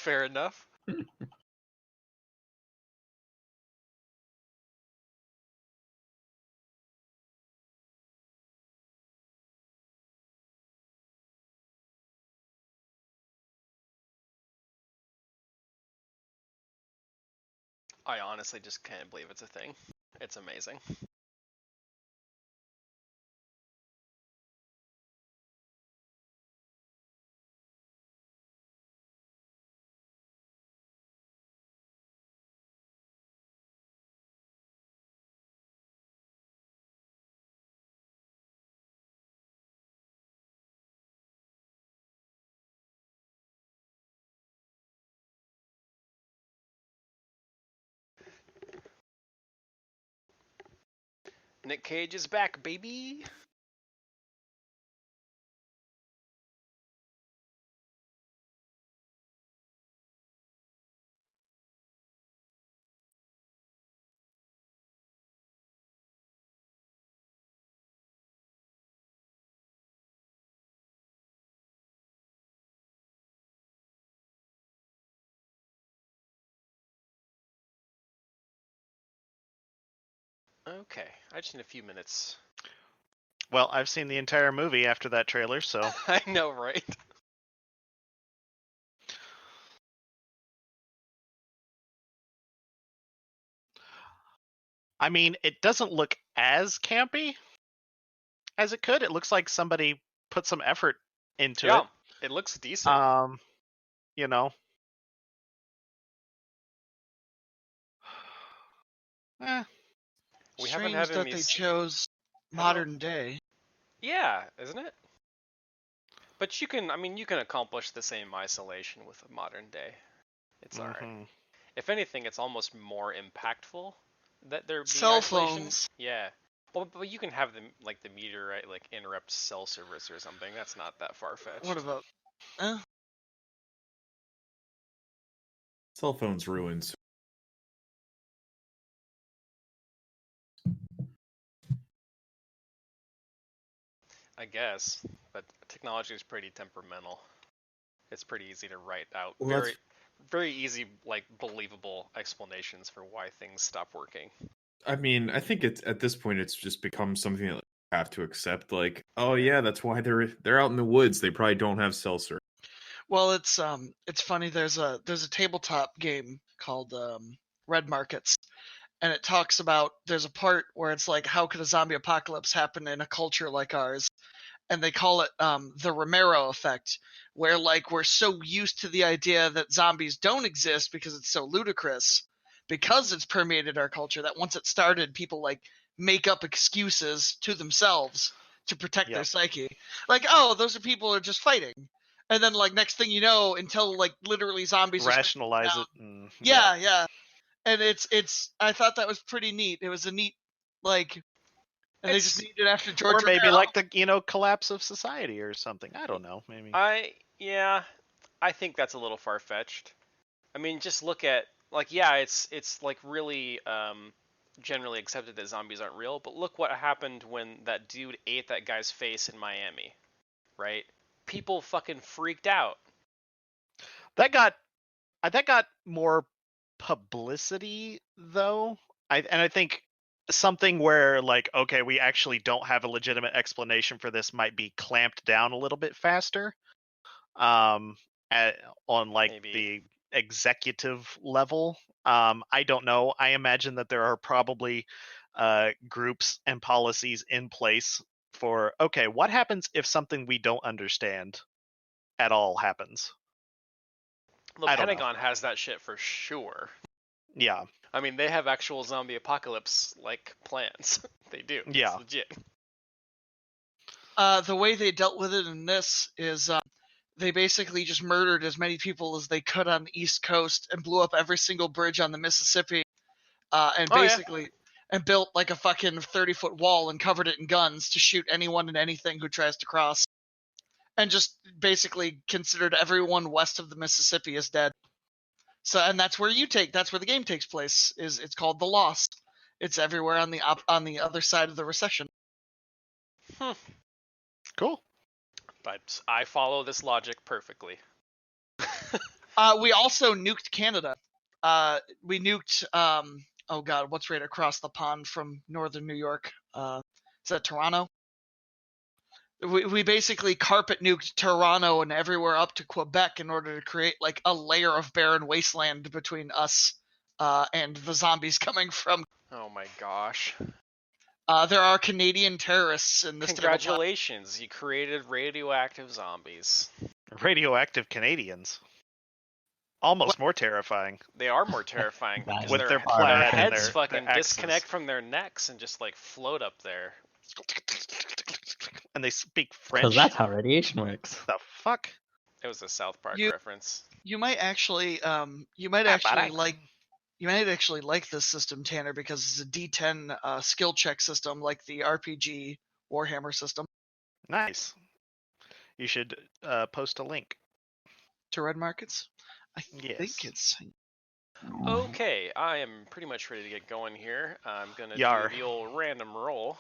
Fair enough. I honestly just can't believe it's a thing. It's amazing. Nick Cage is back, baby. Okay, I just need a few minutes. Well, I've seen the entire movie after that trailer, so I know, right? I mean, it doesn't look as campy as it could. It looks like somebody put some effort into Yeah, it looks decent. it. You know. We haven't Strange had that any. they chose modern day. Yeah, isn't it? But you can, I mean, you can accomplish the same isolation with a modern day. It's alright. If anything, it's almost more impactful that there be Cell isolation. phones. Yeah. Well, but you can have the like the meteorite like interrupt cell service or something. That's not that far fetched. What about? Cell phones ruins. I guess, but technology is pretty temperamental. It's pretty easy to write out Well, very easy, like believable explanations for why things stop working. I mean, I think it's at this point it's just become something that you have to accept. Like, oh yeah, that's why they're out in the woods. They probably don't have cell service. Well, it's funny. There's a tabletop game called Red Markets, and it talks about there's a part where it's like, how could a zombie apocalypse happen in a culture like ours? And they call it the Romero effect, where like we're so used to the idea that zombies don't exist because it's so ludicrous, because it's permeated our culture, that once it started, people like make up excuses to themselves to protect their psyche. Like, oh, those are people who are just fighting. And then like next thing you know, until like literally zombies rationalize it. Yeah. And it's I thought that was pretty neat. It was a neat like, and they just named it after George or maybe Romero. like the collapse of society or something. I don't know. Maybe. I think that's a little far fetched. I mean, just look at like it's like really generally accepted that zombies aren't real, but look what happened when that dude ate that guy's face in Miami, right? People fucking freaked out. That got more publicity though. I think something where like, okay, we actually don't have a legitimate explanation for this might be clamped down a little bit faster. On like Maybe. the executive level. I don't know. I imagine that there are probably groups and policies in place for, okay, what happens if something we don't understand at all happens? The Pentagon has that shit for sure. Yeah. I mean, they have actual zombie apocalypse like plans. They do. Yeah. It's legit. The way they dealt with it in this is they basically just murdered as many people as they could on the East Coast and blew up every single bridge on the Mississippi, and basically and built like a fucking 30-foot wall and covered it in guns to shoot anyone and anything who tries to cross, and just basically considered everyone west of the Mississippi as dead. So, and that's where the game takes place. It's called The Loss. It's everywhere on the other side of the recession. Cool. But I follow this logic perfectly. We also nuked Canada. We nuked oh god, what's right across the pond from northern New York? Is that Toronto? We basically carpet nuked Toronto and everywhere up to Quebec in order to create like a layer of barren wasteland between us and the zombies coming from. Oh my gosh. There are Canadian terrorists in this tabletop. Congratulations, you created radioactive zombies. Radioactive Canadians. Almost more terrifying. They are more terrifying With because their their plaid and heads their fucking axes. disconnect from their necks and just like float up there. And they speak Because French. that's how radiation works. The fuck? It was a South Park You- reference. You might actually like this system, Tanner, because it's a D10 skill check system like the RPG Warhammer system. Nice. You should post a link. To Red Markets. I Yes. think it's Okay, I am pretty much ready to get going here. I'm gonna Yar. do the old random roll.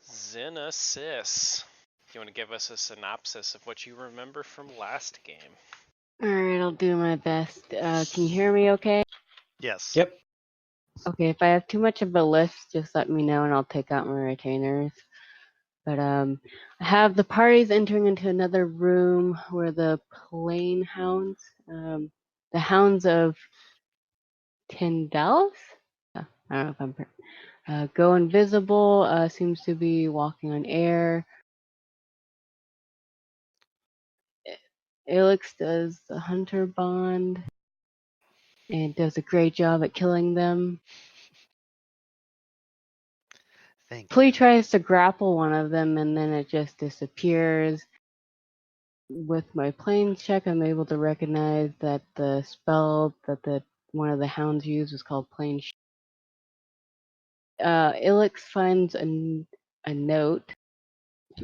Xenosys. Do you want to give us a synopsis of what you remember from last game? Alright, I'll do my best. Can you hear me okay? Yes. Yep. Okay, if I have too much of a list, just let me know and I'll take out my retainers. But I have the parties entering into another room where the plain hounds, the hounds of Tyndallis? I don't know if I'm go invisible, seems to be walking on air. Ilix does the hunter bond and does a great job at killing them. Thank Flea you. tries to grapple one of them and then it just disappears. With my planes check, I'm able to recognize that the spell that one of the hounds used was called plane. Ilix finds a note.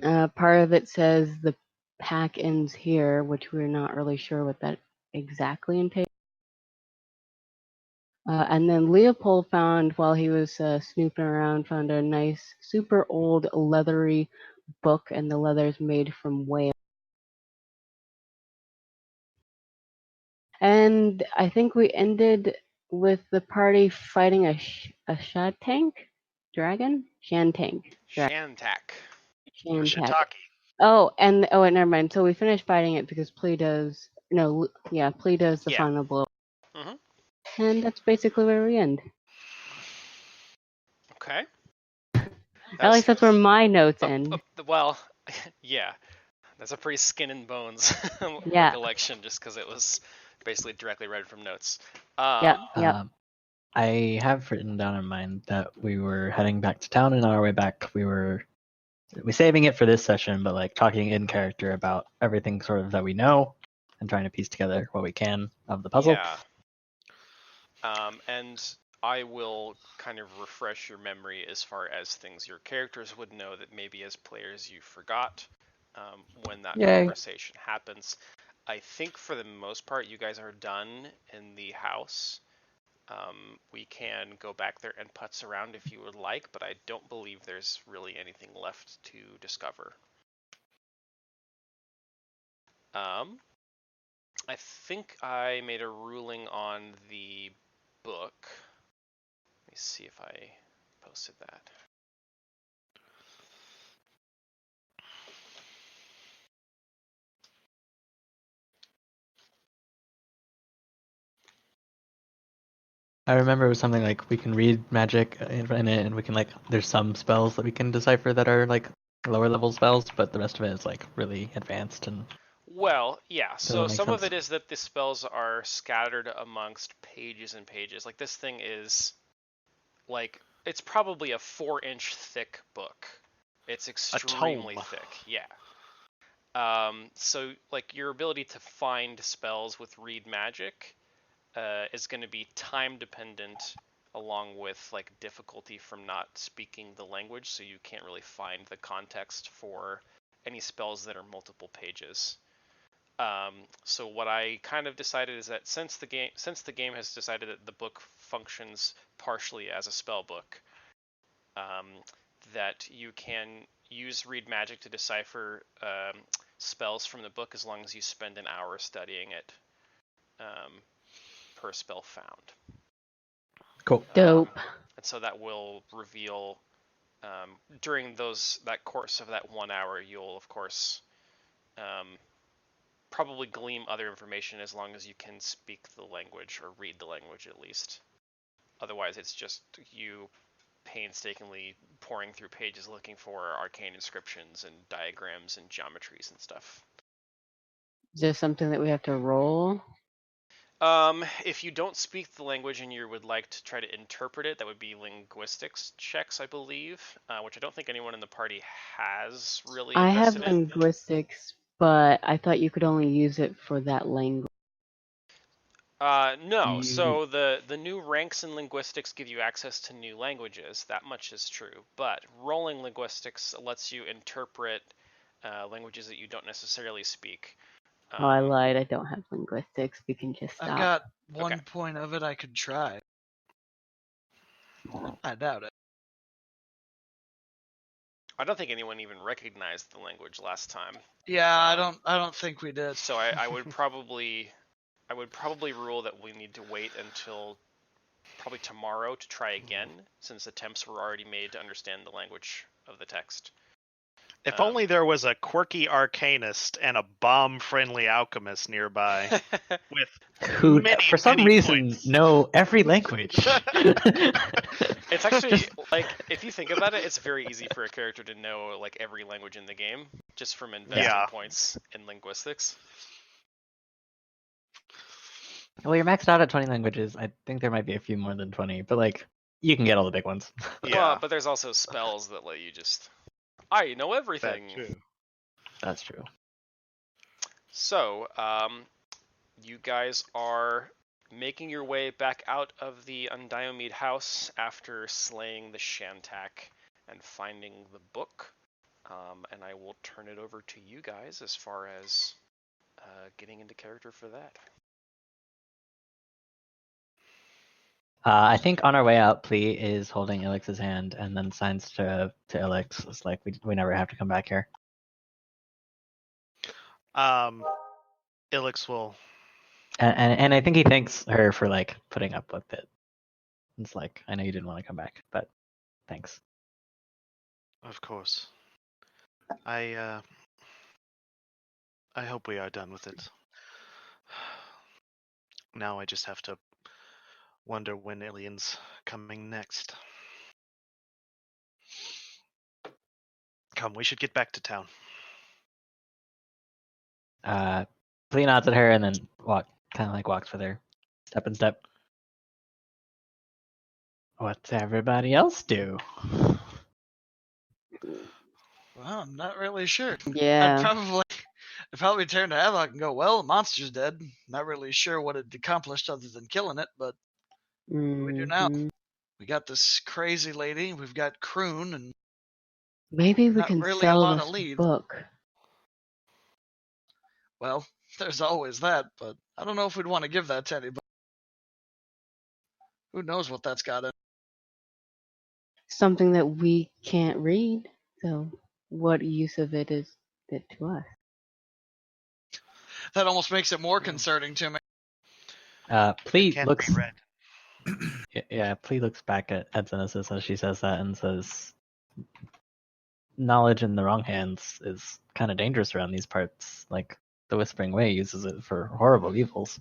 Part of it says the pack ends here, which we're not really sure what that exactly entails. And then Leopold found, while he was snooping around, found a nice, super old leathery book, and the leather's made from whale. And I think we ended with the party fighting a Shantank dragon? Shantank. Shantak. Shantak. Shiitake. Oh, wait, never mind. So we finished fighting it because Plea does Plea does the Yeah. final blow. Mhm. And that's basically where we end. Okay. At least that's where my notes end. Well, yeah. That's a pretty skin and bones Yeah. recollection, just because it was basically directly read from notes. Yep. I have written down in mind that we were heading back to town, and on our way back, we saving it for this session, but like talking in character about everything sort of that we know, and trying to piece together what we can of the puzzle. Yeah. And I will kind of refresh your memory as far as things your characters would know that maybe as players you forgot when that Yay. conversation happens. I think for the most part you guys are done in the house. We can go back there and putz around if you would like, but I don't believe there's really anything left to discover. I think I made a ruling on the book. Let me see if I posted that. I remember it was something like we can read magic in it, and we can there's some spells that we can decipher that are like lower level spells, but the rest of it is like really advanced and. Well, yeah. So makes some of sense. it is that the spells are scattered amongst pages and pages. Like this thing is like it's probably a 4-inch thick book. It's extremely tome. thick. Yeah. So like your ability to find spells with read magic is going to be time dependent along with like difficulty from not speaking the language, so you can't really find the context for any spells that are multiple pages. So what I kind of decided is that since the game has decided that the book functions partially as a spell book, that you can use read magic to decipher spells from the book as long as you spend an hour studying it per spell found. Cool. Dope. And so that will reveal during that course of that 1 hour, you'll of course probably glean other information as long as you can speak the language or read the language at least. Otherwise, it's just you painstakingly pouring through pages looking for arcane inscriptions and diagrams and geometries and stuff. Is there something that we have to roll? If you don't speak the language and you would like to try to interpret it, that would be linguistics checks, I believe, which I don't think anyone in the party has really I have invested in. linguistics, but I thought you could only use it for that language. No. So the new ranks in linguistics give you access to new languages. That much is true. But rolling linguistics lets you interpret languages that you don't necessarily speak. Oh, I lied. I don't have linguistics. We can just stop. I've got one Okay. point of it I could try. I doubt it. I don't think anyone even recognized the language last time. Yeah, I don't think we did. So I would probably rule that we need to wait until probably tomorrow to try again, since attempts were already made to understand the language of the text. If only there was a quirky arcanist and a bomb-friendly alchemist nearby with Who, many, for some many reason, points. know every language. It's actually like, if you think about it, it's very easy for a character to know like every language in the game just from investing Yeah. points in linguistics. Well, you're maxed out at 20 languages. I think there might be a few more than 20, but like you can get all the big ones. Yeah, But there's also spells that let you just, I know everything. that's true. That's true. So, you guys are making your way back out of the Undiomede house after slaying the Shantak and finding the book. And I will turn it over to you guys as far as getting into character for that. I think on our way out, Plee is holding Elix's hand and then signs to Elix. It's like we never have to come back here. Ilix will. And I think he thanks her for like putting up with it. It's like, I know you didn't want to come back, but thanks. Of course. I hope we are done with it. Now I just have to wonder when Ilian's coming next. Come, we should get back to town. Plee nods at her and then walks with her, step in step. What's everybody else do? Well, I'm not really sure. Yeah. I'd probably turn to Havoc and go, well, the monster's dead. Not really sure what it accomplished other than killing it, but what do we do now? Mhm. We got this crazy lady, we've got Kroon, and Maybe we Not can really a sell lot this of leads. book. well, there's always that, but I don't know if we'd want to give that to anybody. Who knows what that's got in. Something that we can't read. So what use of it is it to us? That almost makes it more concerning to me. Plee Can't looks. be read. Yeah, Plee looks back at Genesis as she says that and says, knowledge in the wrong hands is kind of dangerous around these parts. Like, the Whispering Way uses it for horrible evils.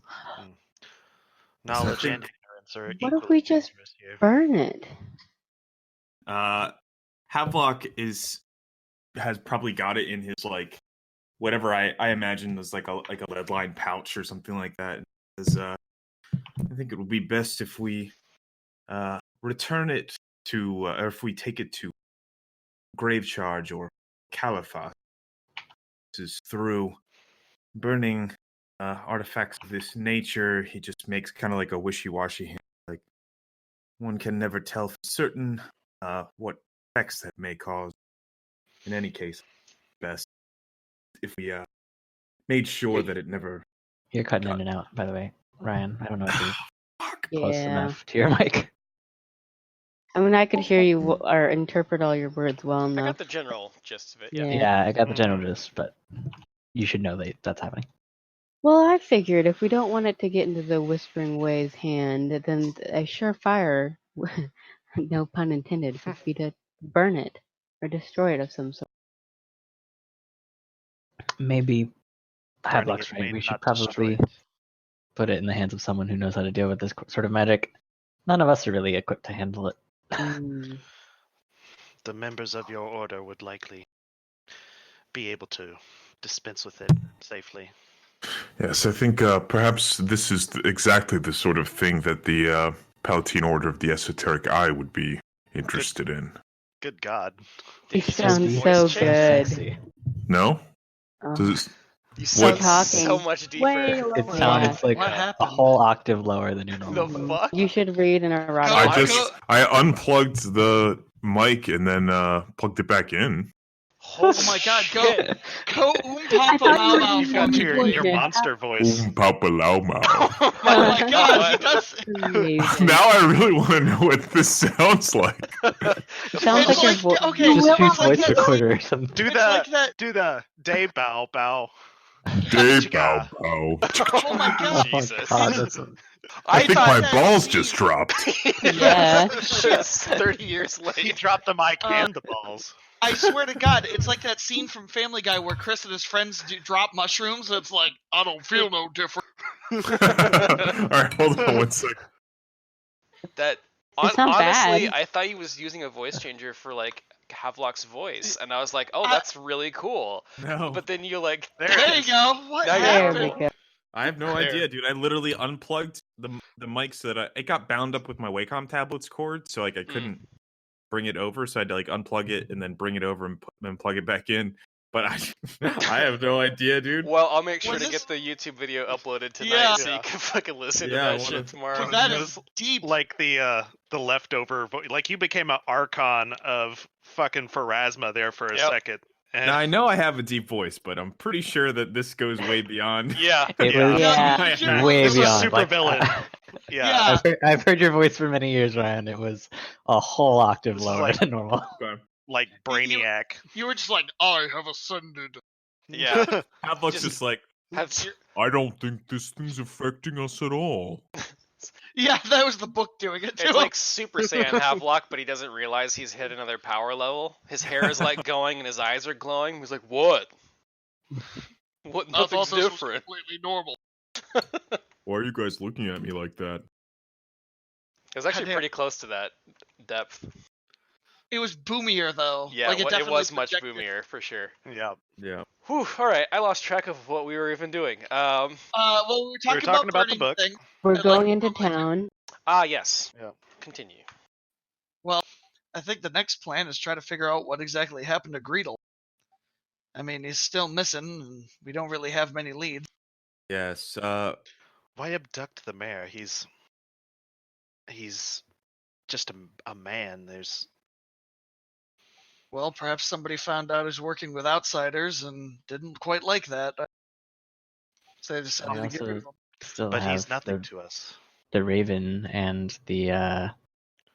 Knowledge think- and ignorance are What if equally we just dangerous here. burn it? Havelock has probably got it in his like whatever I imagine is like a lead line pouch or something like that. As, I think it would be best if we return it to, or if we take it to Grave Charge or Caliphate. This is through burning artifacts of this nature. He just makes kind of like a wishy-washy, like one can never tell for certain what effects that may cause. In any case, best if we made sure that it never. You're cutting in and out, by the way, Ryan. I don't know if you're Fuck. close Yeah. enough to your mic. I mean, I could hear you or interpret all your words well I enough. got the general gist of it. Yeah. Yeah, I got the general gist, but you should know that's happening. Well, I figured if we don't want it to get into the Whispering Way's hand, then a surefire, no pun intended, would be to burn it or destroy it of some sort. Burning Maybe Havelock's it right. may We should not destroy probably it. put it in the hands of someone who knows how to deal with this sort of magic. None of us are really equipped to handle it. Mm. The members of your order would likely be able to dispense with it safely. Yes, I think perhaps this is exactly the sort of thing that the Palatine Order of the Esoteric Eye would be interested in. Good God. You Did you sound just so voice change? good. No? Oh. Does it, You What- sound so Talking much deeper. way It lower. sounds like What a happened? whole octave lower than your normal. The fuck? You should read an erotic. Oh, I unplugged the mic and then plugged it back in. Holy Oh my God, go- shit. Go I Papa thought you were Mau using for me, Your, please. your Yeah. monster voice. Papa Lao Mao. Oh Oh my God, he does. Amazing. Now I really want to know what this sounds like. Sounds It's like your like- voice. okay, Just well, use it's like voice that- recorder or something. Do It's the like that. do the day bow bow. Day Chicka. bow bow. Oh my God. Oh, Jesus. God, that's I think thought my that balls scene- just dropped. Yeah. It's 30 years He late. dropped the mic and the balls. I swear to God, it's like that scene from Family Guy where Chris and his friends drop mushrooms. It's like, I don't feel no different. Alright, hold on one second. That It's not honestly, bad. I thought he was using a voice changer for like Havelock's voice, and I was like, oh, I- that's really cool. No, But then you like, There There it you is. go. What Now you're There happened? we go. I have no There. idea, dude. I literally unplugged the mic so that it got bound up with my Wacom tablet's cord, so like I couldn't bring it over. So I had to like unplug it and then bring it over and then plug it back in. But I have no idea, dude. well, I'll make sure Was to this- get the YouTube video uploaded tonight Yeah. so you can fucking listen Yeah, I to that wanna- shit tomorrow. 'Cause that It is was deep. Like the leftover like you became an archon of fucking Pharasma there for a Yep. second. And Now I know I have a deep voice, but I'm pretty sure that this goes way beyond. Yeah. It Yeah. was Yeah. Yeah. way This was beyond. super like, villain. Yeah. yeah. I've heard your voice for many years, Ryan. It was a whole octave This is lower like- than normal. Okay. Like Brainiac. You were just like, I have ascended. Yeah. Havelock's Just- just like, Have your, I don't think this thing's affecting us at all. Yeah, that was the book doing it too. it's like Super Saiyan Havelock, but he doesn't realize he's hit another power level. His hair is like going and his eyes are glowing. He's like, what? What? I thought Nothing's this was different. completely normal. Why are you guys looking at me like that? It was actually Goddamn. pretty close to that depth. It was boomier though. Yeah, like, it definitely was much projected. boomier for sure. Yeah. yeah. Whew, all right, I lost track of what we were even doing. Well, we were talking, talking about the burning book. thing. We're Like, going into public- town. Yes. Yeah. Continue. I think the next plan is try to figure out what exactly happened to Greedle. I mean, he's still missing, and we don't really have many leads. Yes. Why abduct the mayor? He's just a man. There's Well, perhaps somebody found out he's working with outsiders and didn't quite like that. So they decided We to get rid of also him. still but have he's nothing the, to us. the Raven and the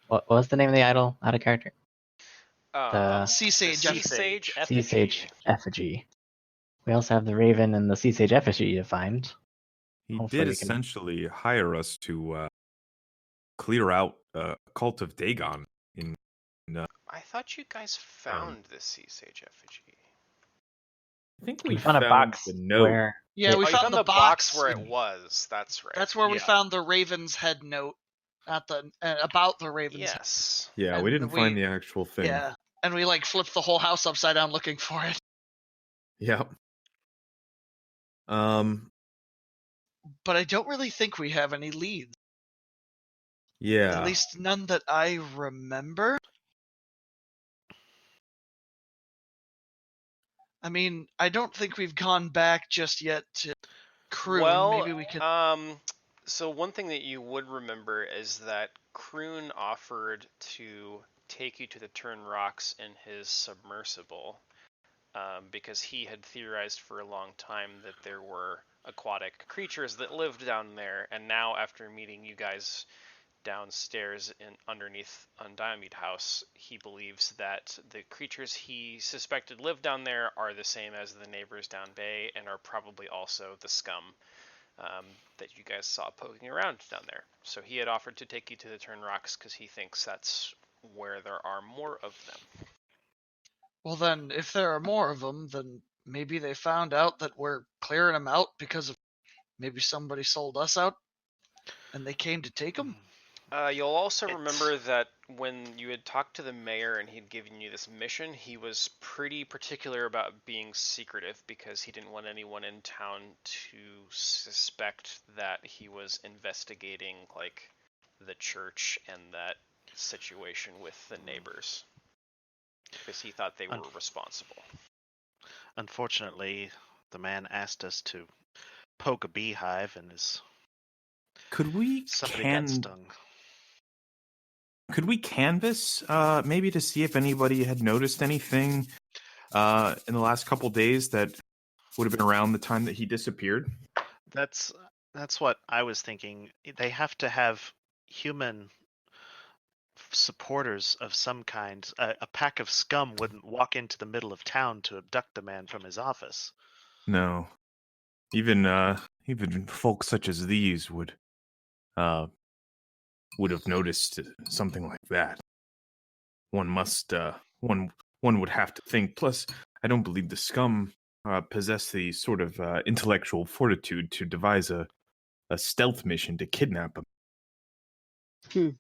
what was the name of the idol out of character? Sea Sage. Sea Sage Sea Sage effigy. We also have the Raven and the Sea Sage effigy to find. He Hopefully did we can- essentially hire us to clear out Cult of Dagon. I thought you guys found the Sea Sage effigy. I think We found a box the note. where Yeah, we Oh, you found the box where it was. That's right. That's where we Yeah. found the Raven's head note at the about the Raven's. head. Yes. Yeah, we And didn't we- find the actual thing. Yeah, and we like flipped the whole house upside down looking for it. Yep. But I don't really think we have any leads. Yeah. At least none that I remember. I mean, I don't think we've gone back just yet to Crew. Well, Maybe we could. So one thing that you would remember is that Kroon offered to take you to the Turn Rocks in his submersible, because he had theorized for a long time that there were aquatic creatures that lived down there, and now after meeting you guys downstairs underneath Undiamede House, he believes that the creatures he suspected lived down there are the same as the neighbors down bay and are probably also the scum that you guys saw poking around down there. So he had offered to take you to the Turn Rocks because he thinks that's where there are more of them. Well, then, if there are more of them, then maybe they found out that we're clearing them out because of maybe somebody sold us out and they came to take them. You'll also remember that when you had talked to the mayor and he'd given you this mission, he was pretty particular about being secretive because he didn't want anyone in town to suspect that he was investigating, like, the church and that situation with the neighbors. Because he thought they were responsible. Unfortunately, the man asked us to poke a beehive, and Could we somebody got stung. Could we canvass, maybe to see if anybody had noticed anything in the last couple days that would have been around the time that he disappeared? That's what I was thinking. They have to have human supporters of some kind. A pack of scum wouldn't walk into the middle of town to abduct the man from his office. No. Even folk such as these would have noticed something like that. One must one would have to think. Plus, I don't believe the scum possess the sort of intellectual fortitude to devise a stealth mission to kidnap him.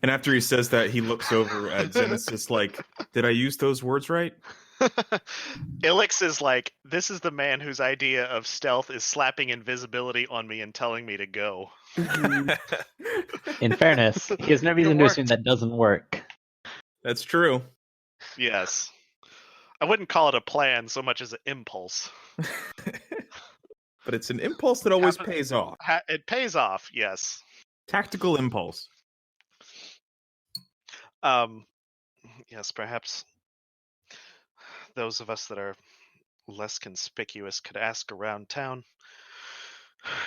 And after he says that, he looks over at Genesis like, did I use those words right? Ilix is like, this is the man whose idea of stealth is slapping invisibility on me and telling me to go. In fairness, he has no reason to assume that doesn't work. That's true. Yes. I wouldn't call it a plan so much as an impulse. But it's an impulse that always pays off. It pays off, yes. Tactical impulse. Yes, perhaps those of us that are less conspicuous could ask around town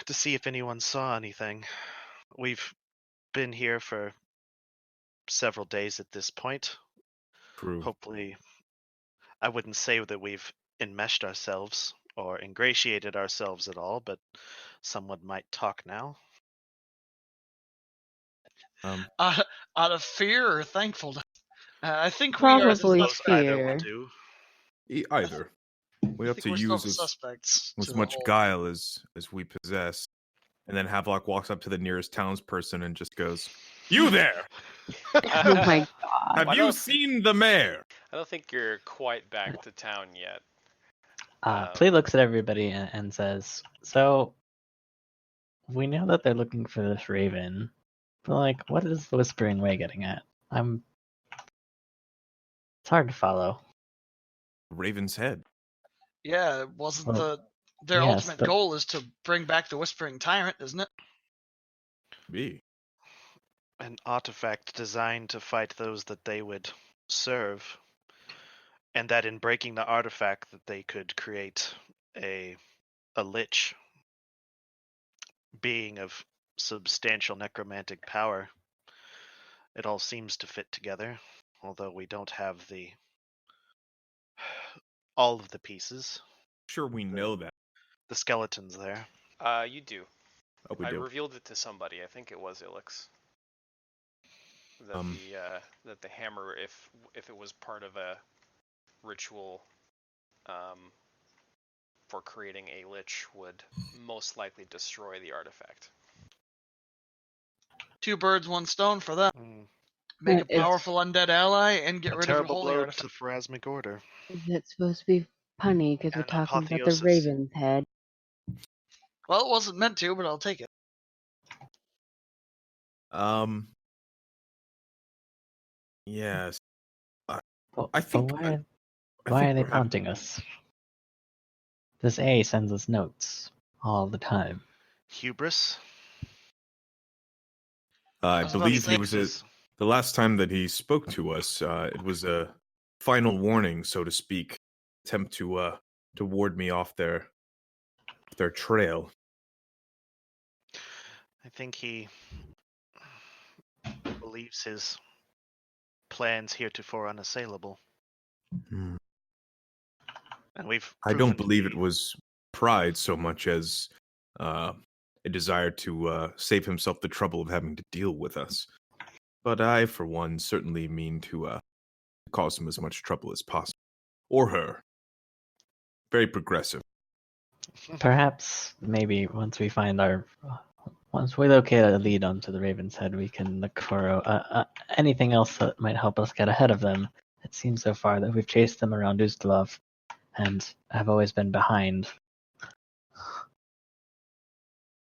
to see if anyone saw anything. We've been here for several days at this point. True. Hopefully, I wouldn't say that we've enmeshed ourselves or ingratiated ourselves at all, but someone might talk now. Out of fear or thankfulness? I think Probably we are. fear. Either will do. Either. We have to use as much guile as we possess. And then Havelock walks up to the nearest townsperson and just goes, "You there! Oh my god. Have you seen the mayor?" I don't think you're quite back to town yet. Plea looks at everybody and says, so, we know that they're looking for this raven, but, like, what is the Whispering Way getting at? It's hard to follow. Raven's head. Yeah, wasn't their yes, ultimate goal is to bring back the Whispering Tyrant, isn't it? Be. An artifact designed to fight those that they would serve, and that in breaking the artifact that they could create a lich being of substantial necromantic power. It all seems to fit together, although we don't have all of the pieces. Sure, we know that. The skeleton's there. You do. Oh, we I do. revealed it to somebody. I think it was Ilix. That that the hammer, if it was part of a ritual for creating a lich, would most likely destroy the artifact. 2 birds, 1 stone for that. Make a powerful undead ally and get rid of the holy artifact. To Pharasmic Order. Is it supposed to be punny because we're And talking about the apotheosis. raven's head? Well, it wasn't meant to, but I'll take it. Yes. I think. Why are they taunting us? This A sends us notes all the time. Hubris. I believe he was the last time that he spoke to us. It was a final warning, so to speak, attempt to ward me off their trail. I think he believes his plans heretofore unassailable, Hmm. and we've. I don't proven to believe be- it was pride so much as a desire to save himself the trouble of having to deal with us. But I, for one, certainly mean to cause him as much trouble as possible. Or her. Very progressive. Perhaps, maybe once we locate a lead onto the Raven's Head, we can look for anything else that might help us get ahead of them. It seems so far that we've chased them around Ustalov, and have always been behind.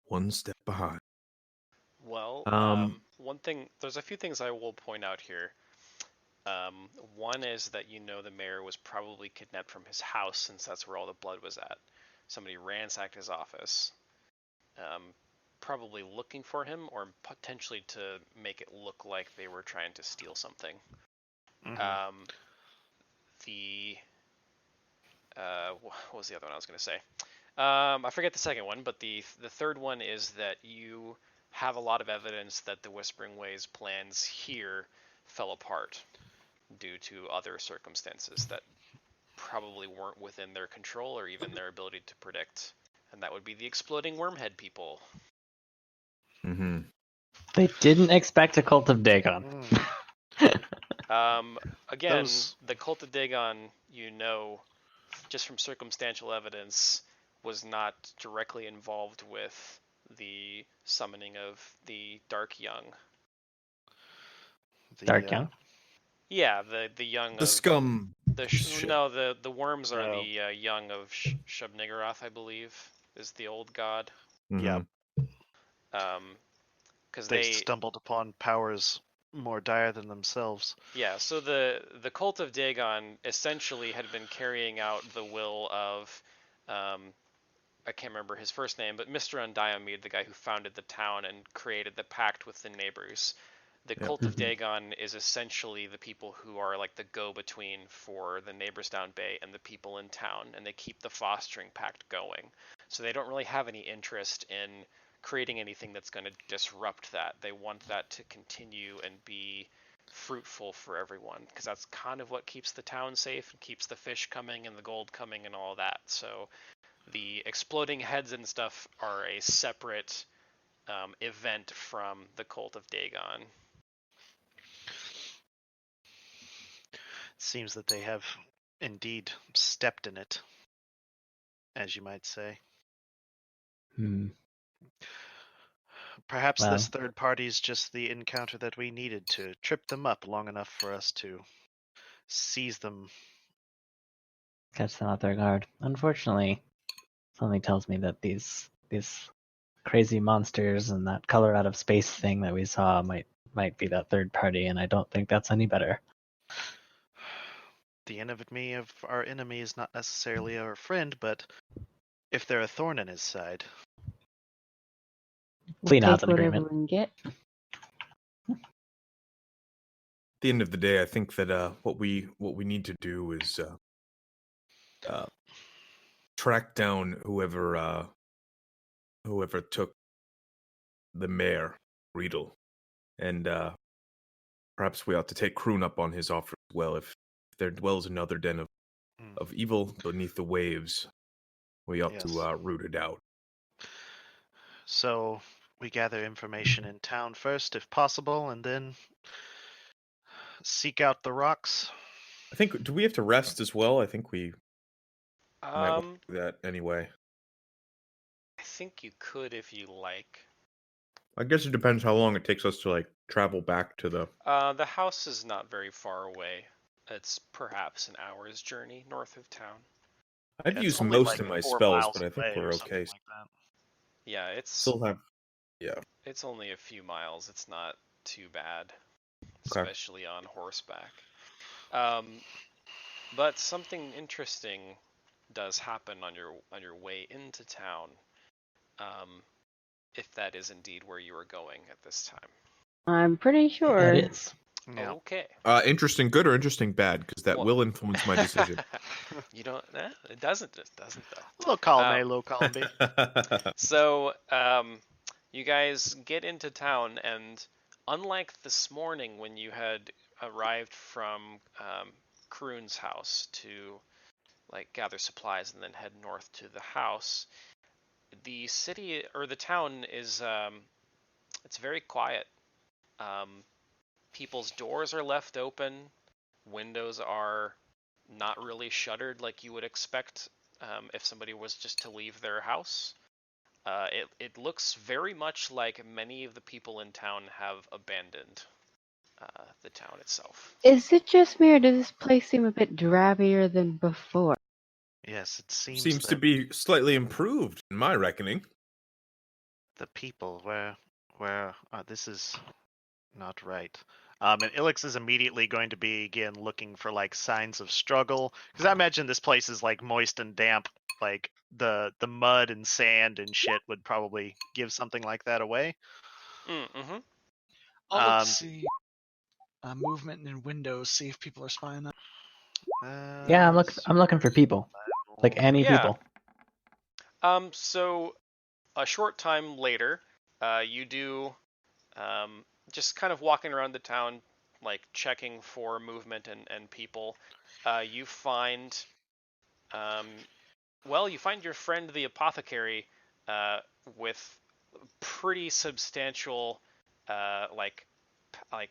One step behind. Well, one thing, there's a few things I will point out here. One is that the mayor was probably kidnapped from his house, since that's where all the blood was at. Somebody ransacked his office, probably looking for him, or potentially to make it look like they were trying to steal something. Mhm. What was the other one I was going to say? I forget the second one, but the third one is that you have a lot of evidence that the Whispering Ways plans here fell apart due to other circumstances that probably weren't within their control or even their ability to predict. And that would be the exploding wormhead people. Mm-hmm. They didn't expect a cult of Dagon. Again, the cult of Dagon, just from circumstantial evidence, was not directly involved with the summoning of the Dark Young. Dark Young? Yeah, the young The of scum. the worms are No. the young of Shub-Niggurath, I believe, is the old god. Yeah. Because They stumbled upon powers more dire than themselves. Yeah, so the cult of Dagon essentially had been carrying out the will of, I can't remember his first name, but Mr. Undiomede, the guy who founded the town and created the pact with the neighbors. The cult of Dagon is essentially the people who are like the go-between for the neighbors down bay and the people in town, and they keep the fostering pact going. So they don't really have any interest in creating anything that's going to disrupt that. They want that to continue and be fruitful for everyone, because that's kind of what keeps the town safe and keeps the fish coming and the gold coming and all that. So the exploding heads and stuff are a separate event from the cult of Dagon. Seems that they have indeed stepped in it, as you might say. Perhaps this third party is just the encounter that we needed to trip them up long enough for us to seize them. Catch them off their guard. Unfortunately, something tells me that these crazy monsters and that color out of space thing that we saw might be that third party, and I don't think that's any better. The enemy of our enemy is not necessarily our friend, but if they're a thorn in his side. We'll take an whatever agreement. we can get. At the end of the day, I think that what we need to do is track down whoever took the mayor, Riedel, and perhaps we ought to take Kroon up on his offer as well. If there dwells another den of evil beneath the waves, we ought to root it out. So we gather information in town first, if possible, and then seek out the rocks. I think, do we have to rest as well? I think we might want to do that anyway. I think you could if you like. I guess it depends how long it takes us to travel back to the. The house is not very far away. It's perhaps an hour's journey north of town. I've used most of my spells, but I think we're okay. Like that. Yeah, it's still have. Yeah. It's only a few miles. It's not too bad, especially on horseback. But something interesting does happen on your way into town. If that is indeed where you are going at this time. I'm pretty sure. It is. Yeah. Okay. Interesting good or interesting bad? Because that will influence my decision. You don't. It doesn't. It doesn't though. Low column A, low column B. So, You guys get into town, and unlike this morning when you had arrived from Kroon's house to like gather supplies and then head north to the house, the city or the town is it's very quiet. Um, People's doors are left open, windows are not really shuttered like you would expect if somebody was just to leave their house. It looks very much like many of the people in town have abandoned the town itself. Is it just me, or does this place seem a bit drabbier than before? Yes, it Seems to that be slightly improved, in my reckoning. the people where this is not right. And Ilix is immediately going to begin looking for like signs of struggle, because I imagine this place is like moist and damp. Like the mud and sand and shit would probably give something like that away. Mm-hmm. I'll look Um, to see movement in windows, see if people are spying on. Yeah, I'm looking for people, like any Yeah. people. So a short time later, you do just kind of walking around the town, like checking for movement and people. You find, you find your friend the apothecary with pretty substantial, like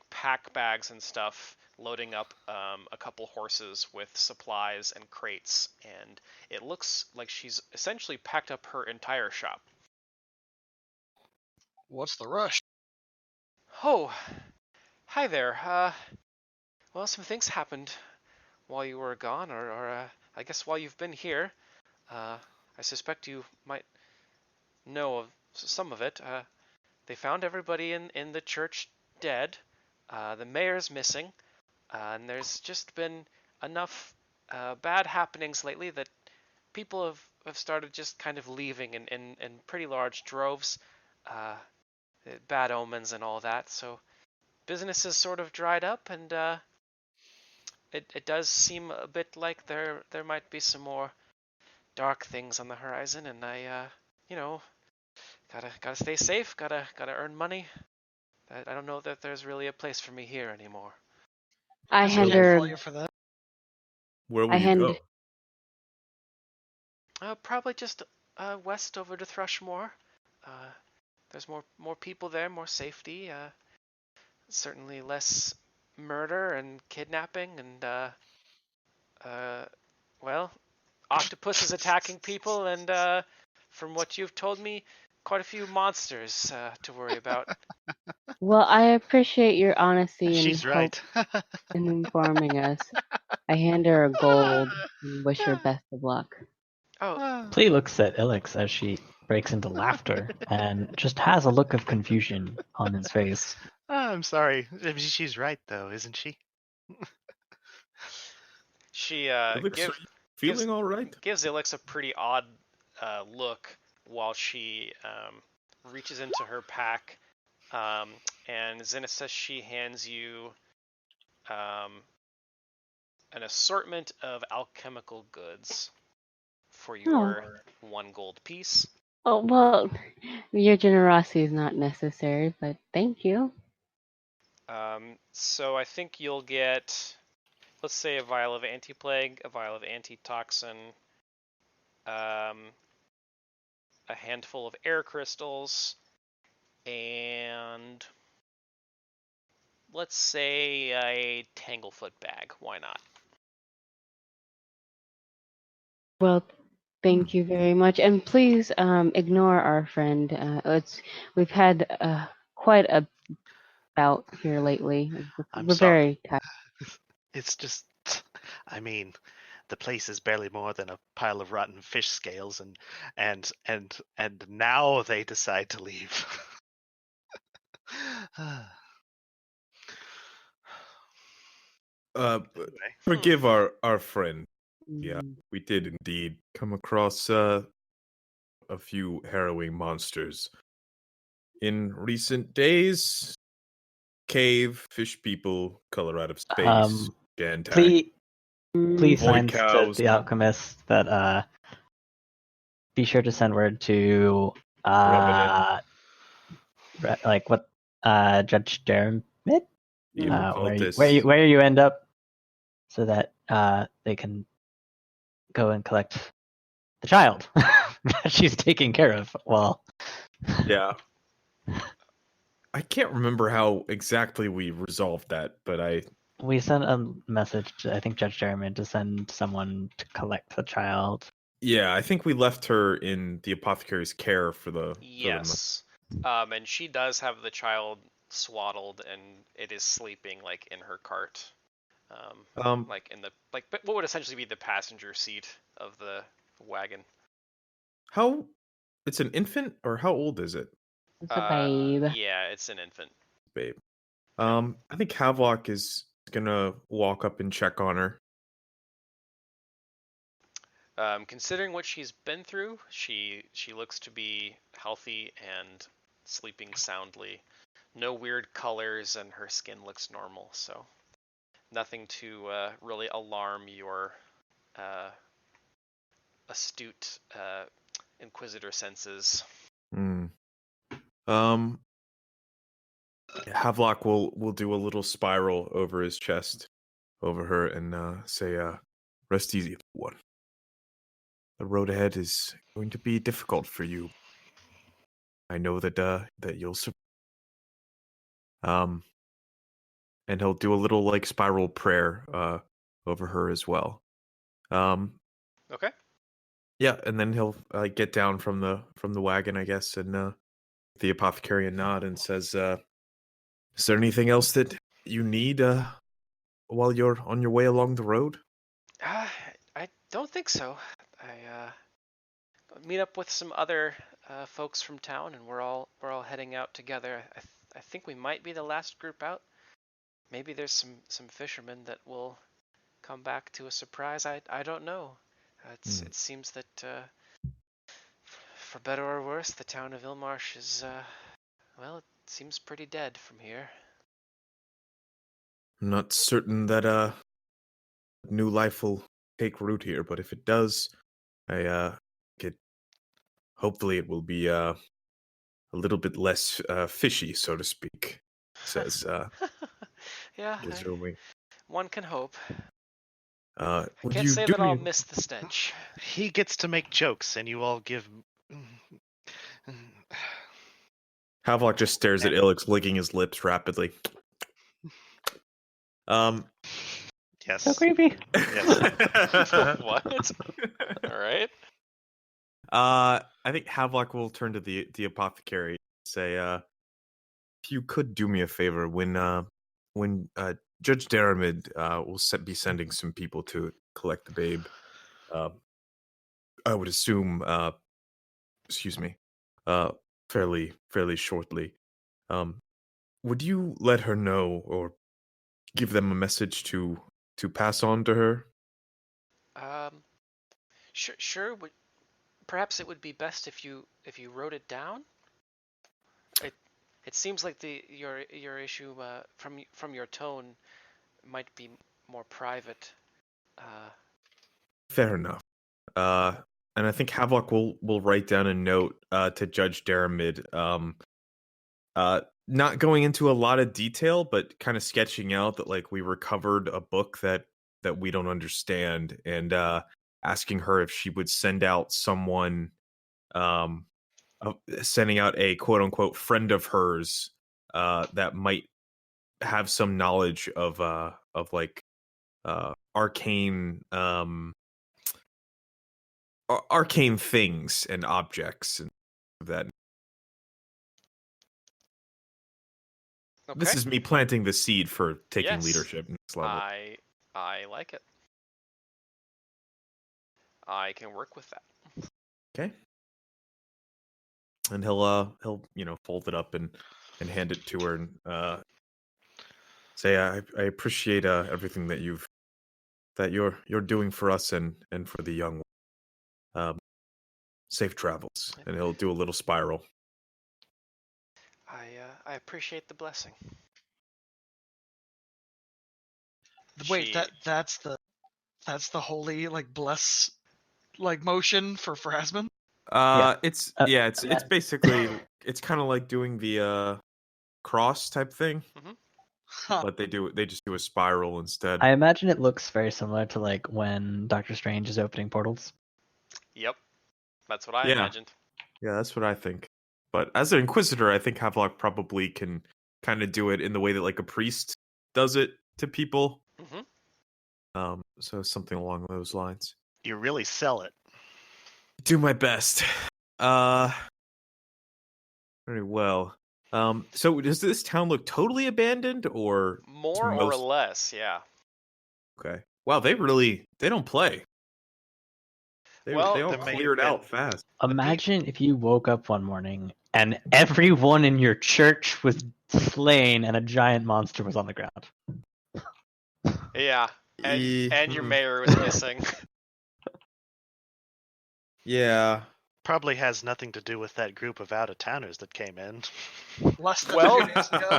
pack bags and stuff, loading up a couple horses with supplies and crates, and it looks like she's essentially packed up her entire shop. What's the rush? Oh, hi there. Well, some things happened while you were gone, or I guess while you've been here. I suspect you might know of some of it. They found everybody in the church dead. The mayor's missing. And there's just been enough bad happenings lately that people have started just kind of leaving in pretty large droves. Uh, Bad omens and all that. So business has sort of dried up, and it does seem a bit like there might be some more dark things on the horizon. And I, gotta stay safe. Gotta earn money. I don't know that there's really a place for me here anymore. I Guess hand can't her. fault you for that. Where will I you hand. go? Probably just west over to Thrushmore. Uh, there's more people there, more safety. Certainly less murder and kidnapping, and well, octopuses attacking people, and from what you've told me, quite a few monsters to worry about. Well, I appreciate your honesty and she's help right. in informing us. I hand her a gold and wish her best of luck. Oh, Plee looks at Ilix as she breaks into laughter and just has a look of confusion on his face. I'm sorry. She's right though, isn't she? she Elix, are you feeling all right? gives Ilix a pretty odd look while she reaches into her pack, and Zenith says she hands you an assortment of alchemical goods for your 1 gold piece. Oh, well, your generosity is not necessary, but thank you. So I think you'll get, let's say, a vial of anti-plague, a vial of antitoxin, a handful of air crystals, and let's say a Tanglefoot bag. Why not? Well, thank you very much, and please ignore our friend. We've had quite a bout here lately. I'm We're sorry. very tired. It's just, I mean, the place is barely more than a pile of rotten fish scales, and now they decide to leave. Uh, Anyway. Forgive our friend. Yeah, Mm. we did indeed come across a few harrowing monsters in recent days. Cave, fish people, color out of space, Jantak, Plee Mm. void signs to cows. the alchemist that be sure to send word to Revenant. like what Judge Jeremy, Evil where cultists. you end up, so that they can go and collect the child that she's taking care of. Well, Yeah. I can't remember how exactly we resolved that, but we sent a message to, I think, Judge Jeremy to send someone to collect the child. I think we left her in the apothecary's care for the Yes. And she does have the child swaddled, and it is sleeping like in her cart. Like in the but what would essentially be the passenger seat of the wagon. how it's an infant or how old is it, It's a babe. Yeah, it's an infant. babe? I think Havelock is gonna walk up and check on her. Considering what she's been through, she looks to be healthy and sleeping soundly. No weird colors, and her skin looks normal. So nothing to really alarm your uh, astute inquisitor senses. Hmm. Havelock will do a little spiral over his chest, over her, and say, "Rest easy, little one. The road ahead is going to be difficult for you. I know that you'll survive." Um, and he'll do a little like spiral prayer over her as well. Okay. Yeah, and then he'll get down from the wagon, I guess, and the apothecary a nod and says, "Is there anything else that you need while you're on your way along the road?" I don't think so. I meet up with some other folks from town, and we're all heading out together. I think we might be the last group out. Maybe there's some fishermen that will come back to a surprise. I don't know. It seems that for better or worse, the town of Ilmarsh is well, it seems pretty dead from here. I'm not certain that new life will take root here, but if it does, I get hopefully it will be a little bit less fishy, so to speak. Says Yeah, Gizumi. one can hope. Would Can't you say do that I'll me? miss the stench. He gets to make jokes, and you all give. Havelock just stares at Ilix, licking his lips rapidly. Yes. So creepy. Yes. What? All right. I think Havelock will turn to the apothecary and say, if you could do me a favor, when Judge Daramid will be sending some people to collect the babe, I would assume, excuse me, fairly shortly. Would you let her know or give them a message to pass on to her? Sure. Perhaps it would be best if you wrote it down. It seems like your issue from your tone might be more private. Fair enough. And I think Havelock will write down a note to Judge Daramid. Not going into a lot of detail, but kind of sketching out that like we recovered a book that we don't understand, and asking her if she would send out someone, sending out a quote unquote friend of hers that might have some knowledge of like arcane arcane things and objects and that. Okay. This is me planting the seed for taking Yes. leadership next level. I like it. I can work with that. Okay. And he'll fold it up and hand it to her and say I appreciate everything that you're doing for us and for the young one. Safe travels. And he'll do a little spiral. I appreciate the blessing. Wait, that's the holy like bless like motion for Phrasman? It's Uh, it's basically it's kind of like doing the cross type thing, Huh. but they just do a spiral instead. I imagine it looks very similar to like when Doctor Strange is opening portals. Yep, that's what I Yeah. imagined. Yeah, that's what I think. But as an Inquisitor, I think Havelock probably can kind of do it in the way that like a priest does it to people. Hmm. So something along those lines. You really sell it. Do my best. Very well. So does this town look totally abandoned or More or most... less, yeah. Okay. Wow, they don't play. They Well, all There may have cleared been- out fast. Imagine if you woke up one morning and everyone in your church was slain and a giant monster was on the ground. Yeah, and your Hmm. mayor was missing. Yeah. Probably has nothing to do with that group of out-of-towners that came in. Less than Well, 2 days ago.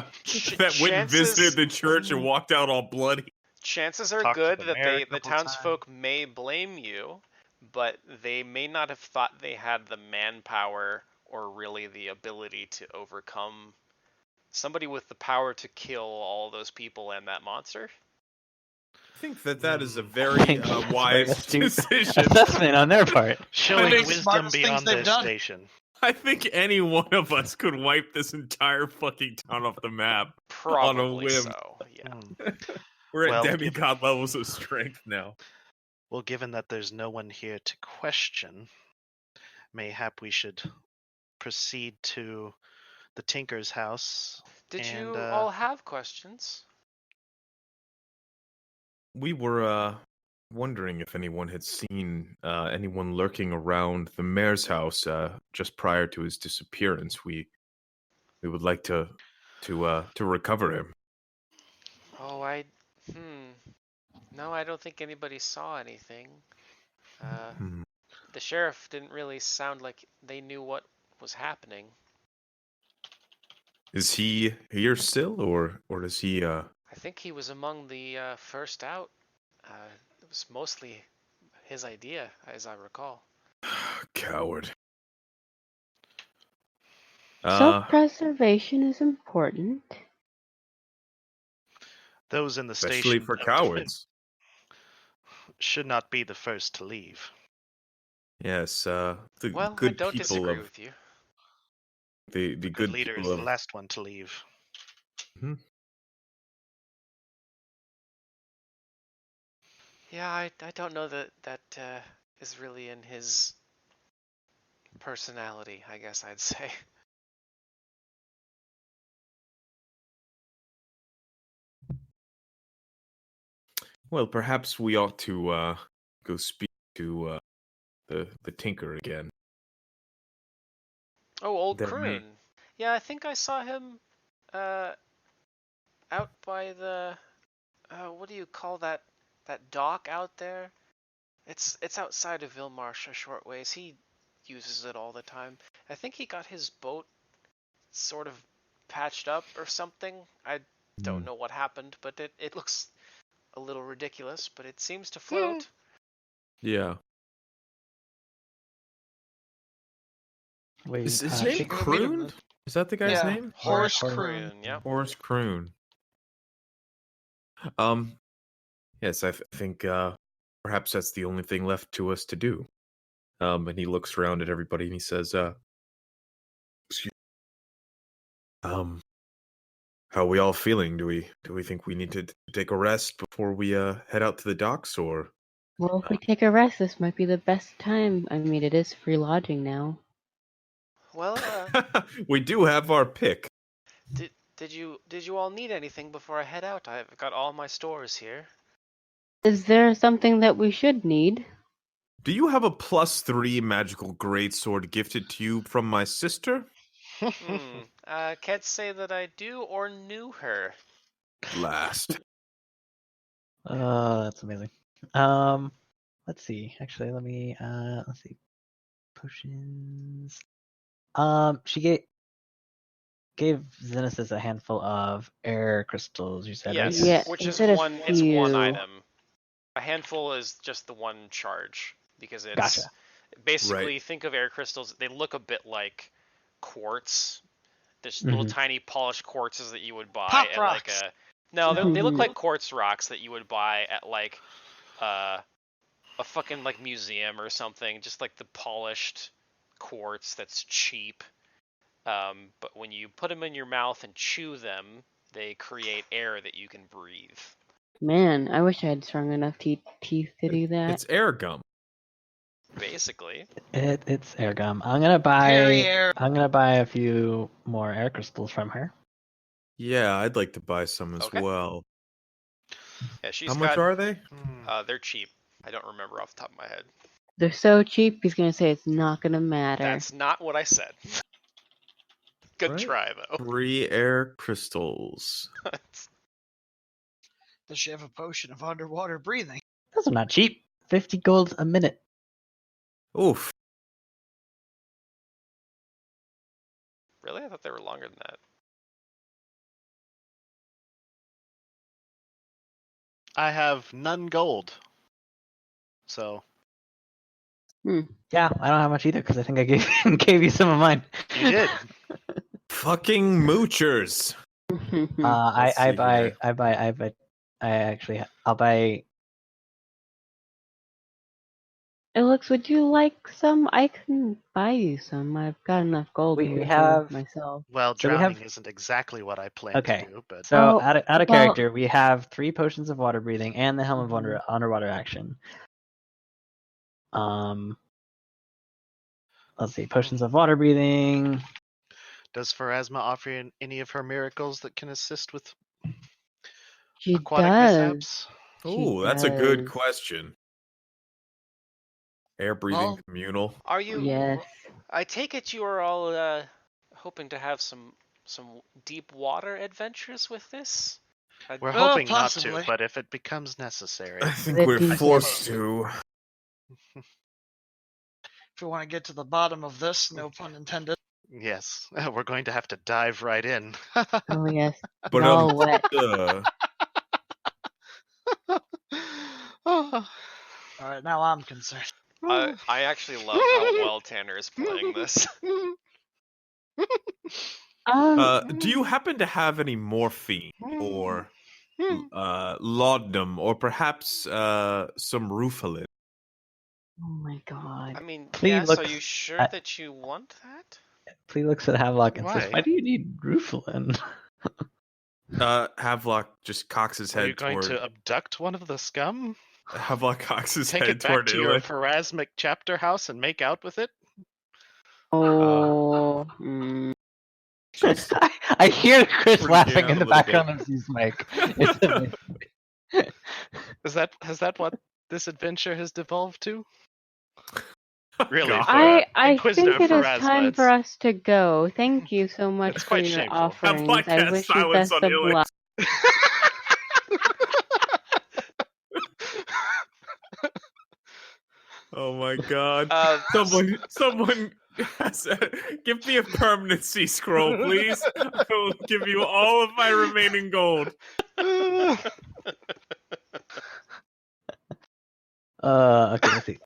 That went and visited chances the church and walked out all bloody. chances are Talked to good the that mayor a the couple townsfolk may blame you, but they may not have thought they had the manpower or really the ability to overcome somebody with the power to kill all those people and that monster. I think that is a Hmm. I very think that's a very wise astute decision. assessment on their part. Showing the wisdom smartest things beyond they've their done. station. I think any one of us could wipe this entire fucking town off the map on a Probably whim. so. Yeah. Hmm. We're at Well, demigod levels of strength now. Well, given that there's no one here to question, mayhap we should proceed to the Tinker's house. Did And, you all have questions? We were wondering if anyone had seen anyone lurking around the mayor's house just prior to his disappearance. We would like to recover him. Oh, no, I don't think anybody saw anything. Hmm. The sheriff didn't really sound like they knew what was happening. Is he here still, or does he? I think he was among the first out. It was mostly his idea, as I recall. Coward. Self-preservation is important. those in the Especially station for though, cowards. should not be the first to leave. Yes, the Well, I good don't people disagree of with you. the The good good leader is people the of. last one to leave. Yeah, I don't know that is really in his personality, I guess I'd say. Well, perhaps we ought to go speak to the Tinker again. Oh, old There may- Croon. Yeah, I think I saw him out by the what do you call that dock out there? It's outside of Vilmarsh a short ways. He uses it all the time. I think he got his boat sort of patched up or something. I don't know what happened, but it looks a little ridiculous, but it seems to float. Yeah. Wait, Is his she- name Croon? Is that the guy's Yeah. name? Horse Hor- Croon. Yeah. Horace Croon. Yes, I think perhaps that's the only thing left to us to do. And he looks around at everybody and he says, excuse how are we all feeling? Do we think we need to take a rest before we head out to the docks, or Well, if we take a rest, this might be the best time. I mean, it is free lodging now. Well, we do have our pick. did you all need anything before I head out? I've got all my stores here. Is there something that we should need? Do you have a +3 magical greatsword gifted to you from my sister? Can't say that I do or knew her. Blast. That's amazing. Let's see. Actually, let's see. Potions. She gave Xenesis a handful of air crystals. You said, Yes, right? Yeah, which you is said a one. It's one few. item. A handful is just the one charge because it's Gotcha. Basically, think of air crystals. They look a bit like quartz. There's little tiny polished quartzes that you would buy Pop at like rocks. a. No, they look like quartz rocks that you would buy at like a fucking like museum or something. Just like the polished quartz that's cheap. But when you put them in your mouth and chew them, they create air that you can breathe. Man, I wish I had strong enough teeth to do that. It's air gum. Basically. It's air gum. I'm gonna buy Carrion. a few more air crystals from her. Yeah, I'd like to buy some as Okay. well. Yeah, she's How much got. are they? They're cheap. I don't remember off the top of my head. They're so cheap, he's gonna say it's not gonna matter. That's not what I said. Good Right. try though. 3 air crystals. Does she have a potion of underwater breathing? Those are not cheap. 50 gold a minute. Oof. Really? I thought they were longer than that. I have none gold. So Yeah, I don't have much either because I think I gave you some of mine. you did. Fucking moochers. Let's see here. I'll buy. Alex, would you like some? I can buy you some. I've got enough gold We here for have- myself. Well, So we drowning have- isn't exactly what I planned Okay. to do, but So Oh, out of well- character, we have 3 potions of water breathing and the helm of Mhm. underwater action. Let's see, potions of water breathing. does Pharasma offer any of her miracles that can assist with She aquatic does. mishaps? Ooh, that's a good does. question. Air breathing Well- communal. Are you? Yes. I take it you are all hoping to have some deep water adventures with this. We're Well, hoping not possibly. to, but if it becomes necessary. I think The we're deepest. forced to. If we want to get to the bottom of this, no pun intended. Yes, we're going to have to dive right in. Oh yes. But all wet. Oh. All right, now I'm concerned. I actually love how well Tanner is playing this. Do you happen to have any morphine or laudanum or perhaps some Rufalin? Oh my god. I mean, Please yes. look Are you sure at- that you want that? Please looks at Havelock and says, Why? "Why do you need Rufalin?" Havelock just cocks his Are head you going toward. to abduct one of the scum? Havelock cocks his Take head it back toward to your Ulick. Pharasmic chapter house and make out with it? Oh. Just I hear Chris freaking laughing out in a the little background bit. of his mic. It's amazing. Is that what this adventure has devolved to? Really? God. I Inquisitor think it is Pharasma, time for it's- us to go. Thank you so much It's for quite your shameful. offerings. Havelock I casts wish you silence best on of Ulick. luck. Oh my god. Uh, Someone give me a permanency scroll, please. I will give you all of my remaining gold. Okay, let's see.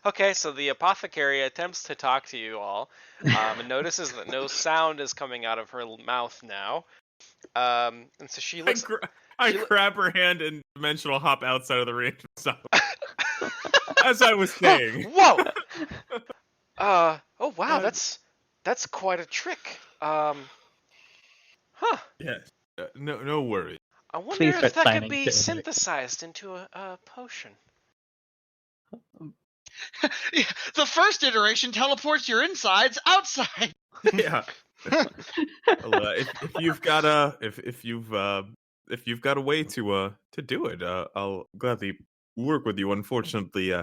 Okay, so the apothecary attempts to talk to you all, and notices that no sound is coming out of her mouth now. And so she looks. I she lo- grab her hand and dimensional hop outside of the range of sound. As I was saying. Whoa! Oh wow, Uh, that's quite a trick. Huh. Yes. No worries. I wonder Please if start that could signing be to Ulick. synthesized into a potion. The first iteration teleports your insides outside. Yeah. Well, if you've got a if you've got a way to do it, I'll gladly work with you. Unfortunately,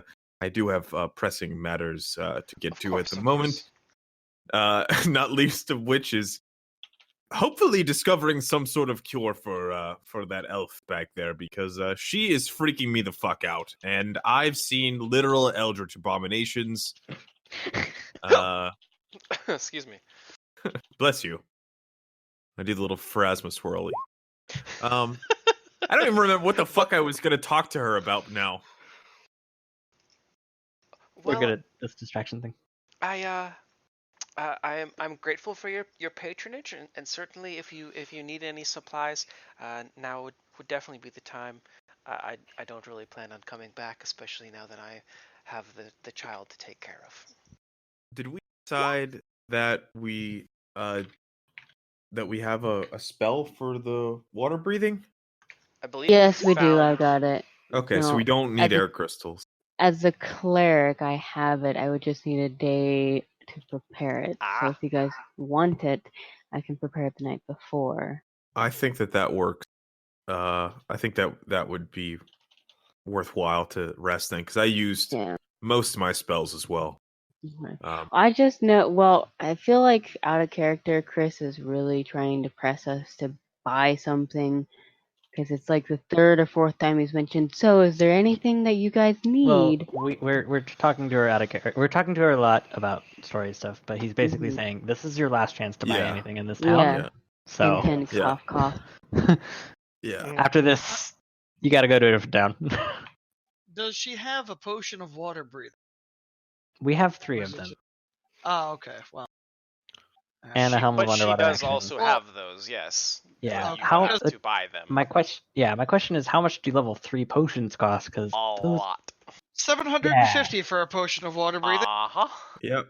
I do have pressing matters to get to at the moment. Not least of which is hopefully discovering some sort of cure for that elf back there, because she is freaking me the fuck out, and I've seen literal eldritch abominations. Excuse me. Bless you. I did a little Pharasma swirly. I don't even remember what the fuck I was gonna talk to her about now. We're Well, good at this distraction thing. I'm grateful for your patronage, and certainly if you need any supplies, now would definitely be the time. I don't really plan on coming back, especially now that I have the child to take care of. Did we decide that we have a spell for the water breathing? I believe Yes, we do. I found. got it. Okay, so No, we don't need as a- air crystals. As a cleric, I have it. I would just need a day to prepare it. So Ah. if you guys want it, I can prepare it the night before. I think that works. I think that would be worthwhile to rest in because I used Yeah. most of my spells as well. Okay. Um, I just know. Well, I feel like out of character, Chris is really trying to press us to buy something because it's like the third or fourth time he's mentioned. So, is there anything that you guys need? Well, we're talking to her out of character. We're talking to her a lot about story stuff, but he's basically Mhm. saying this is your last chance to buy Yeah. anything in this town. Yeah. yeah, So Hint, hint, Yeah. cough, cough. yeah. after this, you got to go to a different town. Does she have a potion of water breathing? We have 3 Or of is it them, ju- Oh, okay. Well. and a helm of But she underwater does action. also Well, have those, yes. Yeah. Okay. You How? have to buy them. My question is, how much do level 3 potions cost? Because A lot. 750 for a potion of water breathing, Uh-huh. Yep.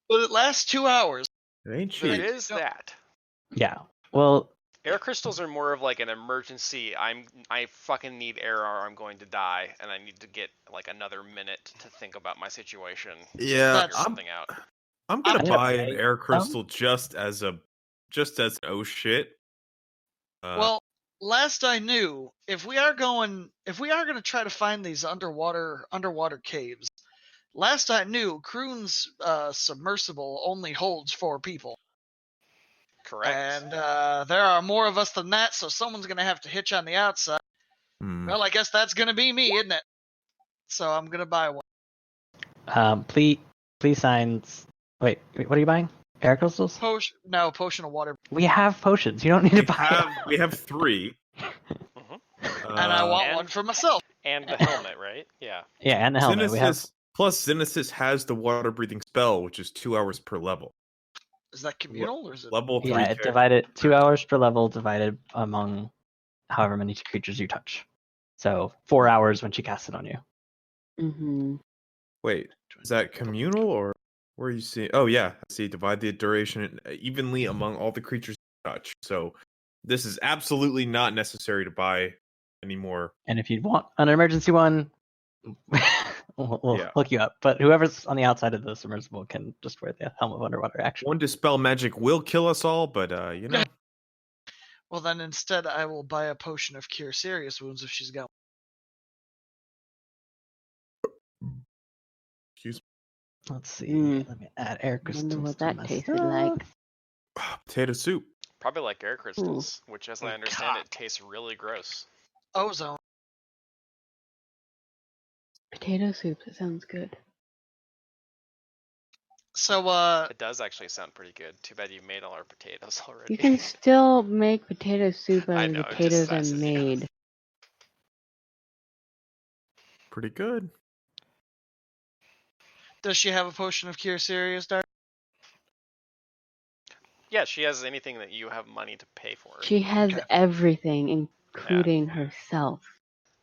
but it lasts 2 hours. It ain't There cheap. is that. yeah. Well, Air crystals are more of like an emergency. I fucking need air or I'm going to die, and I need to get like another minute to think about my situation. Yeah, Figure That's- something out. I'm gonna I'm buy gonna an buy air some. crystal just as oh shit. Well, last I knew, if we are going to try to find these underwater caves, last I knew, Kroon's submersible only holds 4 people, Correct. and there are more of us than that, so someone's gonna have to hitch on the outside. hmm. Well, I guess that's gonna be me, isn't it? So I'm gonna buy one. please signs. Wait, what are you buying? Air crystals? Potion of water, We have potions. You don't need to buy. We have 3. Mhm. and I want And- one for myself. And the helmet, right? Yeah. Yeah, and the helmet. We have. Xenesis has the water breathing spell, which is 2 hours per level. Is that communal or is it? Level 3. Yeah, it divided 2 hours per level, divided among however many creatures you touch. So 4 hours when she casts it on you. Mm-hmm. Wait, is that communal or where are you seeing? Oh yeah, I see. Divide the duration evenly among all the creatures you touch. So this is absolutely not necessary to buy anymore. And if you want an emergency one, we'll Yeah. hook you up. But whoever's on the outside of the submersible can just wear the helm of underwater action. One dispel magic will kill us all, but you know. Well, then instead I will buy a potion of cure serious wounds if she's got. Excuse Let's see. Mm. Let me add air I crystals. wonder what to that my tasted stuff. like. me. Potato soup. Probably like air crystals, which, as I Oh, understand God. it, tastes really gross. Ozone. Potato soup. That sounds good. So, It does actually sound pretty good. Too bad you made all our potatoes already. You can still make potato soup out I of know, the it just potatoes I stresses you. made. Pretty good. does she have a potion of cure serious, Dark? Yeah, she has anything that you have money to pay for. She has Okay. everything, including herself.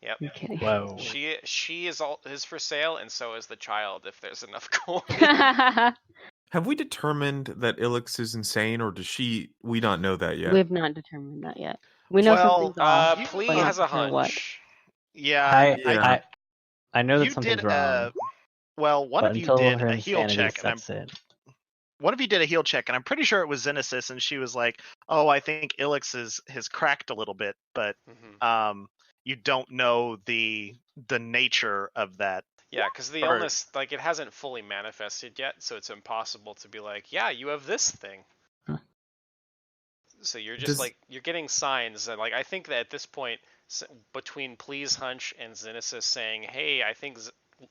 Yep. I'm kidding. Whoa. She is for sale, and so is the child if there's enough coin. Have we determined that Ilix is insane, or does we not know that yet? We've not determined that yet. We know Well, something's off. Plea but not has a sure what. hunch. Yeah, Yeah. I know that you something's did. wrong. Well, one but of you until did her a heal insanity check, and sets in. one of you did a heal check, and I'm pretty sure it was Xenesis, and she was like, "Oh, I think Ilix has cracked a little bit," but Mhm. you don't know the nature of that. Yeah, because the Or- illness, like, it hasn't fully manifested yet, so it's impossible to be like, yeah, you have this thing. Huh. So you're just Does- like, you're getting signs, and like, I think that at this point, between Please Hunch and Xenesis saying, hey, I think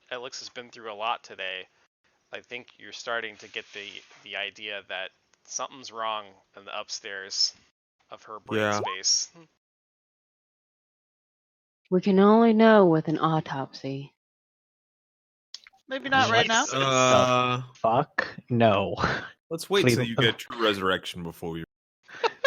Alex has been through a lot today, I think you're starting to get the idea that something's wrong in the upstairs of her brain Yeah. space. We can only know with an autopsy. Maybe not right now. Fuck no. Let's wait Please. till you get true resurrection before you.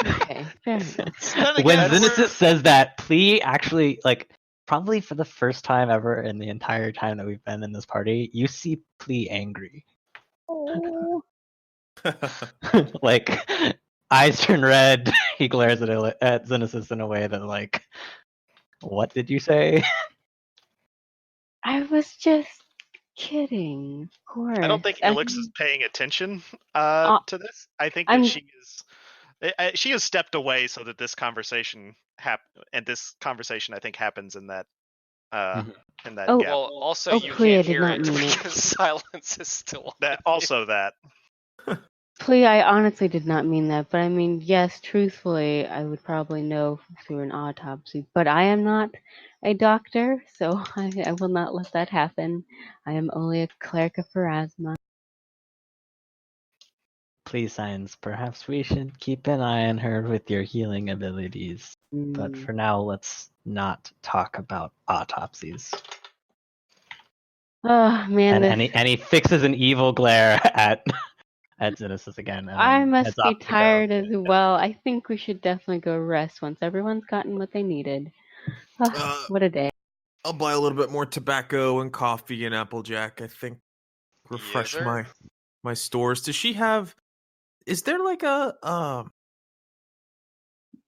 Okay, fair enough. Then When again, Xenesis says that, Plea actually, like, probably for the first time ever in the entire time that we've been in this party, you see Plea angry. Oh, Like, eyes turn red. He glares at Xenesis in a way that, like, what did you say? I was just kidding. Of course. I don't think I Elix is mean, paying attention to this. I think that I'm- she has stepped away so that this conversation and this conversation I think happens in that in that Oh, gap. Well, also Oh, you Plea, I can't did hear not it mean it. because silence is still on. That also that. Plea, I honestly did not mean that, but I mean, yes, truthfully, I would probably know through an autopsy, but I am not a doctor, so I will not let that happen. I am only a cleric of Pharasma. Plea signs, perhaps we should keep an eye on her with your healing abilities. But for now, let's not talk about autopsies. Oh man, And he fixes an evil glare at Xenesis again. And I then must heads be off to go. tired as well. I think we should definitely go rest once everyone's gotten what they needed. What a day. I'll buy a little bit more tobacco and coffee and Applejack. I think refresh Yes, sir. my stores. Does she have? Is there like a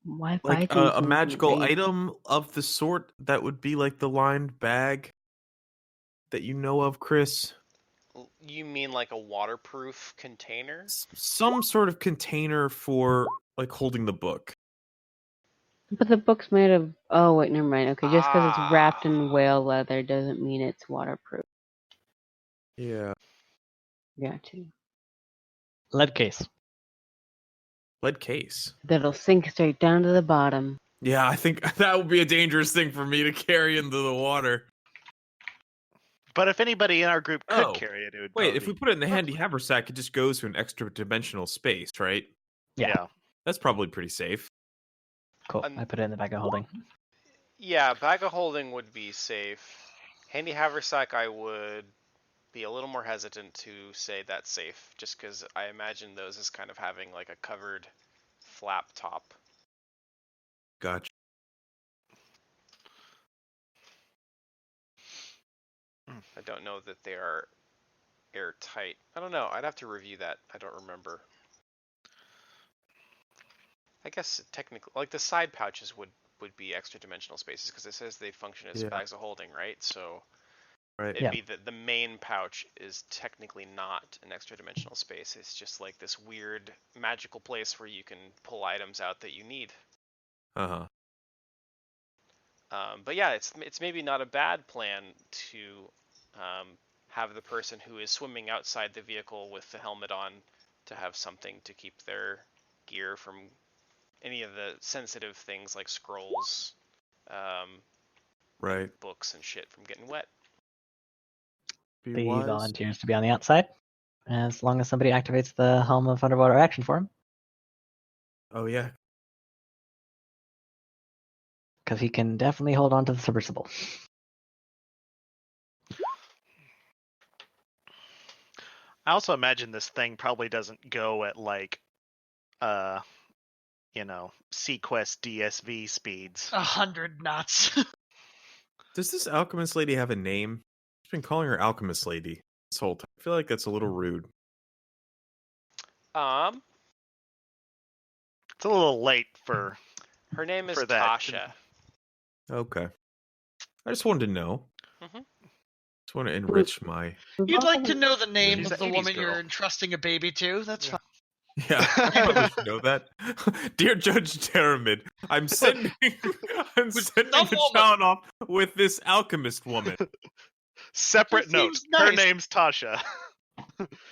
Why buy like things a when magical they- item of the sort that would be like the lined bag that you know of, Chris? You mean like a waterproof container? Some sort of container for like holding the book. But the book's made of. Oh wait, never mind. Okay, just because it's wrapped Ah. in whale leather doesn't mean it's waterproof. Yeah. Gotcha. Lead case. Lead case. That'll sink straight down to the bottom. Yeah, I think that would be a dangerous thing for me to carry into the water. But if anybody in our group could Oh, carry it, it would Wait, probably if we put it in the handy haversack, it just goes to an extra dimensional space, right? Yeah. That's probably pretty safe. Cool. Um, I put it in the bag of holding. Yeah, bag of holding would be safe. Handy haversack, I would be a little more hesitant to say that's safe, just because I imagine those as kind of having like a covered flap top. Gotcha. I don't know that they are airtight. I don't know. I'd have to review that. I don't remember. I guess technically, like the side pouches would be extra dimensional spaces because it says they function as Yeah. bags of holding, right? So Right. it'd be the main pouch is technically not an extra dimensional space. It's just like this weird magical place where you can pull items out that you need. Uh-huh. But yeah, it's maybe not a bad plan to have the person who is swimming outside the vehicle with the helmet on to have something to keep their gear from any of the sensitive things like scrolls, Right. books, and shit from getting wet. Be The wise. volunteers to be on the outside, as long as somebody activates the Helm of Underwater action for him, Oh yeah. because he can definitely hold on to the submersible. I also imagine this thing probably doesn't go at like Sequest DSV speeds. 100 knots. Does this alchemist lady have a name? I've been calling her alchemist lady this whole time. I feel like that's a little rude. It's a little late for Her name is For that. Tasha. Okay. I just wanted to know. Mhm. Just want to enrich my. You'd like to know the name She's of an the 80s woman girl. you're entrusting a baby to? That's fine. Yeah, I probably should know that. Dear Judge Teramid, I'm sending a some woman. child off with this alchemist woman. separate Just note. seems Her nice. name's Tasha.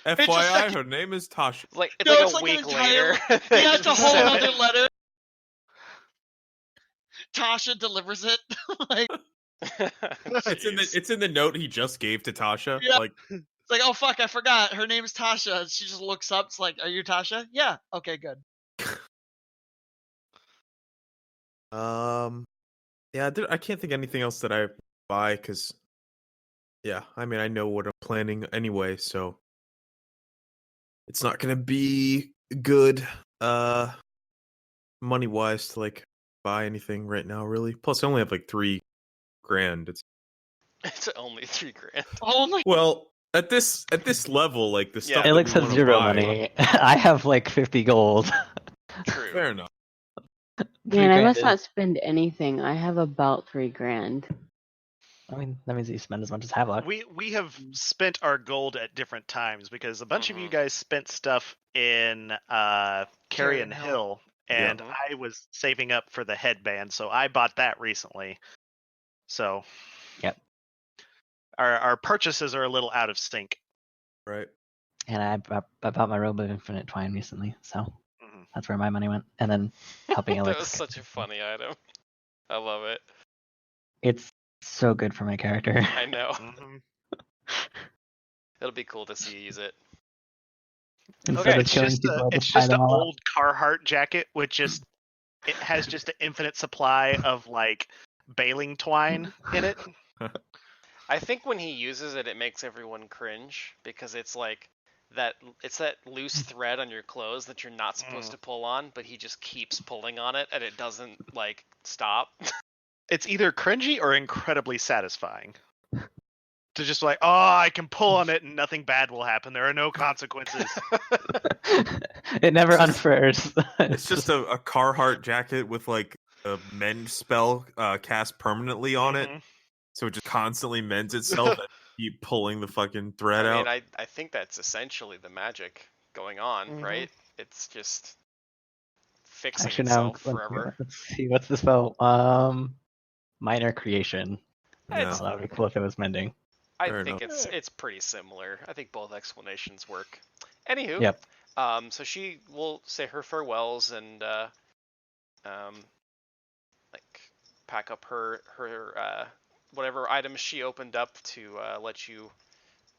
FYI, her name is Tasha. Like it's No, like it's a like an week entire- later. You they have to just hold send another it. letter. Tasha delivers it. Like, It's in the note he just gave to Tasha. Yeah. Like, it's like, oh fuck, I forgot. Her name's Tasha. And she just looks up. It's like, are you Tasha? Yeah. Okay, good. yeah, I can't think of anything else that I buy because, Yeah, I mean, I know what I'm planning anyway, so it's not gonna be good, money wise to like buy anything right now, really. Plus, I only have like $3,000. It's only 3 grand. Only Well, at this level, like the stuff Yeah. that Alex we has want to 0 buy. money. I have like 50 gold. True. Fair enough. Man, I 3 grand must is. not spend anything. I have about 3 grand. I mean, that means that you spend as much as Havelock. We have spent our gold at different times because a bunch of you Mhm. guys spent stuff in Carrion Carrion Hill, Yeah. and Mhm. I was saving up for the headband, so I bought that recently. So Yep. our purchases are a little out of sync. Right. And I bought my robe of infinite twine recently, so Mhm. that's where my money went. And then helping That Alex. was such a funny item. I love it. It's so good for my character. I know. Mhm. It'll be cool to see you use it. Instead Okay. of killing people, I It's just buy just them an all up. old Carhartt jacket with just it has just an infinite supply of like baling twine in it. I think when he uses it, it makes everyone cringe because it's like that. It's that loose thread on your clothes that you're not supposed to pull on, but he just keeps pulling on it, and it doesn't like stop. It's either cringy or incredibly satisfying. To just like, oh, I can pull on it and nothing bad will happen. There are no consequences. It never It's just- unfurs. It's just a Carhartt jacket with like a mend spell cast permanently on it, Mhm. so it just constantly mends itself. And keep pulling the fucking thread I out. mean, I think that's essentially the magic going on, Mhm. right? It's just fixing Actually, now itself forever. let's see what's the spell. Minor creation. Yeah. It's, Oh, that would be cool if it was mending. I Fair think enough. it's pretty similar. I think both explanations work. Anywho, Yep. so she will say her farewells and like pack up her whatever items she opened up to let you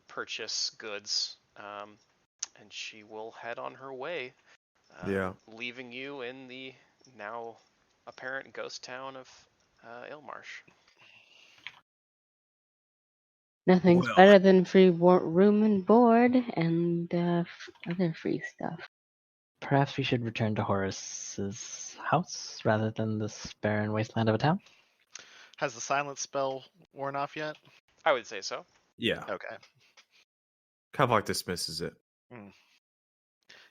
purchase goods, and she will head on her way, Yeah. leaving you in the now apparent ghost town of Ilmarsh. Nothing's Well. better than free room and board and other free stuff. Perhaps we should return to Horace's house rather than this barren wasteland of a town. Has the silence spell worn off yet? I would say so. Yeah. Okay. Kavak dismisses it.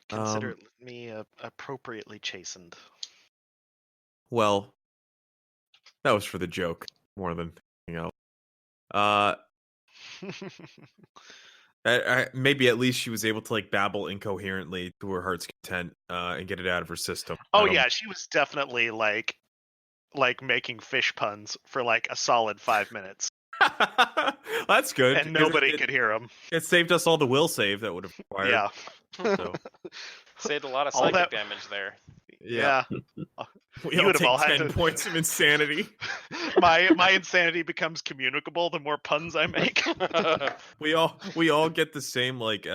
Consider me appropriately chastened. Well, that was for the joke more than anything else. Maybe at least she was able to like babble incoherently to her heart's content and get it out of her system. Oh yeah, she was definitely like making fish puns for like a solid 5 minutes, That's good. and because nobody could hear them. It saved us all the will save that would have required. Yeah. So, Saved a lot of All psychic that- damage there. Yeah. we You all would have take all had 10 to- points of insanity. my insanity becomes communicable the more puns I make. We all get the same like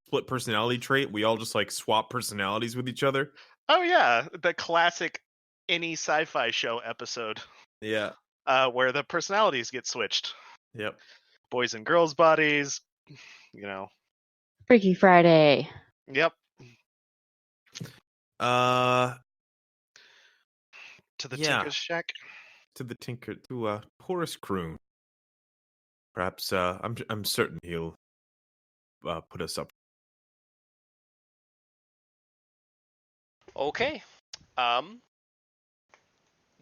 split personality trait. We all just like swap personalities with each other. Oh yeah, the classic any sci-fi show episode Yeah. where the personalities get switched. Yep. Boys and girls bodies, Freaky Friday. Yep. To the Yeah. Tinker's Shack. To the Tinker, to Horace Kroon. Perhaps I'm certain he'll put us up. Okay.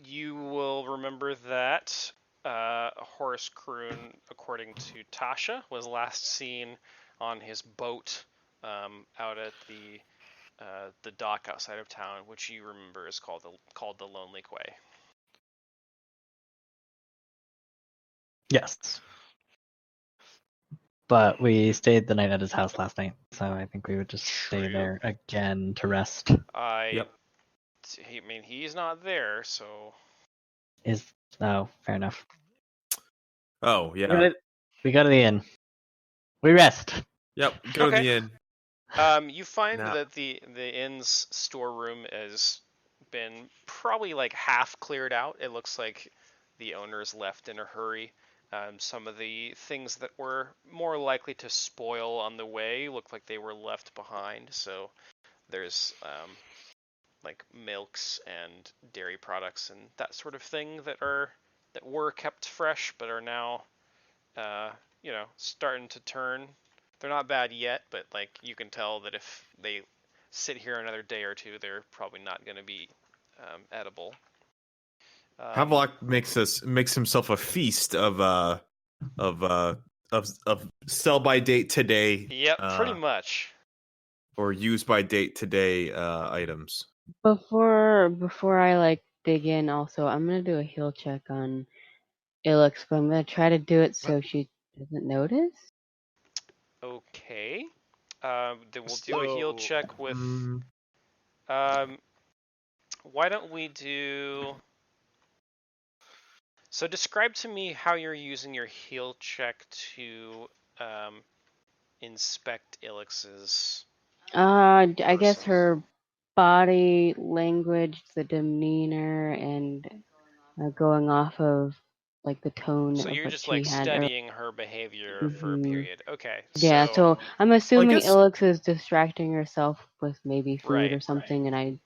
You will remember that Horace Kroon, according to Tasha, was last seen on his boat out at the dock outside of town, which you remember is called the Lonely Quay. Yes. But we stayed the night at his house last night, so I think we would just stay True. there again to rest. I mean, he's not there, so Fair enough. Oh yeah. We go to the inn. We rest. Yep. Go to Okay. the inn. You find Now- that the inn's storeroom has been probably like half cleared out. It looks like the owners left in a hurry. Some of the things that were more likely to spoil on the way looked like they were left behind. So there's like milks and dairy products and that sort of thing that were kept fresh but are now starting to turn. They're not bad yet, but like you can tell that if they sit here another day or two, they're probably not going to be edible. Havelock makes himself a feast of sell by date today. Yep, pretty much. Or use by date today items. Before I like dig in, also I'm gonna do a heal check on Ilix, but I'm gonna try to do it so she doesn't notice. Okay. Then we'll do a heal check with. Why don't we do? So describe to me how you're using your heal check to inspect Ilix's. I guess person. her body language, the demeanor, and going off of like the tone So of you're what just she like had. studying her behavior for a period. Okay. Yeah, so I'm assuming guess- Ilix is distracting herself with maybe food or Right. something, and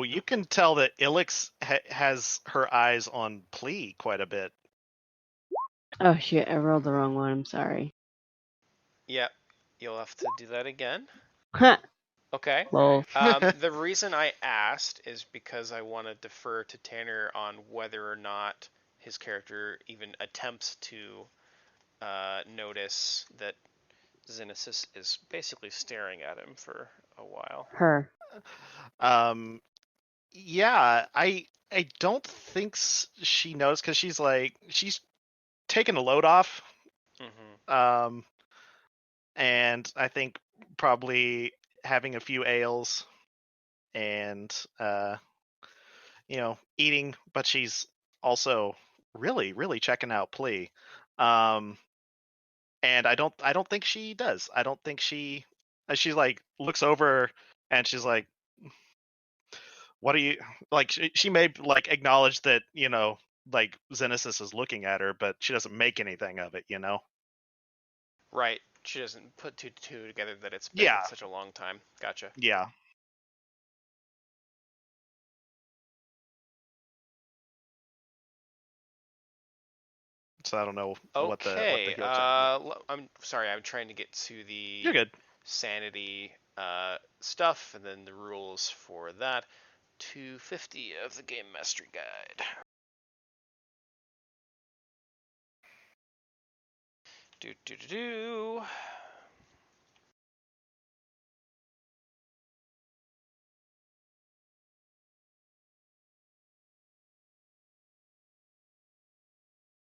You can tell that Ilix has her eyes on Plea quite a bit. oh shit, I rolled the wrong one. I'm sorry. Yep. You'll have to do that again. Huh. Okay. Well, The reason I asked is because I want to defer to Tanner on whether or not his character even attempts to notice that Xenesis is basically staring at him for a while. her. Yeah, I don't think she knows because she's taken a load off. Mm-hmm. And I think probably having a few ales and eating, but she's also really checking out Plea. And I don't think she does. I don't think she like looks over and she's like, what are you like? She may like acknowledge that like Xenesis is looking at her, but she doesn't make anything of it. Right. She doesn't put two to two together that it's been such a long time. Gotcha. Yeah. So I don't know what the heal check. I'm sorry. I'm trying to get to the You're good. sanity stuff and then the rules for that. 250 of the Game Mastery Guide. Do.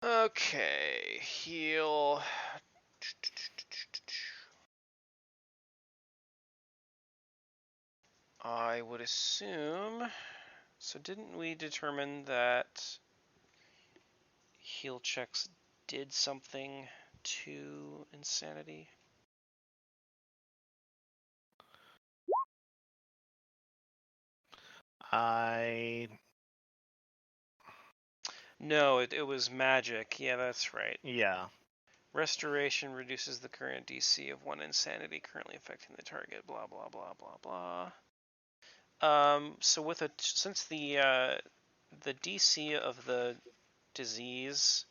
Okay, heal. I would assume. So didn't we determine that heal checks did something to insanity? No, it was magic. Yeah, that's right. Yeah. Restoration reduces the current DC of one insanity currently affecting the target. Blah blah blah blah blah. So since the DC of the disease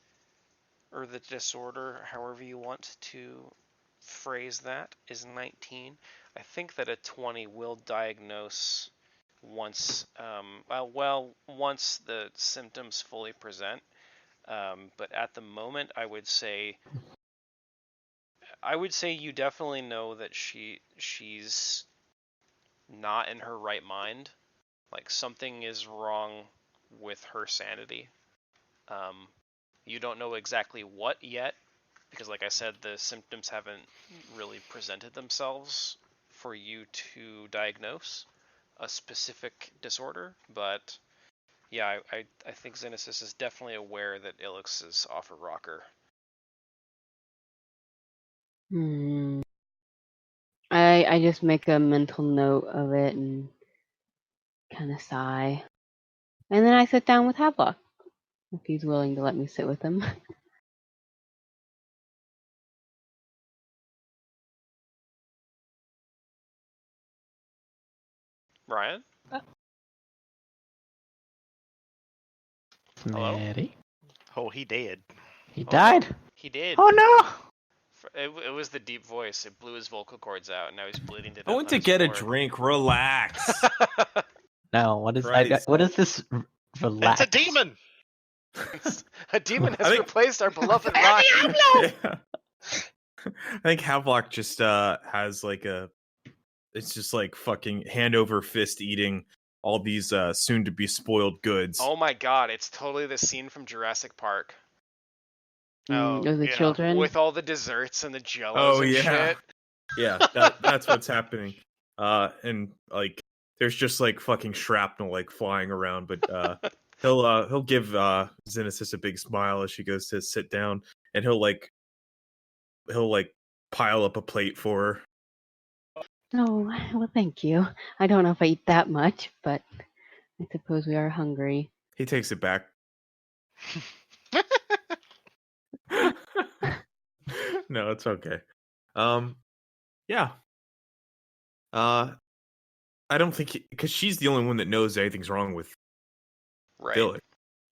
or the disorder, however you want to phrase that, is 19. I think that a 20 will diagnose once once the symptoms fully present. But at the moment, I would say you definitely know that she's not in her right mind. Like something is wrong with her sanity. You don't know exactly what yet, because like I said, the symptoms haven't really presented themselves for you to diagnose a specific disorder. But yeah, I think Xenesis is definitely aware that Ilix is off a rocker. I just make a mental note of it and kind of sigh. And then I sit down with Havelock, if he's willing to let me sit with him. Ryan? Hello? Smitty? Oh, he did. He Oh, died. no. He did. Oh no! It was the deep voice. It blew his vocal cords out, and now he's bleeding to death. I went on to his get a floor. drink. Relax. No, what is Christ. what is this? Relax. It's a demon. A demon I has think- replaced our beloved Rocky. Yeah. I think Havelock just has like it's just like fucking hand over fist eating all these soon to be spoiled goods. Oh my god, it's totally the scene from Jurassic Park. Oh, the yeah. children. With all the desserts and the jellos Oh, and yeah. shit. Yeah, that's what's happening. And like there's just like fucking shrapnel like flying around, but he'll give Xenesis a big smile as she goes to sit down, and he'll pile up a plate for her. Oh, well, thank you. I don't know if I eat that much, but I suppose we are hungry. He takes it back. No, it's okay. Yeah. I don't think because she's the only one that knows anything's wrong with Right. Billy.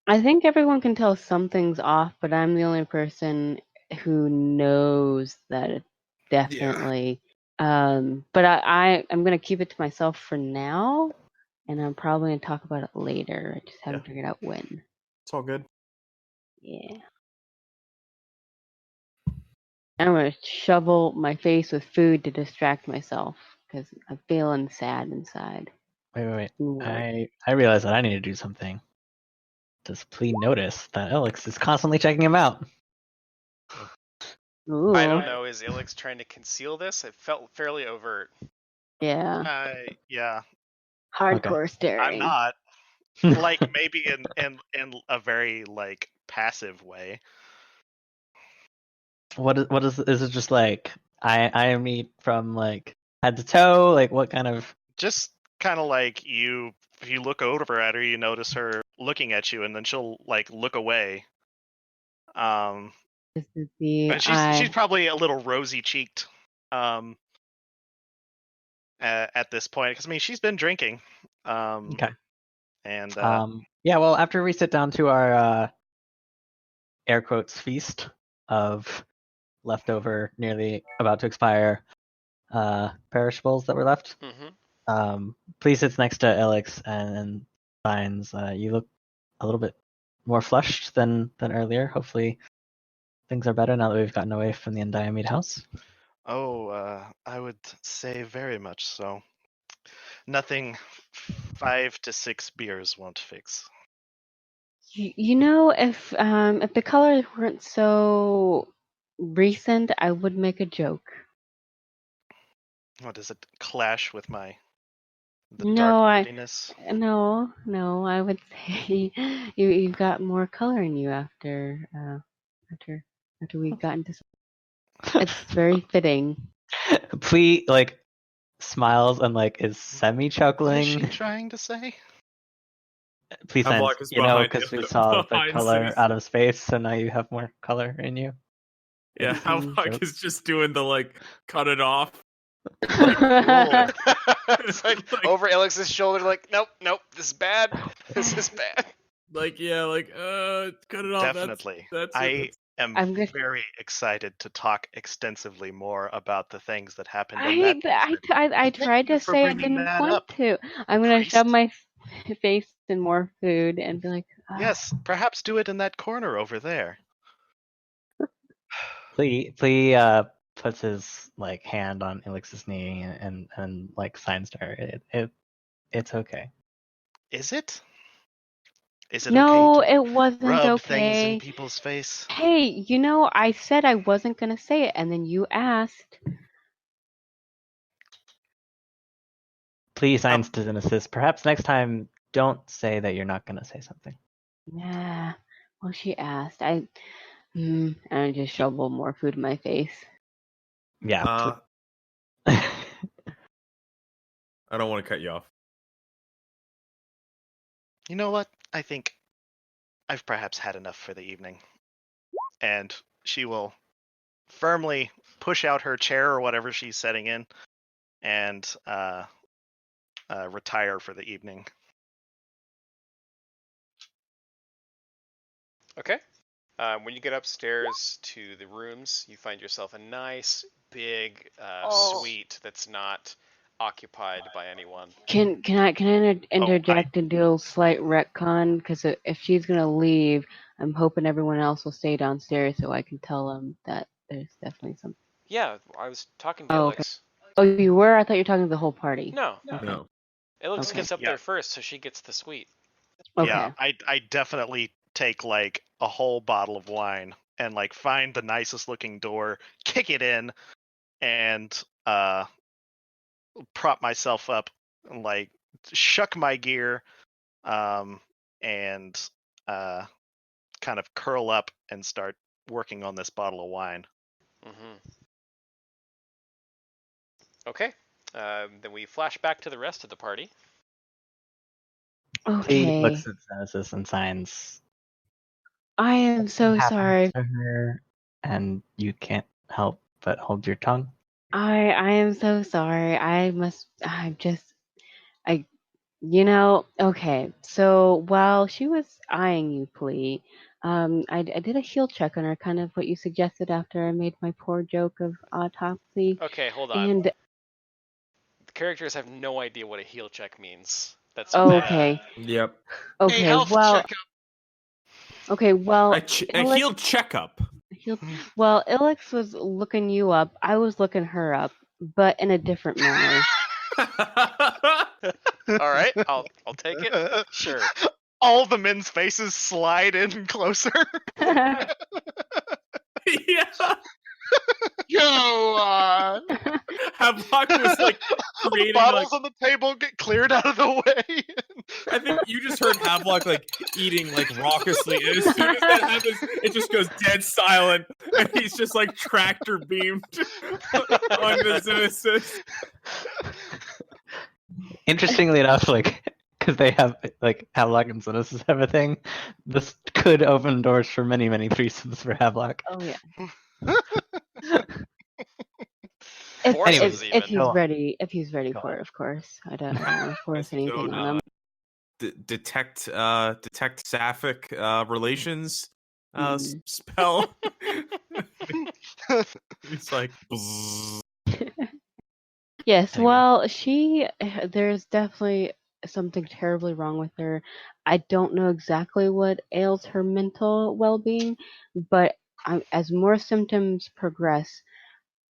I think everyone can tell something's off, but I'm the only person who knows that it definitely. But I'm gonna keep it to myself for now, and I'm probably gonna talk about it later. I just haven't figured out when. It's all good. Yeah. I'm gonna shovel my face with food to distract myself because I'm feeling sad inside. Wait. and worried. I realize that I need to do something. Does Plea notice that Alex is constantly checking him out? Ooh. I don't know. Is Ilix trying to conceal this? It felt fairly overt. Yeah. Yeah. Hardcore staring. I'm not. Like maybe in a very like passive way. What is it just like I meet from like head to toe? Like what kind of Just kind of like if you look over at her, you notice her looking at you, and then she'll like look away. This is the But she's probably a little rosy cheeked. At this point, because I mean she's been drinking. Okay. And yeah, well after we sit down to our air quotes feast of leftover nearly about to expire perishables that were left. Mm-hmm. Plea sits next to Alex and finds you look a little bit more flushed than earlier. Hopefully things are better now that we've gotten away from the Undiamede house. I would say very much so. Nothing 5 to 6 beers won't fix. You know, if the colors weren't so recent, I would make a joke. What does it clash with the No, dark moodiness? No, I would say you've got more color in you after we've gotten to. It's very fitting. Plea like smiles and like is semi What is chuckling. she trying to say? Please, Havelock is you know, behind because you, we saw the behind color Susie. out of space, so now you have more color in you. Yeah, Mhm. Havelock is just doing the like cut it off. It's like over Ilix's shoulder, like, nope, this is bad. This is bad. Like cut it off. Definitely. That's I am I'm just- very excited to talk extensively more about the things that happened in that. I tried to you for say I bringing didn't that want up, to. I'm gonna shove priest. my face in more food and be like, Yes, perhaps do it in that corner over there. Plea puts his like hand on Elix's knee and like signs to her. It's okay. Is it? Is it no, okay to it wasn't rub things in okay. people's face? Hey, you know, I said I wasn't gonna say it, and then you asked. Please signs to Genesis. Perhaps next time don't say that you're not gonna say something. Yeah. Well, she asked. And I just shoveled more food in my face. Yeah. I don't want to cut you off. You know what? I think I've perhaps had enough for the evening. And she will firmly push out her chair or whatever she's setting in and retire for the evening. Okay. When you get upstairs to the rooms, you find yourself a nice big suite that's not occupied by anyone. Can I interject and do a slight retcon? Because if she's gonna leave, I'm hoping everyone else will stay downstairs so I can tell them that there's definitely something. Yeah, I was talking to Oh, Alex. Oh, you were? I thought you were talking to the whole party. No, Okay. No. Alex Okay. gets up Yeah. there first, so she gets the suite. Okay. Yeah, I definitely take like a whole bottle of wine and like find the nicest looking door, kick it in, and prop myself up and like shuck my gear, and kind of curl up and start working on this bottle of wine. Mm-hmm. Okay. Then we flash back to the rest of the party. He Okay. looks at Genesis and signs. I am so happens sorry. to her, and you can't help but hold your tongue. I am so sorry. Okay. So while she was eyeing you, Plea, I did a heal check on her, kind of what you suggested after I made my poor joke of autopsy. Okay, hold on. And The characters have no idea what a heal check means. That's okay, Yep. A okay, health well, checkup. okay, well, A heal checkup. Well, Ilix was looking you up. I was looking her up, but in a different manner. All right, I'll take it. Sure. All the men's faces slide in closer. Yeah. Go on. Havelock was like creating Bottles like on the table get cleared out of the way. I think you just heard Havelock like eating like raucously, and as soon as that happens, it just goes dead silent, and he's just like tractor beamed on the Genesis. Interestingly enough, like, because they have, like, Havelock and Genesis have a thing, this could open doors for many, many threesomes for Havelock. Oh yeah. Foursomes If he's Go on. ready, Go for on. it, of course. I don't want to force So, anything on him. detect sapphic relations Mm. spell. It's like bzzz. Yes, Anyway. well, there's definitely something terribly wrong with her. I don't know exactly what ails her mental well-being, but as more symptoms progress,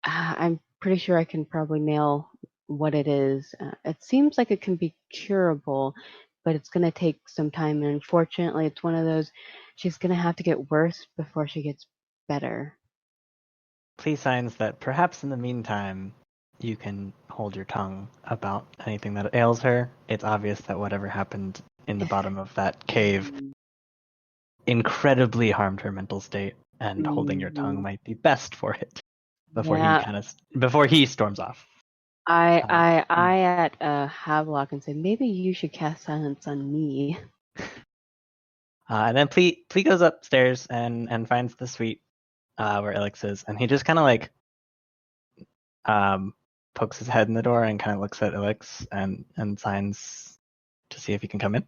I'm pretty sure I can probably nail what it is. It seems like it can be curable, but it's going to take some time. And unfortunately, it's one of those, she's going to have to get worse before she gets better. Please signs that perhaps in the meantime, you can hold your tongue about anything that ails her. It's obvious that whatever happened in the bottom of that cave incredibly harmed her mental state, and holding your tongue might be best for it before Yeah. before he storms off. I at Havelock and say, maybe you should cast silence on me. And then Plee goes upstairs and finds the suite where Ilix is, and he just kind of like pokes his head in the door and kind of looks at Ilix and signs to see if he can come in.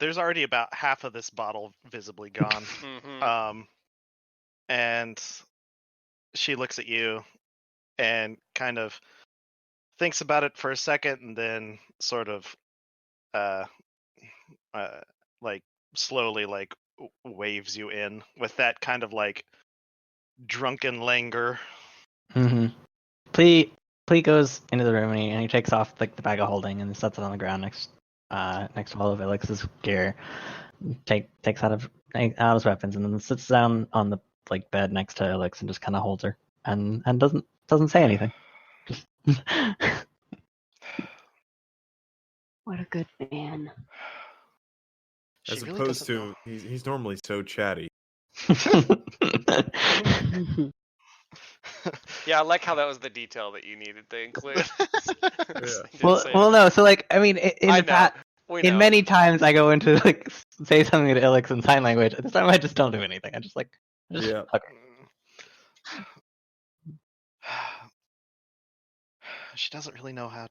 There's already about half of this bottle visibly gone. Mm-hmm. And she looks at you and kind of thinks about it for a second and then sort of like slowly like waves you in with that kind of like drunken languor. Mm-hmm. Plee goes into the room and he takes off like the bag of holding and sets it on the ground next to all of Ilix's gear. Takes out his weapons and then sits down on the like bed next to Ilix and just kind of holds her and doesn't say anything. Just What a good man. As She really opposed doesn't to know. he's normally so chatty. Yeah, I like how that was the detail that you needed to include. Yeah. Didn't well, say well, anything. no. So like, I mean, in I the know. past, We know. in many times I go into like say something to Ilix in sign language. This time I just don't do anything. I just Yeah. okay. she doesn't really know how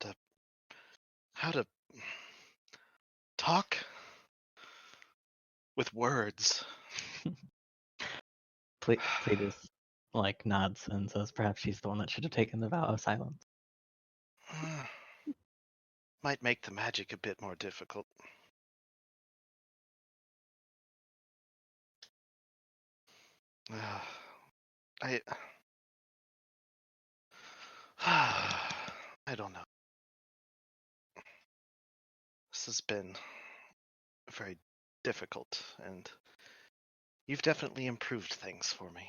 to talk with words. Cletus like nods and says perhaps she's the one that should have taken the vow of silence. Might make the magic a bit more difficult. I I don't know. This has been very difficult, and you've definitely improved things for me.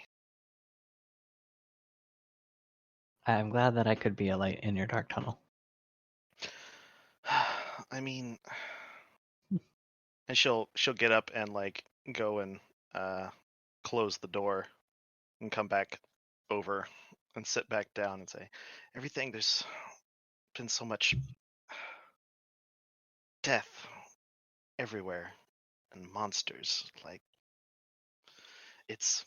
I'm glad that I could be a light in your dark tunnel. I mean, and she'll get up and like go and close the door and come back over and sit back down and say, everything, there's been so much death everywhere and monsters, like it's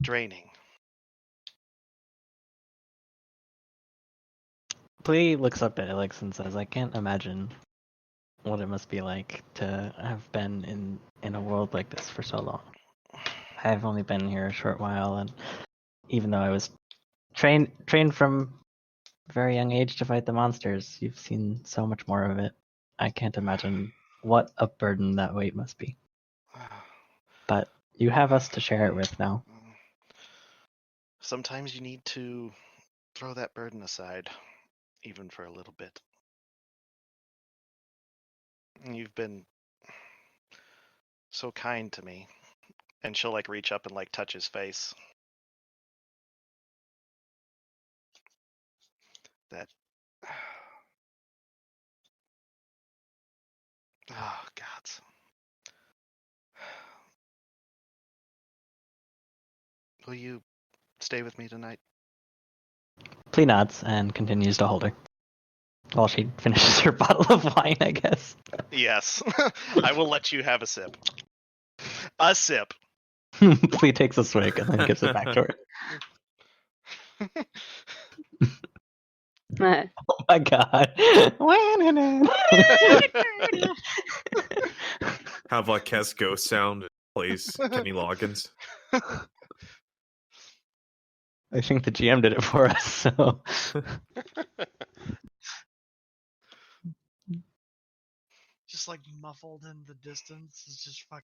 draining. Plee looks up at Alex and says, I can't imagine what it must be like to have been in a world like this for so long. I've only been here a short while, and even though I was trained from a very young age to fight the monsters, you've seen so much more of it. I can't imagine what a burden that weight must be. But you have us to share it with now. Sometimes you need to throw that burden aside, even for a little bit. You've been so kind to me. And she'll like reach up and like touch his face. That oh God. Will you stay with me tonight? Plee nods and continues to hold her while she finishes her bottle of wine, I guess. Yes. I will let you have a sip. A sip. Plee takes a swig and then gives it back to her. Oh my god. Have like Kess ghost sound and plays Kenny Loggins. I think the GM did it for us, so. Just like muffled in the distance. It's just fucking.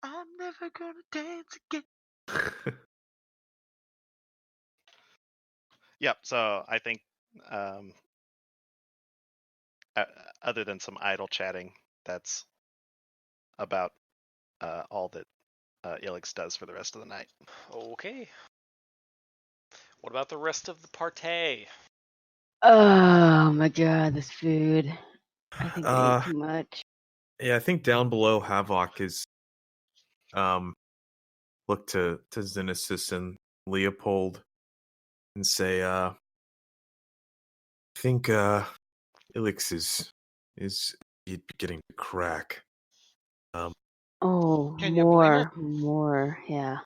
I'm never gonna dance again. Yep. So I think, other than some idle chatting, that's about all that Ilix does for the rest of the night. Okay. What about the rest of the party? Oh my god, this food. I think I ate too much. Yeah, I think down below Havoc is look to Xenesis and Leopold and say, I think Ilix is beginning to crack. Oh, Can you blame her? more, yeah.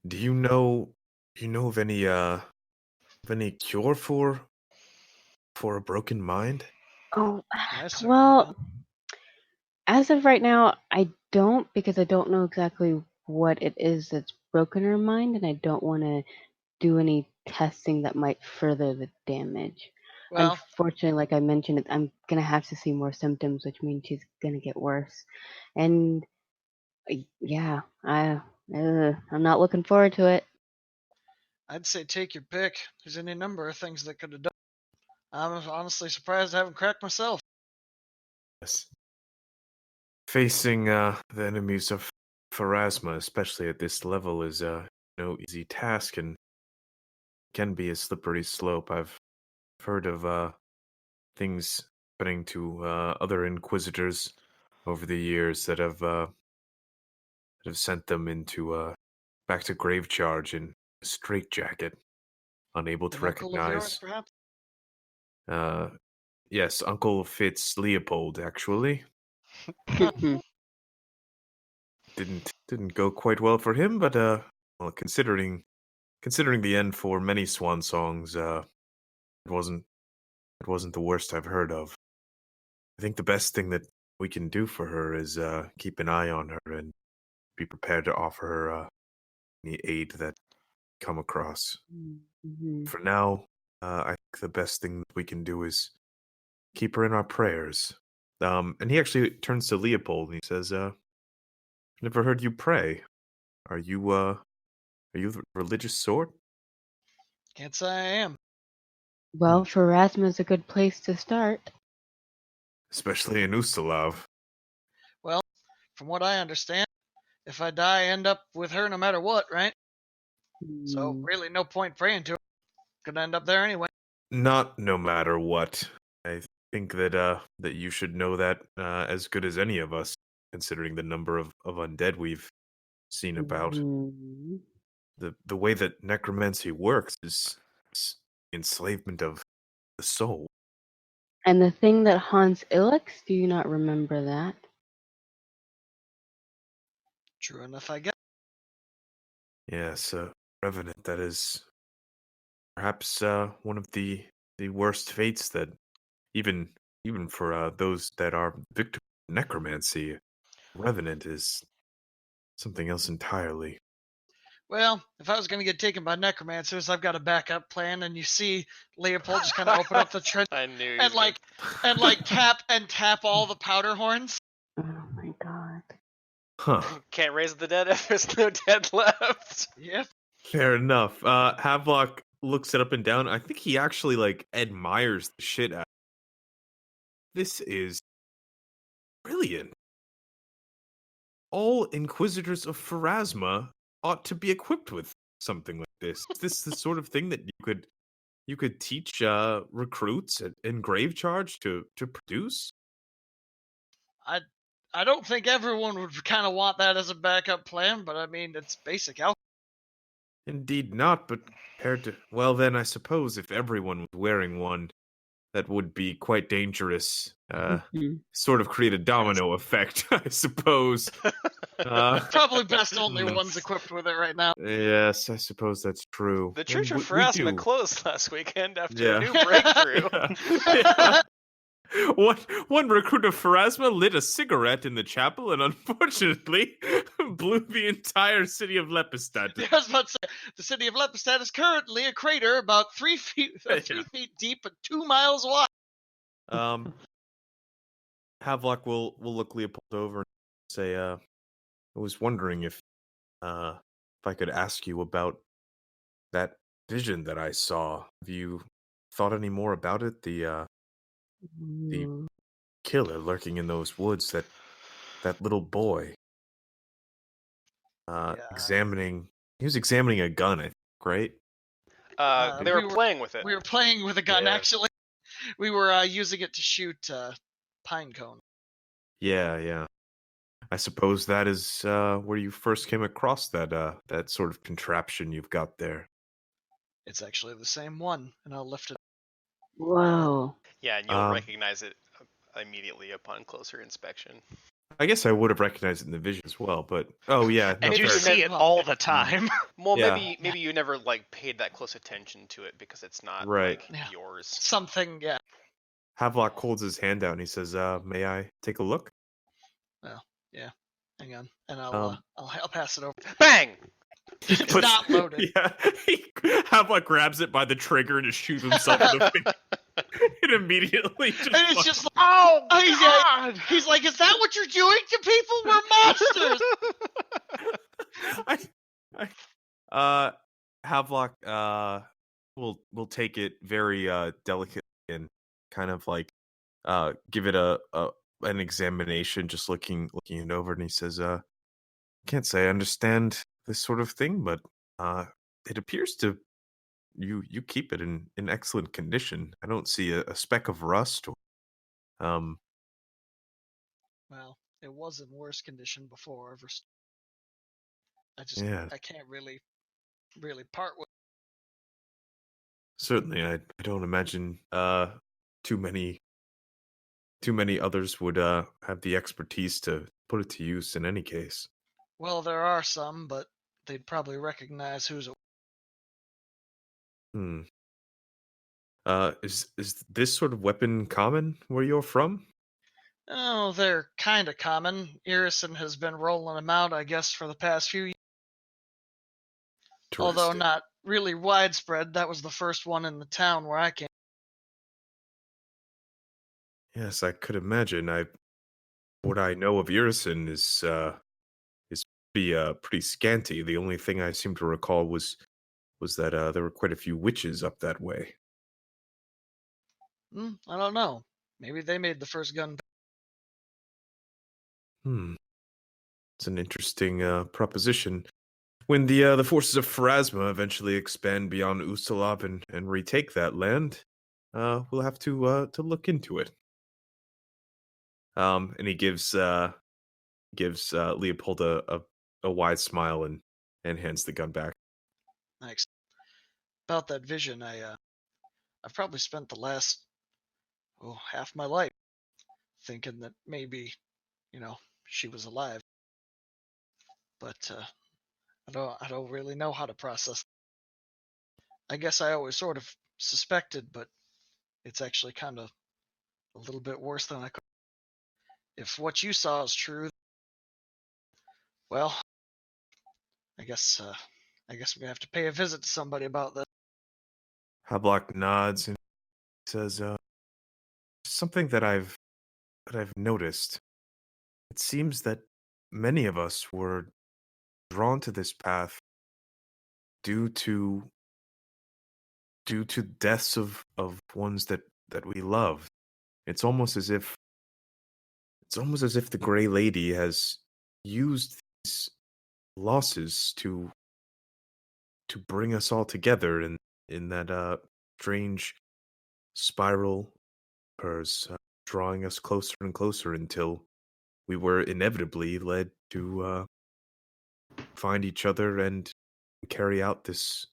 Do you know of any cure for a broken mind? Oh, I certainly well, don't. as of right now, I don't, because I don't know exactly what it is that's broken her mind, and I don't want to do any testing that might further the damage. Well, Unfortunately, like I mentioned, I'm gonna have to see more symptoms, which means she's gonna get worse. And yeah, I'm not looking forward to it. I'd say take your pick. There's any number of things that could have done. I'm honestly surprised I haven't cracked myself. Yes. Facing the enemies of Pharasma, especially at this level, is no easy task and can be a slippery slope. I've heard of things happening to other Inquisitors over the years that have sent them into back to grave charge in a straitjacket, unable to An uncle of yours, recognize. perhaps? Yes, Uncle Fitz Leopold, actually. Didn't go quite well for him, but well, considering considering the end for many swan songs, it wasn't the worst I've heard of. I think the best thing that we can do for her is keep an eye on her and be prepared to offer her any aid that come across. Mm-hmm. For now, I think the best thing that we can do is keep her in our prayers. And he actually turns to Leopold and he says, "Never heard you pray. Are you the religious sort?" Can't say I am. Well, Pharasma's a good place to start. Especially in Ustalav. Well, from what I understand, if I die, I end up with her no matter what, right? So Hmm. really, no point praying to her. Gonna end up there anyway. Not no matter what. I think that that you should know that as good as any of us, considering the number of undead we've seen about. Mhm. The way that necromancy works is enslavement of the soul. And the thing that haunts Ilix, do you not remember that? True enough, I guess. Yes, revenant. That is perhaps one of the worst fates that even for those that are victims of necromancy, revenant is something else entirely. Well, if I was gonna get taken by necromancers, I've got a backup plan. And you see Leopold just kind of open up the trench I knew he and was like tap all the powder horns. Oh my god. Huh. Can't raise the dead if there's no dead left. Yep. Fair enough. Havelock looks it up and down. I think he actually like admires the shit out. This is brilliant. All Inquisitors of Pharasma ought to be equipped with something like this. Is this the sort of thing that you could teach recruits in Grave Charge to produce? I don't think everyone would kind of want that as a backup plan, but I mean, it's basic alchemy. Indeed not, but compared to, well then I suppose if everyone was wearing one, that would be quite dangerous. Mhm. Sort of create a domino effect, I suppose. Probably best only Hmm. one's equipped with it right now. Yes, I suppose that's true. The Church And of we Pharasma do. closed last weekend after Yeah. a new breakthrough. Yeah. One recruit of Pharasma lit a cigarette in the chapel and unfortunately blew the entire city of Lepistad. Yeah, I was about to say, the city of Lepistad is currently a crater about 3 feet Yeah. 3 feet deep and 2 miles wide. Havelock will look Leopold over and say, I was wondering if I could ask you about that vision that I saw. Have you thought any more about it? The Mm. killer lurking in those woods, that little boy. Yeah. He was examining a gun, I think, right? They were we were- playing with it. We were playing with a gun, Yeah. actually. We were using it to shoot pine cone. Yeah. I suppose that is where you first came across that sort of contraption you've got there. It's actually the same one, and I'll lift it. Whoa. Yeah, and you'll Um, recognize it immediately upon closer inspection. I guess I would have recognized it in the vision as well, but oh yeah, no, And Maybe you fair. you see meant- it all the time. Well, Yeah. maybe you never like paid that close attention to it because it's not Right. like Yeah. yours. Something, yeah. Havelock holds his hand out and he says, "May I take a look?" Hang on, and I'll pass it over. Bang! It's not loaded. Yeah, Havelock grabs it by the trigger and just shoots himself in the face. It immediately just. And it's just like, Oh God! He's like, is that what you're doing to people? We're monsters! Havelock will take it very delicately and kind of like give it an examination, just looking it over, and he says, "Can't say I understand this sort of thing, but it appears to you keep it in excellent condition. I don't see a speck of rust or Well, it was in worse condition before. Yeah. I can't really part with. Certainly, I don't imagine too many others would have the expertise to put it to use in any case. Well, there are some, but they'd probably recognize who's. Hmm. Is this sort of weapon common where you're from? Oh, they're kind of common. Irison has been rolling them out, I guess, for the past few years. Although Interesting. not really widespread. That was the first one in the town where I came. Yes, I could imagine. What I know of Irison is pretty scanty. The only thing I seem to recall was that there were quite a few witches up that way. I don't know. Maybe they made the first gun. Hmm. It's an interesting proposition. When the forces of Pharasma eventually expand beyond Ustalav and retake that land, we'll have to look into it. And he gives Leopold a wide smile and hands the gun back. Thanks. About that vision, I've probably spent the last half my life thinking that maybe, she was alive. But I don't really know how to process. I guess I always sort of suspected, but it's actually kind of a little bit worse than I could. If what you saw is true, well, I guess we're gonna have to pay a visit to somebody about this. Hablock nods and says, "Something that I've noticed. It seems that many of us were drawn to this path due to deaths of ones that we love. It's almost as if the Grey Lady has used these losses to bring us all together in that strange spiral of hers, drawing us closer and closer until we were inevitably led to find each other and carry out this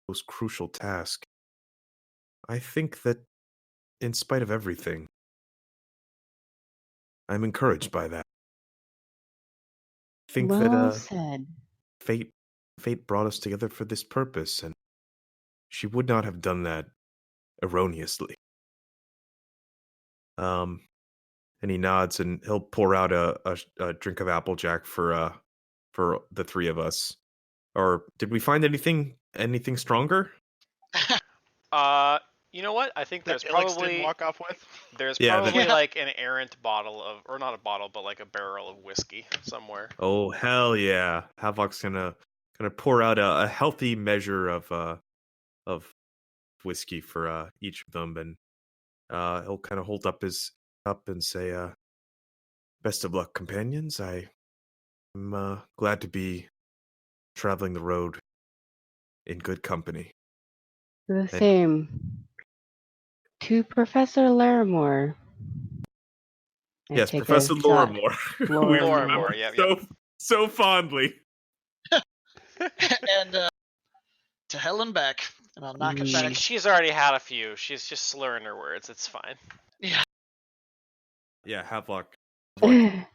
most crucial task. I think that, in spite of everything, I'm encouraged by that. I think that Well said. fate brought us together for this purpose, and she would not have done that erroneously. And he nods, and he'll pour out a drink of Applejack for the three of us. Or did we find anything stronger? You know what? I think That Ilix didn't walk off with. there's Yeah, probably Yeah. like an errant bottle of, or not a bottle, but like a barrel of whiskey somewhere. Oh hell yeah! Havok's gonna pour out a healthy measure of whiskey for each of them, and he'll kind of hold up his cup and say, "Best of luck, companions. I'm glad to be traveling the road in good company." The And same. To Professor Larimore. I yes, take Professor a shot. Lorimore, who we Lorimore. remember Yep, so fondly. And to hell and back, and I'll knock it back. She's already had a few. She's just slurring her words. It's fine. Yeah. Yeah, Havelock. Kind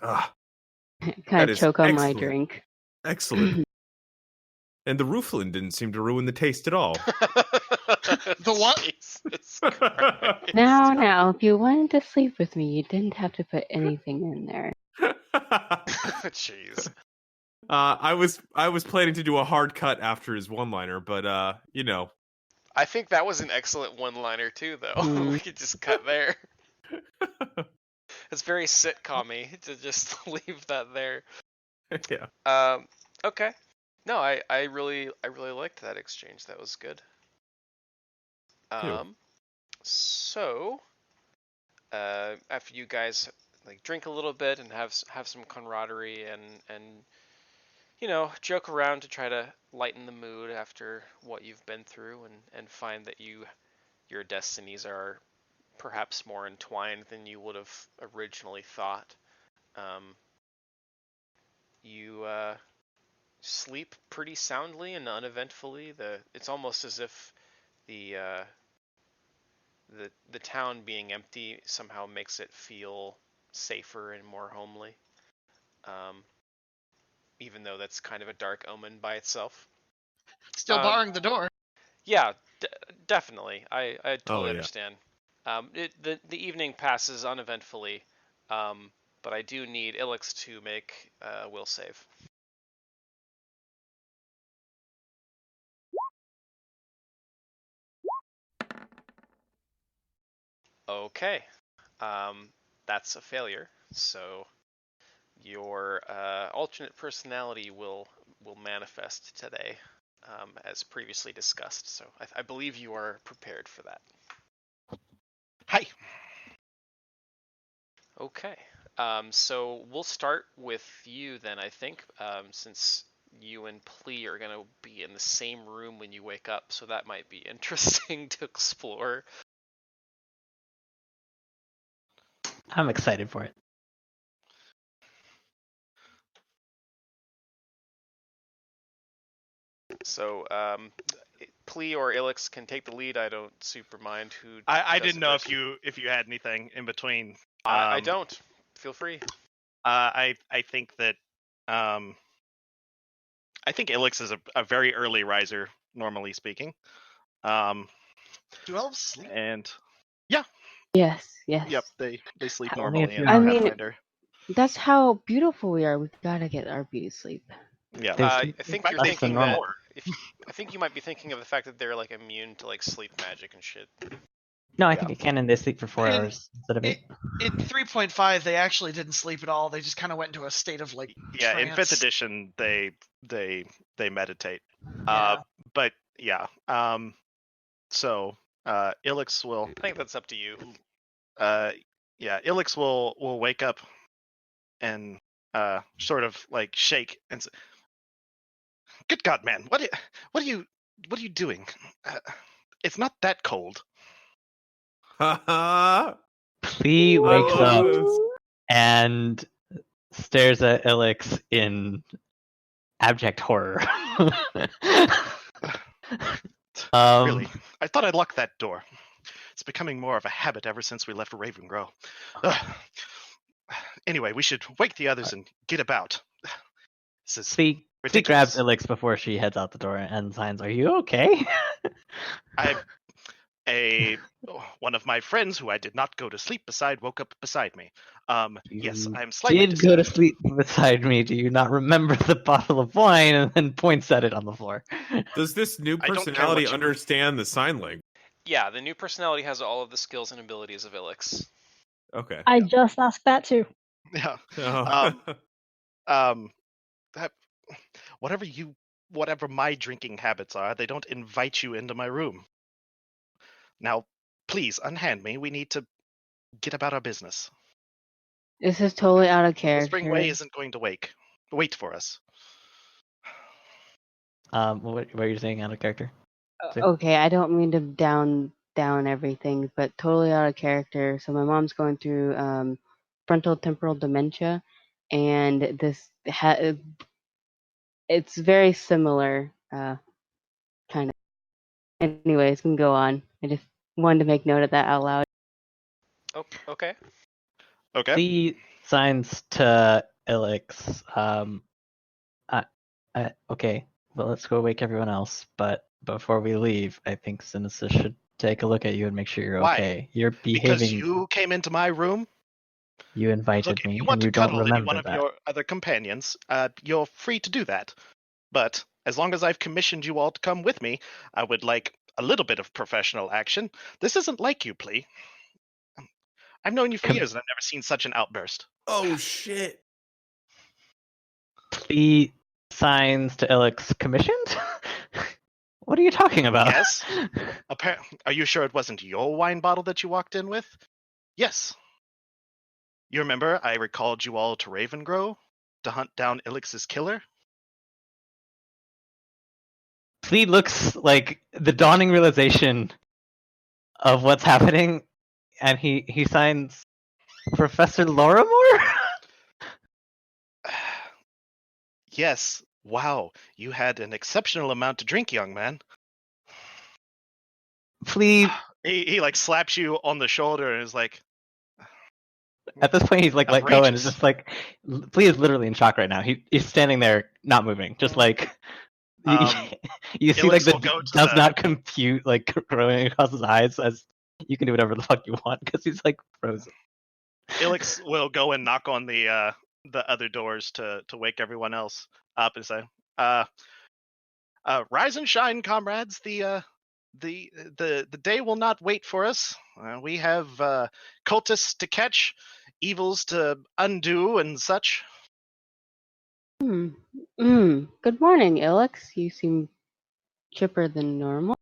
Ah, that of is choke on my excellent. drink. Excellent. And the Rooflin didn't seem to ruin the taste at all. The what? Jesus Christ. Now, if you wanted to sleep with me, you didn't have to put anything in there. Jeez. I was planning to do a hard cut after his one-liner, but you know. I think that was an excellent one-liner too, though. Hmm. We could just cut there. It's very sitcom-y to just leave that there. Yeah. Okay. No, I really liked that exchange. That was good. So, after you guys like drink a little bit and have some camaraderie and you know, joke around to try to lighten the mood after what you've been through, and find that your destinies are perhaps more entwined than you would have originally thought. You sleep pretty soundly and uneventfully. It's almost as if the the town being empty somehow makes it feel safer and more homely. Even though that's kind of a dark omen by itself. Still barring the door. Yeah, definitely. I totally yeah. understand. The evening passes uneventfully, but I do need Ilix to make a will save. Okay, that's a failure. So your alternate personality will manifest today, as previously discussed. So I believe you are prepared for that. Hi. Okay. So we'll start with you then, I think, since you and Plea are going to be in the same room when you wake up, so that might be interesting to explore. I'm excited for it. So, Plea or Ilix can take the lead. I don't super mind who. I does didn't it know first. if you had anything in between. I don't. Feel free. I think that I think Ilix is a very early riser, normally speaking. Do elves sleep? And Yes. yep, they sleep Only if normally you in have- Pathfinder. That's how beautiful we are. We gotta get our beauty sleep. Yeah. They I sleep think you're less than thinking that. normal. I think you might be thinking of the fact that they're like immune to like sleep magic and shit. No, I think at canon they sleep for 4 In- hours instead of 8. In 3.5, they actually didn't sleep at all. They just kind of went into a state of like Yeah, in trance. 5th edition they meditate. Yeah. But yeah. So Ilix will I think that's up to you. Ilix will wake up and sort of like shake and say, "Good God, man! What are you doing? It's not that cold." Plea wakes up this. and stares at Ilix in abject horror. Really, I thought I'd lock that door. It's becoming more of a habit ever since we left Ravengrow. Anyway, we should wake the others and get about. This is Plea ridiculous. grabs Ilix before she heads out the door and signs, "Are you okay?" One of my friends who I did not go to sleep beside woke up beside me. Yes, You I'm slightly did go to disturbed. sleep beside me. Do you not remember the bottle of wine? And then points at it on the floor. Does this new I don't care what personality you- understand the sign language? Yeah, the new personality has all of the skills and abilities of Ilix. Okay. I just asked that too. Yeah. Oh. That whatever my drinking habits are, they don't invite you into my room. Now, please unhand me. We need to get about our business. This is totally out of The character. Springway isn't going to wait for us. What are you saying out of character? Okay, I don't mean to down everything, but totally out of character. So my mom's going through frontal temporal dementia, and this it's very similar, kind of. Anyways, we can go on. I just wanted to make note of that out loud. Oh, okay. Okay. Plea signs to Ilix. Okay, well, let's go wake everyone else. But before we leave, I think Sinisa should take a look at you and make sure you're Why? okay. You're Because behaving. you came into my room. You invited Look, if me, you want and to you don't cuddle any one remember of that. your other companions, you're free to do that. But as long as I've commissioned you all to come with me, I would like a little bit of professional action. This isn't like you, Plea. I've known you for years, and I've never seen such an outburst. Oh shit. Plea signs to Ilix. Commissioned? What are you talking about? Yes. Are you sure it wasn't your wine bottle that you walked in with? Yes. You remember I recalled you all to Ravengrow to hunt down Ilix's killer? Plea looks like the dawning realization of what's happening, and he signs Professor Lorimore? Yes. Wow, you had an exceptional amount to drink, young man. Plea, He like slaps you on the shoulder and is like, at this point, he's like let go and is Outrageous. just like, Plea is literally in shock right now. He's standing there, not moving, just like You see, like, Ilix the will go to does the- not compute, like, growing across his eyes as you can do whatever the fuck you want because he's, like, frozen. Ilix will go and knock on the other doors to wake everyone else up and say, "Rise and shine, comrades! The day will not wait for us. We have cultists to catch, evils to undo, and such." Good morning, Ilix. You seem chipper than normal.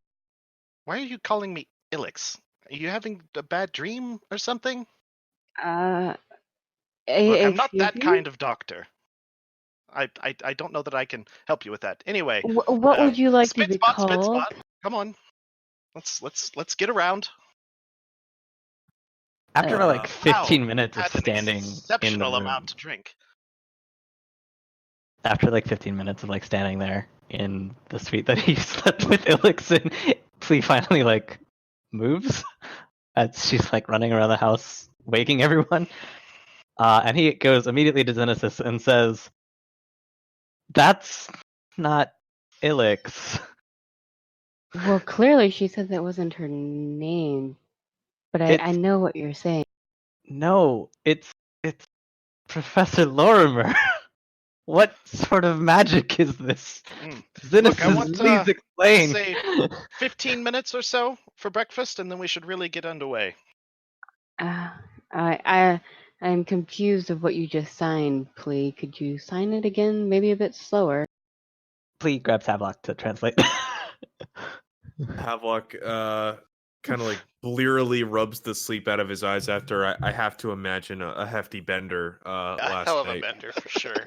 Why are you calling me Ilix? Are you having a bad dream or something? Look, I'm not Excuse that me? kind of doctor. I don't know that I can help you with that. Anyway, What would you like to spit be spot, called? spit spot. Come on, let's get around. After, like, 15 Wow, minutes of had an standing in the exceptional room, amount to drink. after, like, 15 minutes of, like, standing there in the suite that he slept with Ilix in, Flea finally, like, moves as she's, like, running around the house, waking everyone. And he goes immediately to Genesis and says, "That's not Ilix." Well, clearly she said that wasn't her name, but I It's- know what you're saying. No, it's Professor Lorimer. What sort of magic is this? Look, I Genesis, want, please explain. say 15 minutes or so for breakfast, and then we should really get underway. I'm confused of what you just signed, Plea. Could you sign it again? Maybe a bit slower. Plea grabs Havelock to translate. Havelock kind of like blearily rubs the sleep out of his eyes after I have to imagine a hefty bender last Hell of a night. bender for sure.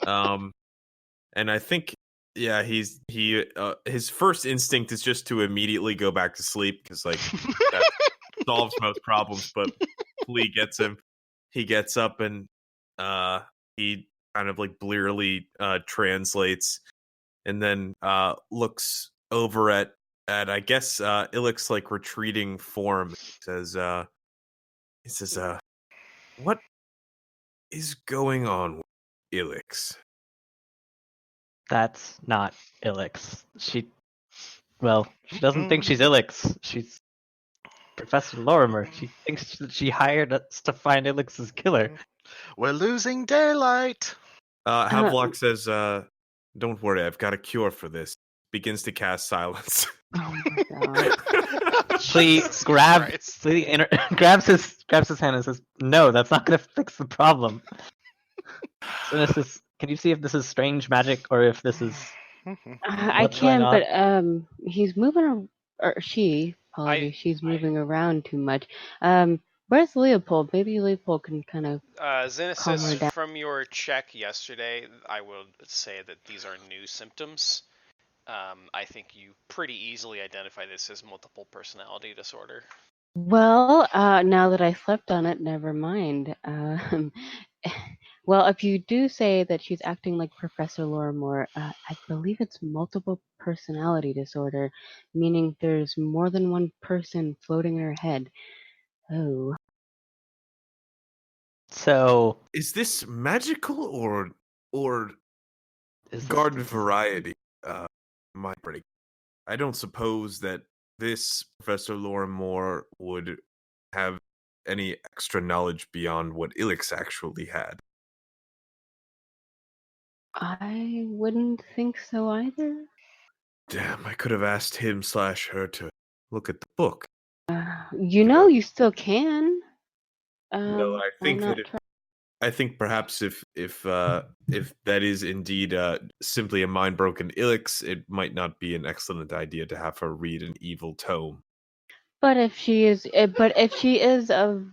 And I think his first instinct is just to immediately go back to sleep because like that solves most problems. But Flea gets him. He gets up and he kind of like blearily translates, and then looks over at I guess Ilix's like retreating form. He says, "What is going on with Ilix?" That's not Ilix. She doesn't think she's Ilix. She's Professor Lorimer. She thinks that she hired us to find Ilix's killer. We're losing daylight. Havelock says, "Don't worry, I've got a cure for this." Begins to cast silence. Oh my god. Flea Jesus grabs Christ. grabs his hand and says, "No, that's not going to fix the problem." So this is. Can you see if this is strange magic or if this is I what's going can, on? but he's moving, or she, apologies, she's moving around too much. Where's Leopold? Maybe Leopold can kind of calm her Xenesis, down. from your check yesterday, I would say that these are new symptoms. I think you pretty easily identify this as multiple personality disorder. Well, now that I slept on it, never mind. Well, if you do say that she's acting like Professor Lorimore, I believe it's multiple personality disorder, meaning there's more than one person floating in her head. Oh. So Is this magical or is this- garden variety? My break. I don't suppose that this Professor Lorimore would have any extra knowledge beyond what Ilix actually had. I wouldn't think so either. Damn, I could have asked him/her to look at the book. You know, you still can. No, I Why think not that try? I think perhaps if that is indeed simply a mind broken Ilix, it might not be an excellent idea to have her read an evil tome. But if she is of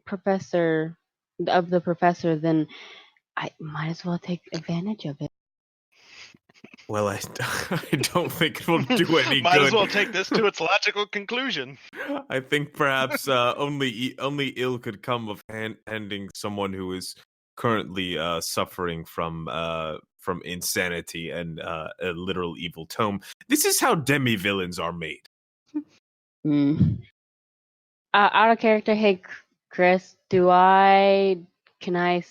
professor of the professor, then I might as well take advantage of it. Well, I don't think it will do any Might good. as well take this to its logical conclusion. I think perhaps only ill could come of handing someone who is currently suffering from insanity and a literal evil tome. This is how demi-villains are made. Out of character, hey Chris, can I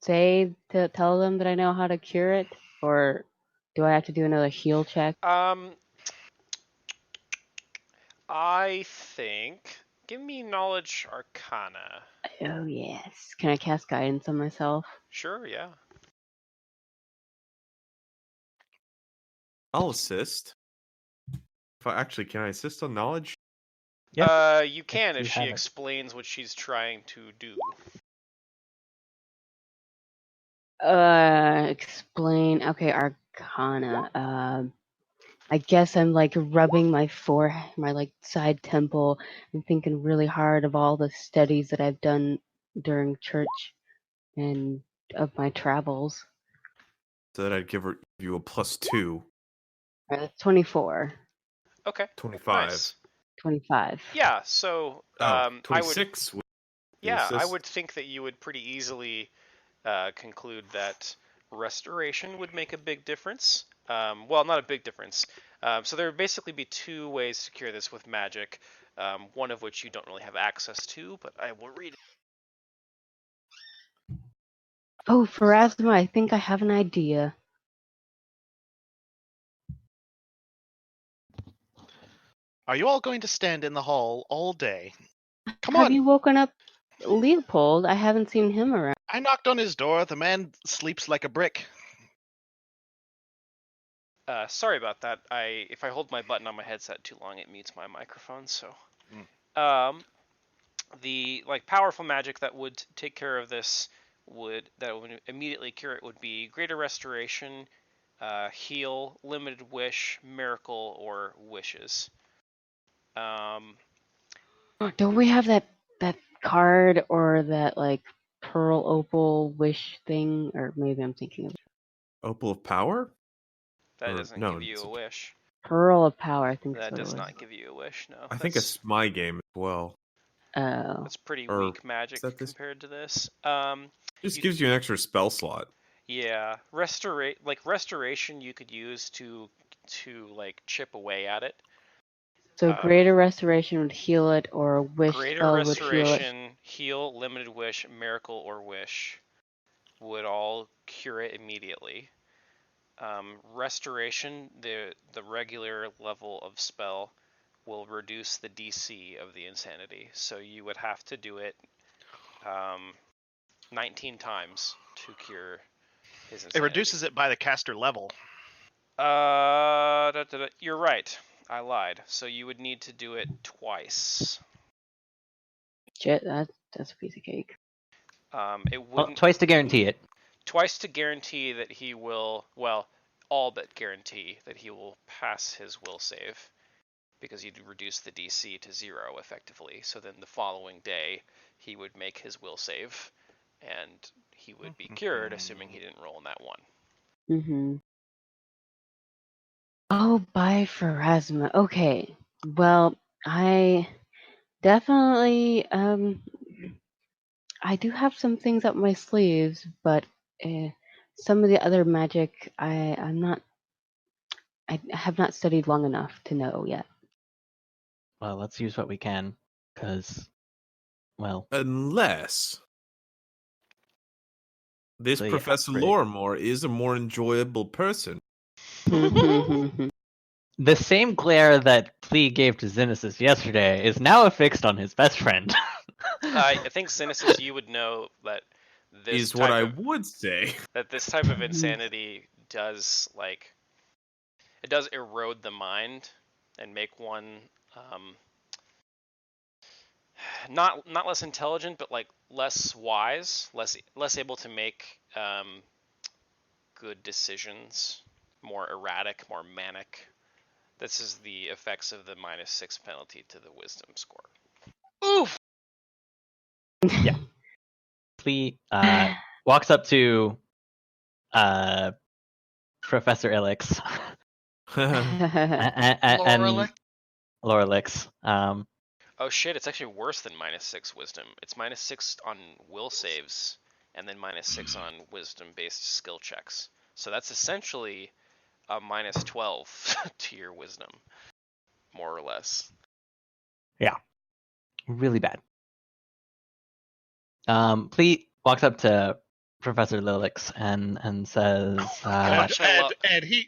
say to tell them that I know how to cure it, or do I have to do another heal check? I think. Give me knowledge arcana. Oh yes. Can I cast guidance on myself? Sure, yeah. I'll assist. Can I assist on knowledge? You can if you she have it. explains what she's trying to do. Explain. Okay, Arcana. I guess I'm like rubbing my forehead, my like side temple, and thinking really hard of all the studies that I've done during church and of my travels. So that I'd give you a +2. That's 24, Okay. 25. Nice. 25. Yeah, so I would 26 with the I assist. would think that you would pretty easily conclude that restoration would make a big difference. Well, not a big difference. So there would basically be two ways to cure this with magic, one of which you don't really have access to, but I will read it. Oh, Pharasma, I think I have an idea. Are you all going to stand in the hall all day? Come Have on! you woken up Leopold? I haven't seen him around. I knocked on his door. The man sleeps like a brick. Sorry about that. If I hold my button on my headset too long, it mutes my microphone. So, the powerful magic that would take care of this would immediately cure it would be greater restoration, heal, limited wish, miracle, or wishes. Don't we have that card or that like pearl opal wish thing? Or maybe I'm thinking of Opal of Power? That Or- doesn't no, give you it's a a- wish. Pearl of Power. I think That that's what does it was. not give you a wish. No. I think it's my game as well. Oh. That's pretty Or weak magic is that this- compared to this. Just You- gives you an extra spell slot. Yeah, restoration you could use to chip away at it. So greater restoration would heal it, or a wish Greater spell would heal it. restoration, heal, limited wish, miracle, or wish would all cure it immediately. Restoration, the regular level of spell, will reduce the DC of the insanity. So you would have to do it 19 times to cure his insanity. It reduces it by the caster level. You're right. I lied. So you would need to do it twice. Shit, that's a piece of cake. It Well, wouldn't twice to guarantee it. twice to guarantee that he will, well, all but guarantee that he will pass his will save, because you'd reduce the DC to 0 effectively. So then the following day he would make his will save, and he would be cured, assuming he didn't roll in that one. Mm-hmm. Oh, by Pharasma. Okay. Well, I definitely I do have some things up my sleeves, but some of the other magic I have not studied long enough to know yet. Well, let's use what we can, because, well, Unless this So, yeah, Professor pretty- Lorimore is a more enjoyable person. the same glare that Plea gave to Xenesis yesterday is now affixed on his best friend. I think Xenesis, you would know that this Is what type I of, would say. that this type of insanity does it does erode the mind and make one not less intelligent, but less wise, less able to make good decisions, more erratic, more manic. This is the effects of the -6 penalty to the wisdom score. Oof. Plea walks up to Professor Ilix and Lorelei. Lorelix. Oh shit, it's actually worse than -6 wisdom. It's -6 on will saves, and then -6 on wisdom-based skill checks. So that's essentially a -12 to your wisdom, more or less. Really bad. Plea walks up to Professor Lilix and says, Gosh, I love- And he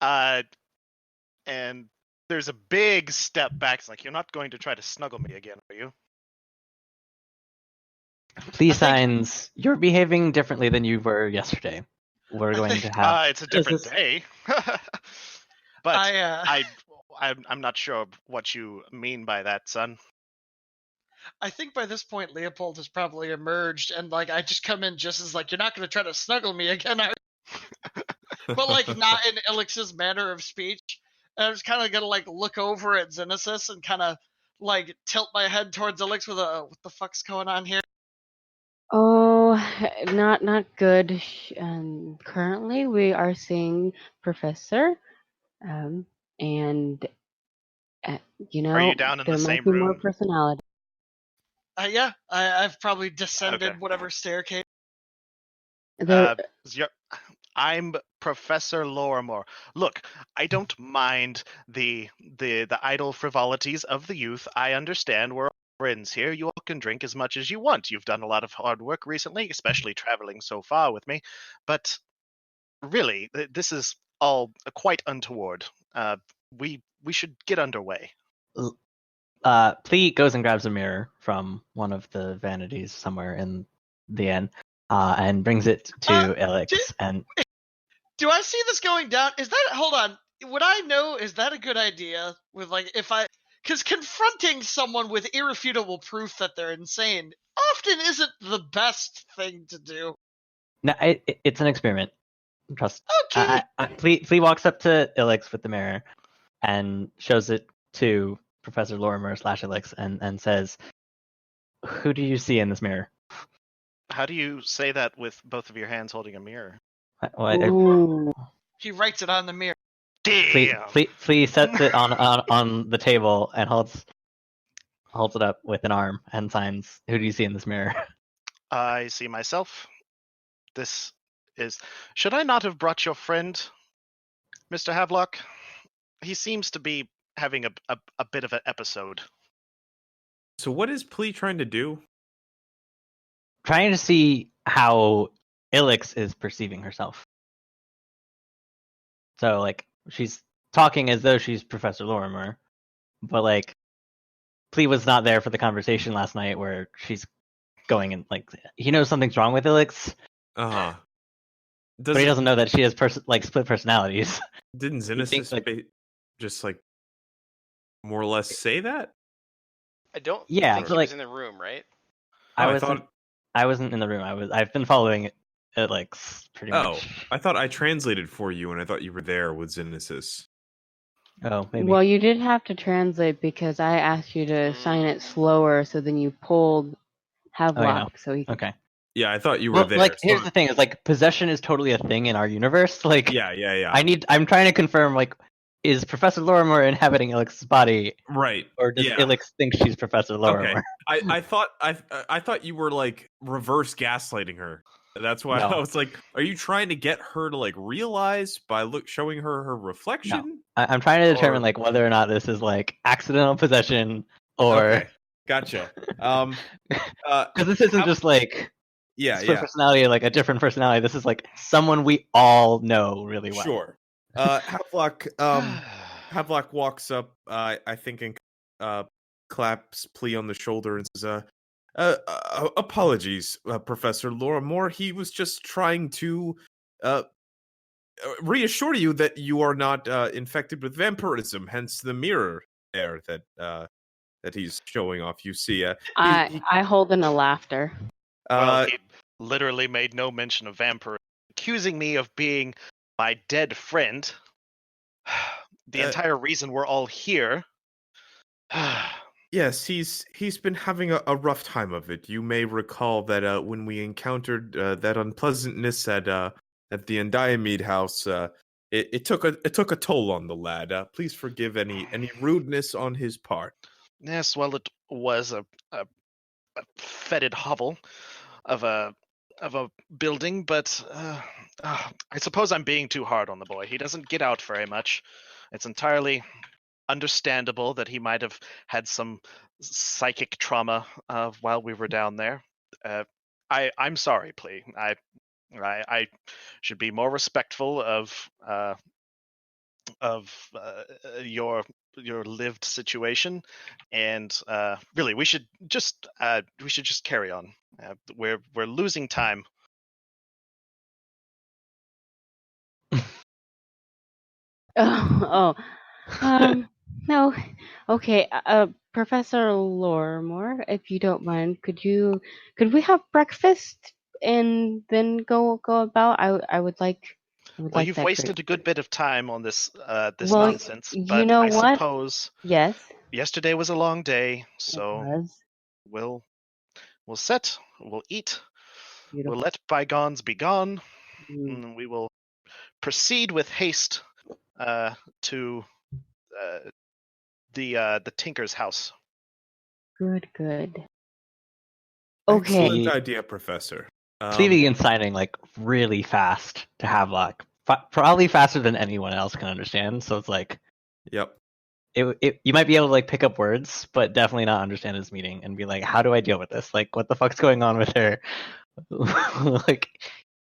And there's a big step back. It's like, you're not going to try to snuggle me again, are you? Please signs, you're behaving differently than you were yesterday. We're going to have. It's a different this- day. But I I'm not sure what you mean by that, son. I think by this point Leopold has probably emerged, and like I just come in just as like, you're not going to try to snuggle me again, are you? But like not in Elix's manner of speech. And I was kind of gonna like look over at Xenesis and kind of like tilt my head towards Elix with a what the fuck's going on here? Oh, not good. Currently, we are seeing Professor, and you know, Are you down in there the might same be more room? personality. Yeah, I've probably descended Okay. whatever staircase. There, I'm Professor Lorimore. Look, I don't mind the idle frivolities of the youth. I understand we're all friends here. You all can drink as much as you want. You've done a lot of hard work recently, especially traveling so far with me. But really, this is all quite untoward. We should get underway. Plea goes and grabs a mirror from one of the vanities somewhere in the inn, and brings it to Elix. And Do I see this going down? Is that hold on? Would I know? Is that a good idea? With like, if I, because confronting someone with irrefutable proof that they're insane often isn't the best thing to do. no, it's an experiment. Trust. Okay. Flea walks up to Elix with the mirror and shows it to Professor Lorimer / Elix and says, "Who do you see in this mirror?" How do you say that with both of your hands holding a mirror? ooh, He writes it on the mirror. Damn. Flea sets it on the table and holds it up with an arm and signs, "Who do you see in this mirror?" I see myself. This is. Should I not have brought your friend, Mr. Havelock? He seems to be having a bit of an episode. So what is Plea trying to do? Trying to see how Elix is perceiving herself. So, like, she's talking as though she's Professor Lorimer, but, like, Plea was not there for the conversation last night where she's going and, like, he knows something's wrong with Elix, Uh-huh. but he doesn't know that she has, split personalities. Didn't You think, Xenesis just, like, more or less say that? I don't Yeah, think but, he like, was in the room, right? I I wasn't. thought. I wasn't in the room. I've been following Elix pretty Oh, much. I thought I translated for you, and I thought you were there with Xenesis. Oh, maybe. well, you did have to translate because I asked you to sign it slower, so then you pulled Havelock, so he. Okay. Yeah, I thought you were Well, there. like, here's so- the thing: is like possession is totally a thing in our universe. Like, Yeah. I'm trying to confirm, like, is Professor Lorimer inhabiting Elix's body, Right. or does Yeah. Elix think she's Professor Lorimer? Okay. I thought you were like reverse gaslighting her. That's why No. I was like, are you trying to get her to like realize by showing her reflection? I'm trying to determine Or- like whether or not this is like accidental possession or Okay. Gotcha. because this isn't just like split yeah. personality, like a different personality. This is like someone we all know really well. Sure. Havelock Havelock walks up, I think, and claps Plea on the shoulder and says, apologies, Professor Lorimore. He was just trying to reassure you that you are not infected with vampirism, hence the mirror there that he's showing off. You see, I hold in a laughter. Well, he literally made no mention of vampire, accusing me of being my dead friend. The entire reason we're all here. Yes, he's been having a rough time of it. You may recall that when we encountered that unpleasantness at the Endiamede house, it took a toll on the lad. Please forgive any rudeness on his part. Yes, well, it was a fetid hovel of a building, but I suppose I'm being too hard on the boy. He doesn't get out very much. It's entirely understandable that he might have had some psychic trauma while we were down there. I'm sorry, Plea. I should be more respectful of your lived situation, and really we should just carry on. We're losing time. Oh, no. Okay, Professor Loremore, if you don't mind, could we have breakfast and then go about? I would like Well, you've that wasted great. a good bit of time on this Well, nonsense, you but know I what? suppose Yes, yesterday was a long day, it so was we'll sit, we'll eat, we'll beautiful. let bygones be gone, Mm, and we will proceed with haste to the Tinker's house. good, good. Okay. Excellent He idea, Professor. Plea begins signing like really fast to Havelock, probably faster than anyone else can understand. So it's like Yep. you might be able to like pick up words, but definitely not understand his meaning and be like, how do I deal with this? Like, what the fuck's going on with her? Like,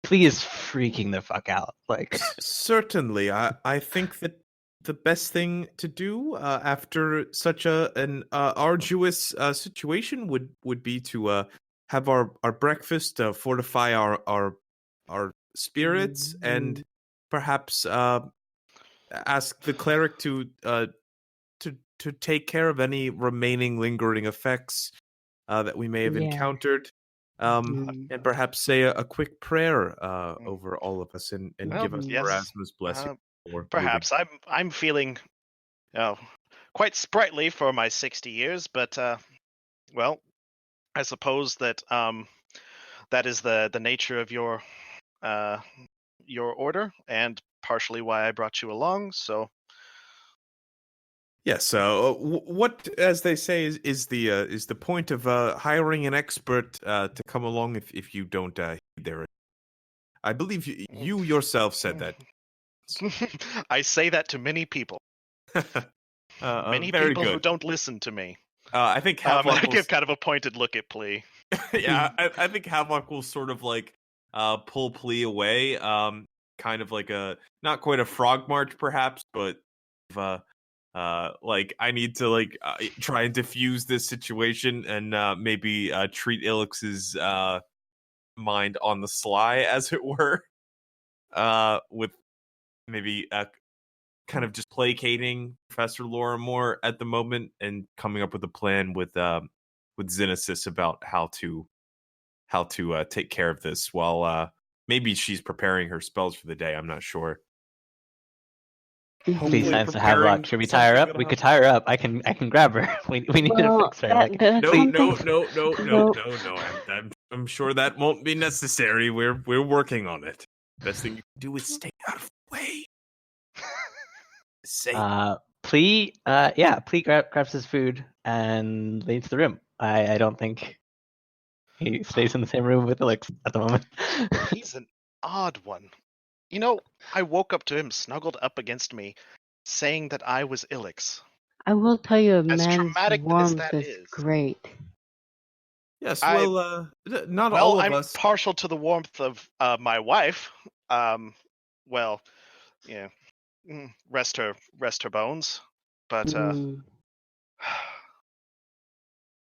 Plea is freaking the fuck out. Like, Certainly, I think that the best thing to do after such an arduous situation would be to have our breakfast, fortify our spirits, and Mm, perhaps ask the cleric to take care of any remaining lingering effects that we may have yeah. encountered. Mm, And perhaps say a quick prayer over all of us and Well, give us mm, yes, Erasmus' blessing for moving. perhaps I'm feeling quite sprightly for my 60 years, but well, I suppose that that is the nature of your order, and partially why I brought you along. So Yes. What, as they say, is the point of hiring an expert to come along if you don't heed their. I believe you yourself said that. I say that to many people, many Very people who good. don't listen to me. I think Havelock I will. give kind of a pointed look at Plea. Yeah, I think Havelock will sort of like pull Plea away, kind of like a not quite a frog march perhaps, but like I need to like try and diffuse this situation and maybe treat Ilix's mind on the sly, as it were, with maybe kind of just placating Professor Lorimore at the moment and coming up with a plan with Xenesis about how to take care of this while maybe she's preparing her spells for the day. I'm not sure. mhm. Please Hopefully signs to preparing Havelock. Should we tie her something up? We that'll could help. tie her up. I can grab her. We need to Well, fix her. Like, that's No, something. no. So, I'm sure that won't be necessary. We're working on it. Best thing you can do is stay out of the way. Say Plea, Plea grabs his food and leaves the room. I don't think he stays in the same room with Elix at the moment. He's an odd one. You know, I woke up to him snuggled up against me, saying that I was Ilix. I will tell you, a As man's traumatic as warmth that is is, great. yes. I Well, not well, all of I'm us. partial to the warmth of my wife. Well, yeah, rest her bones. But Mm,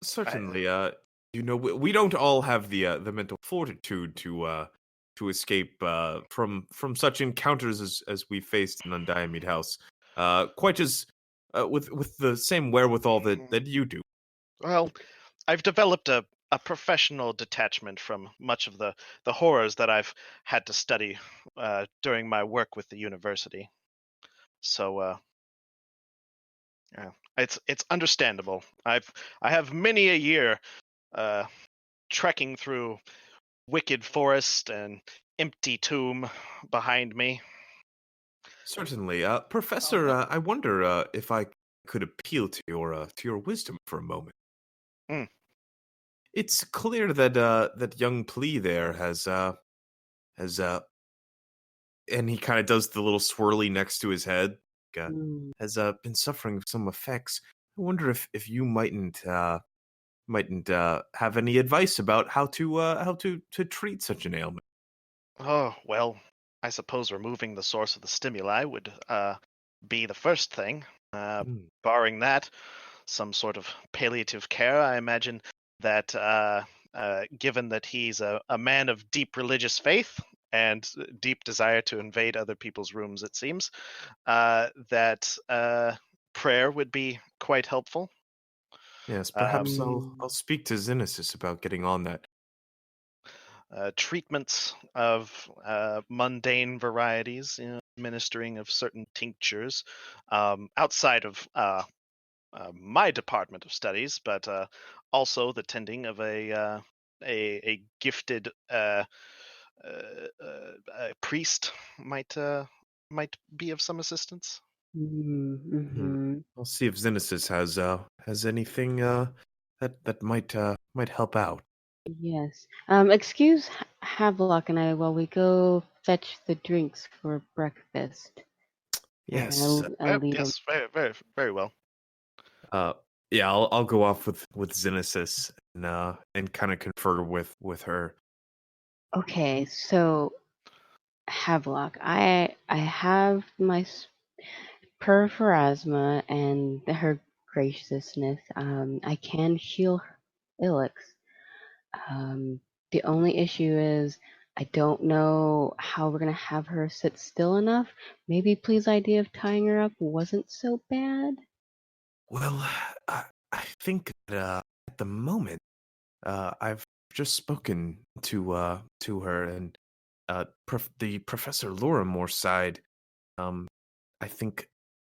Certainly. We don't all have the mental fortitude to escape from such encounters as we faced in Undiamede House. Quite as with the same wherewithal that you do. well, I've developed a professional detachment from much of the horrors that I've had to study during my work with the university. So yeah, it's understandable. I have many a year uh, trekking through wicked forest and empty tomb behind me. Certainly, Professor. I wonder if I could appeal to your wisdom for a moment. Mm. It's clear that that young Plea there has and he kind of does the little swirly next to his head. mm. Has been suffering some effects. I wonder if you mightn't have any advice about how to treat such an ailment. Oh well, I suppose removing the source of the stimuli would be the first thing. Hmm. Barring that, some sort of palliative care. I imagine that given that he's a man of deep religious faith and deep desire to invade other people's rooms, it seems, that prayer would be quite helpful. Yes, perhaps Mm. I'll speak to Xenesis about getting on that. Treatments of mundane varieties, administering of certain tinctures, outside of my department of studies, but also the tending of a gifted priest might be of some assistance. Mm-hmm. I'll see if Xenesis has anything that might help out. Yes. Excuse Havelock and I while we go fetch the drinks for breakfast. And Yes. I'll lead him. Yes, very, very, very well. Yeah, I'll go off with Xenesis and kind of confer with her. Okay, so Havelock, I have my per Pharasma and her graciousness. I can heal Ilix. The only issue is I don't know how we're gonna have her sit still enough. Maybe Plea's idea of tying her up wasn't so bad. Well, I think that at the moment, I've just spoken to her, and the Professor Lorimore side, I think,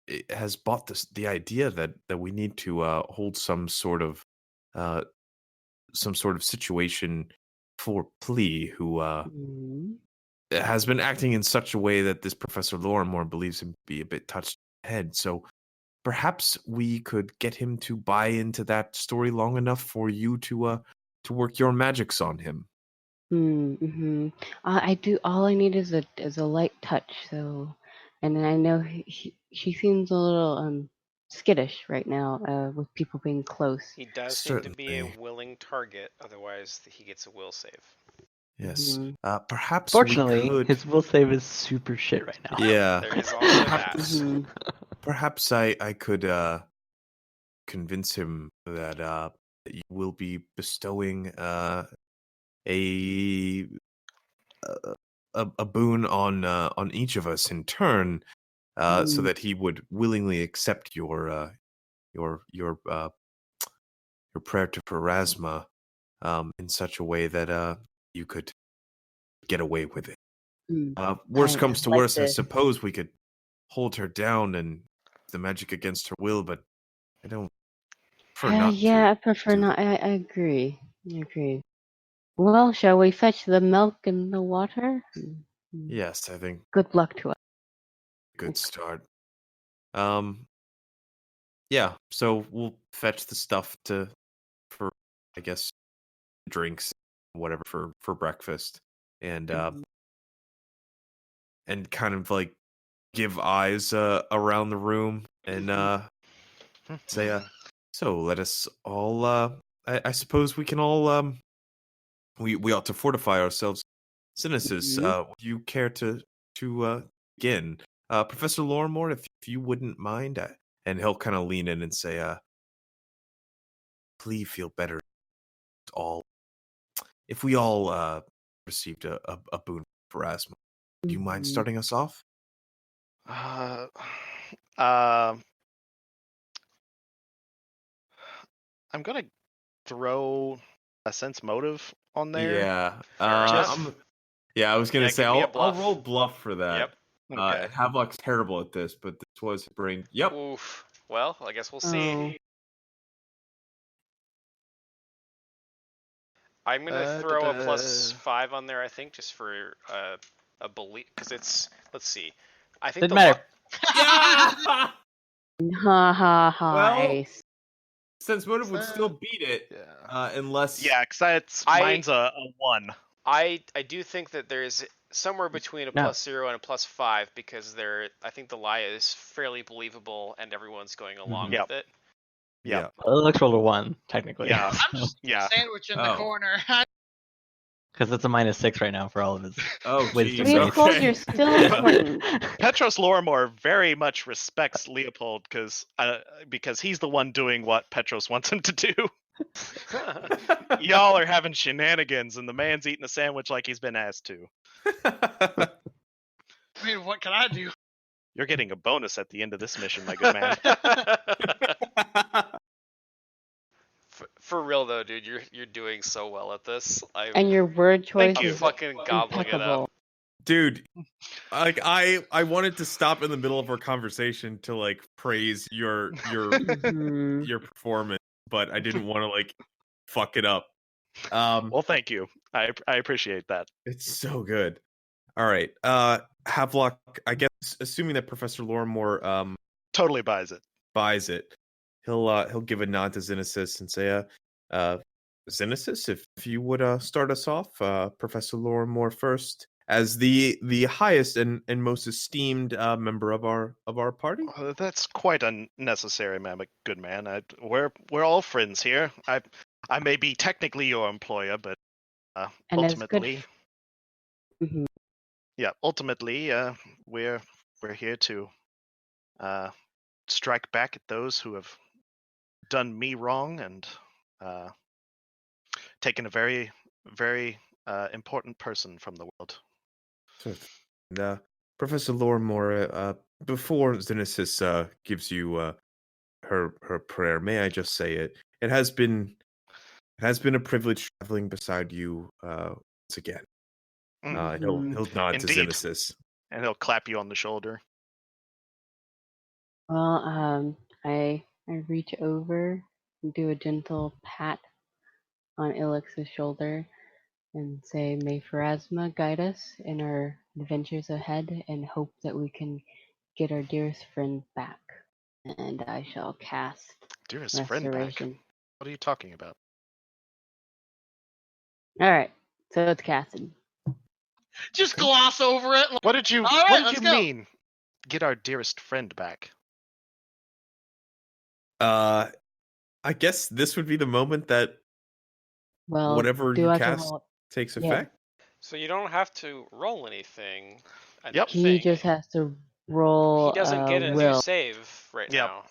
it has bought the idea that we need to hold uh, some sort of situation for Plea, who Mm. has been acting in such a way that this Professor Lorimore believes him to be a bit touched in the head. So perhaps we could get him to buy into that story long enough for you to work your magics on him. Mm-hmm. I do. All I need is a light touch. So, and then I know she seems a little skittish right now with people being close. He does seem to be a Certainly. willing target, otherwise he gets a will save. Yes. Mhm. Perhaps Fortunately, we could. his will save is super shit right now. Yeah. There is also that. Perhaps, Mhm. perhaps I could convince him that you will be bestowing a a boon on each of us in turn, so Mm. that he would willingly accept your your prayer to Pharasma in such a way that you could get away with it. Mm. Worst I comes to like worst, I this. suppose we could hold her down and the magic against her will, but I don't prefer not to Yeah, I prefer do not. that. I agree. I agree. Well, shall we fetch the milk and the water? Mm. Yes, I think Good luck to us. good start. Um, yeah, so we'll fetch the stuff for I guess drinks, whatever for breakfast, and Mhm. kind of like give eyes around the room and say so let us all I suppose we can all we ought to fortify ourselves. Cynicis, Mhm. would you care to begin? Professor Lorimore, if you wouldn't mind, and he'll kind of lean in and say, please feel better all if we all received a boon for asthma. Do you mind Mhm. starting us off? Uh, um, I'm gonna throw a sense motive on there. Yeah. Fair Just enough. Yeah, I was gonna Yeah, say give me a I'll bluff. roll bluff for that. Yep. okay. And Havelock's terrible at this, but this was bring. Yep. Oof. Well, I guess we'll see. Oh. I'm gonna throw a Da-da. +5 on there, I think, just for a belief, because it's. Let's see. I think Didn't the matter. Yeah. Ha ha ha. Well, Ace. Sense motive would still beat it, Yeah. unless. Yeah, because mine's a 1. I do think that there's somewhere between a No. +0 and a +5, because I think the lie is fairly believable and everyone's going along Yep. with it. Yeah. Yeah. Well, it looks rolled a 1, technically. Yeah. I'm just Yeah. a sandwich in the Oh. corner. Because it's a -6 right now for all of his. Oh, Wisdom jeez. based. Leopold, Okay. you're still important. Petros Lorimor very much respects Leopold because he's the one doing what Petros wants him to do. Y'all are having shenanigans, and the man's eating a sandwich like he's been asked to. I mean, what can I do? You're getting a bonus at the end of this mission, my good man. For real though, dude, you're doing so well at this. And your word choice Thank you. is fucking gobbling it impeccable. up. Dude, like I wanted to stop in the middle of our conversation to like praise your Mhm. your performance, but I didn't want to like fuck it up. Well, thank you. I appreciate that. It's so good. All right. Havelock, I guess assuming that Professor Lorimor Totally buys it. buys it, he'll give a nod to Xenesis and say, Xenesis, if you would start us off, Professor Lorimor first, as the highest and most esteemed member of our party. That's quite unnecessary, ma'am. Good man. We're all friends here. I may be technically your employer, but And as ultimately, good. Mhm. yeah, ultimately, we're here to strike back at those who have done me wrong and taken a very, very important person from the world. And Professor Lorimor, before Xenesis gives you her prayer, may I just say it? It has been a privilege traveling beside you once again. He'll nod to Indeed. Xenesis. And he'll clap you on the shoulder. Well, I reach over and do a gentle pat on Ilix's shoulder and say, "May Pharasma guide us in our adventures ahead, and hope that we can get our dearest friend back." And I shall cast Dearest friend back. Restoration. What are you talking about? All right, so it's casted. Just gloss over it. What did you All right, What did let's you go. mean? Get our dearest friend back. I guess this would be the moment that Well, whatever do you I have to cast roll? takes Yeah. effect. So you don't have to roll anything. I Yep. don't He think. just has to roll. He doesn't get a new will. save right Yep. now.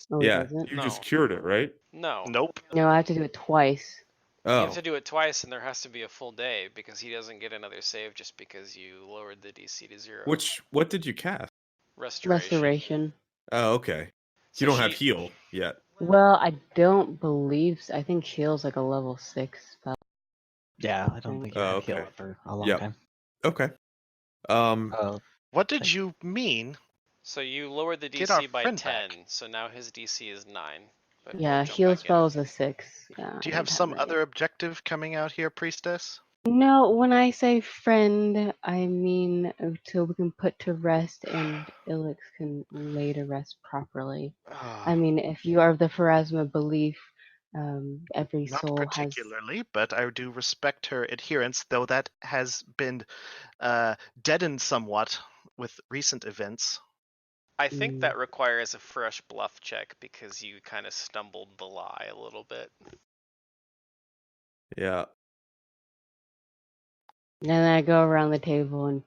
Oh, he Yeah, doesn't. you No. just cured it, right? No. Nope. No, I have to do it twice. You Oh, have to do it twice, and there has to be a full day because he doesn't get another save just because you lowered the DC to 0. what did you cast? Restoration. Oh, okay. So You don't have she- heal yet. Well, I don't believe. I think heal's like a level 6 spell. Yeah, I don't think you Oh, have healed okay. for a long Yep. time. Okay. Oh, What did you mean? So you lowered the Get our DC by friend 10, back. so now his DC is 9. But Yeah, we'll jump heal back in. spell is a 6. Yeah. Do you I have don't some that other yet. objective coming out here, priestess? No, when I say friend, I mean so we can put to rest and Ilix can lay to rest properly. I mean, if you are of the Pharasma belief, every Not soul has. particularly, but I do respect her adherence, though that has been deadened somewhat with recent events. I think Mm. that requires a fresh bluff check because you kind of stumbled the lie a little bit. Yeah. And then I go around the table and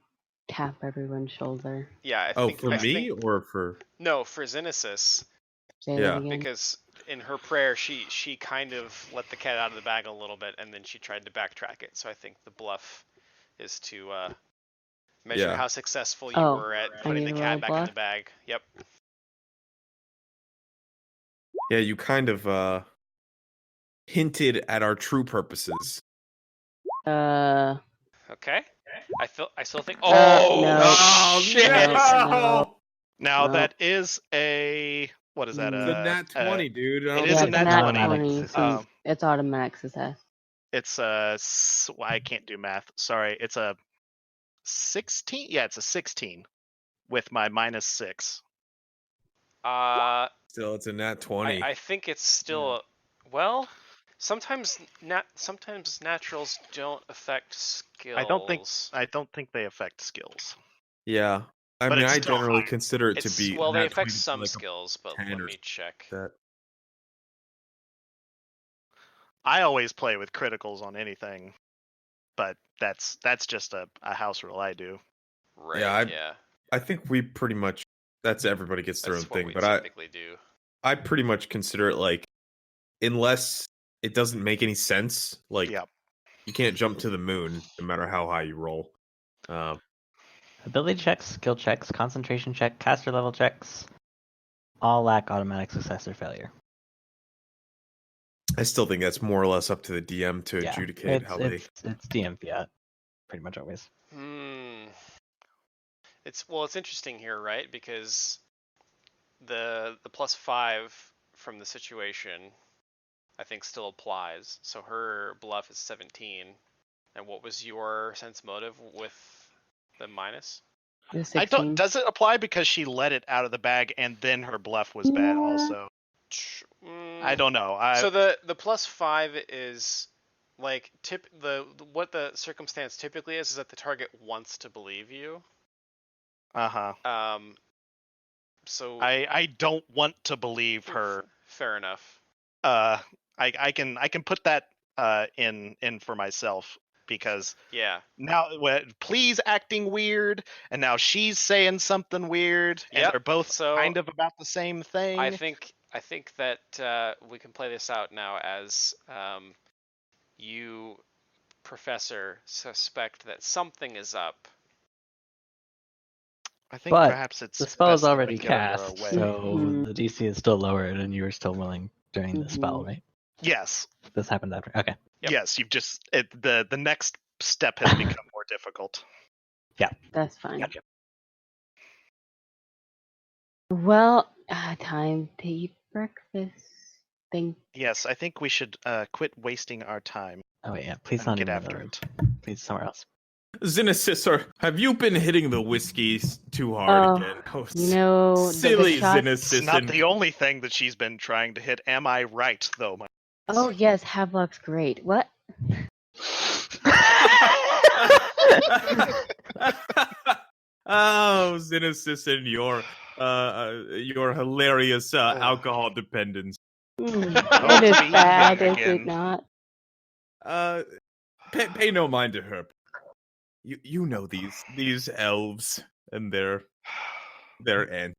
tap everyone's shoulder. Yeah, I Oh, think. for I me think, or for? no, for Xenesis, Say Yeah. that again. because in her prayer she kind of let the cat out of the bag a little bit, and then she tried to backtrack it. So I think the bluff is to measure Yeah. how successful you Oh, were at I putting need the to roll cat back in bluff? the bag. Yep. Yeah, you kind of hinted at our true purposes. Okay. I still think. No. Oh, shit! No. Now No. that is what is that? It's a nat 20, dude. I it don't is Yeah, a think it's nat nat 20. 20. So Um, it's automatic success. It's I can't do math. Sorry, it's a 16. Yeah, it's a 16 with my -6. Still, it's a nat 20. I think it's still well. Sometimes naturals don't affect skills. I don't think they affect skills. Yeah. I But mean, it's I still generally high. consider it to be well, they nat affect 20 to be some like a skills, but 10 let or me check. that. I always play with criticals on anything. but that's just a house rule I do. Right. Yeah, Yeah. I think we pretty much that's everybody gets their That's own what thing, we but typically do. I pretty much consider it like unless it doesn't make any sense, like Yep. you can't jump to the moon no matter how high you roll. Ability checks, skill checks, concentration check, caster level checks, all lack automatic success or failure. I still think that's more or less up to the DM to Yeah, adjudicate how they. it's DM fiat, pretty much always. It's interesting here, right? Because the +5 from the situation, I think, still applies. So her bluff is 17. And what was your sense motive with the minus? It was I don't. 16. Does it apply because she let it out of the bag and then her bluff was bad also? I don't know. So the +5 is like what the circumstance typically is that the target wants to believe you. Uh-huh. So I don't want to believe her. Fair enough. I can put that in for myself because Yeah. now please acting weird and now she's saying something weird and Yep, they're both so kind of about the same thing. I think that we can play this out now as you, Professor, suspect that something is up. I think But perhaps it's the spell is best if we already get under cast, our way. so Mhm. the DC is still lowered, and you were still willing during the spell, Mhm. right? Yes. This happened after. Okay. Yep. Yes, you've just the next step has become more difficult. That's fine. Gotcha. Well, time to eat breakfast. Thank Yes, I think we should quit wasting our time Oh wait, yeah. Please and not get in after the it. Please somewhere else. Xenesis, have you been hitting the whiskey too hard Oh, again? Oh, you know, the silly shots. It's not Xenesis. the only thing that she's been trying to hit. Am I right, though? Oh yes, Havelock's great. What? Oh, Xenesis and your hilarious alcohol dependence. It is be bad, young is it again. not? Pay no mind to her. You know these elves and their end.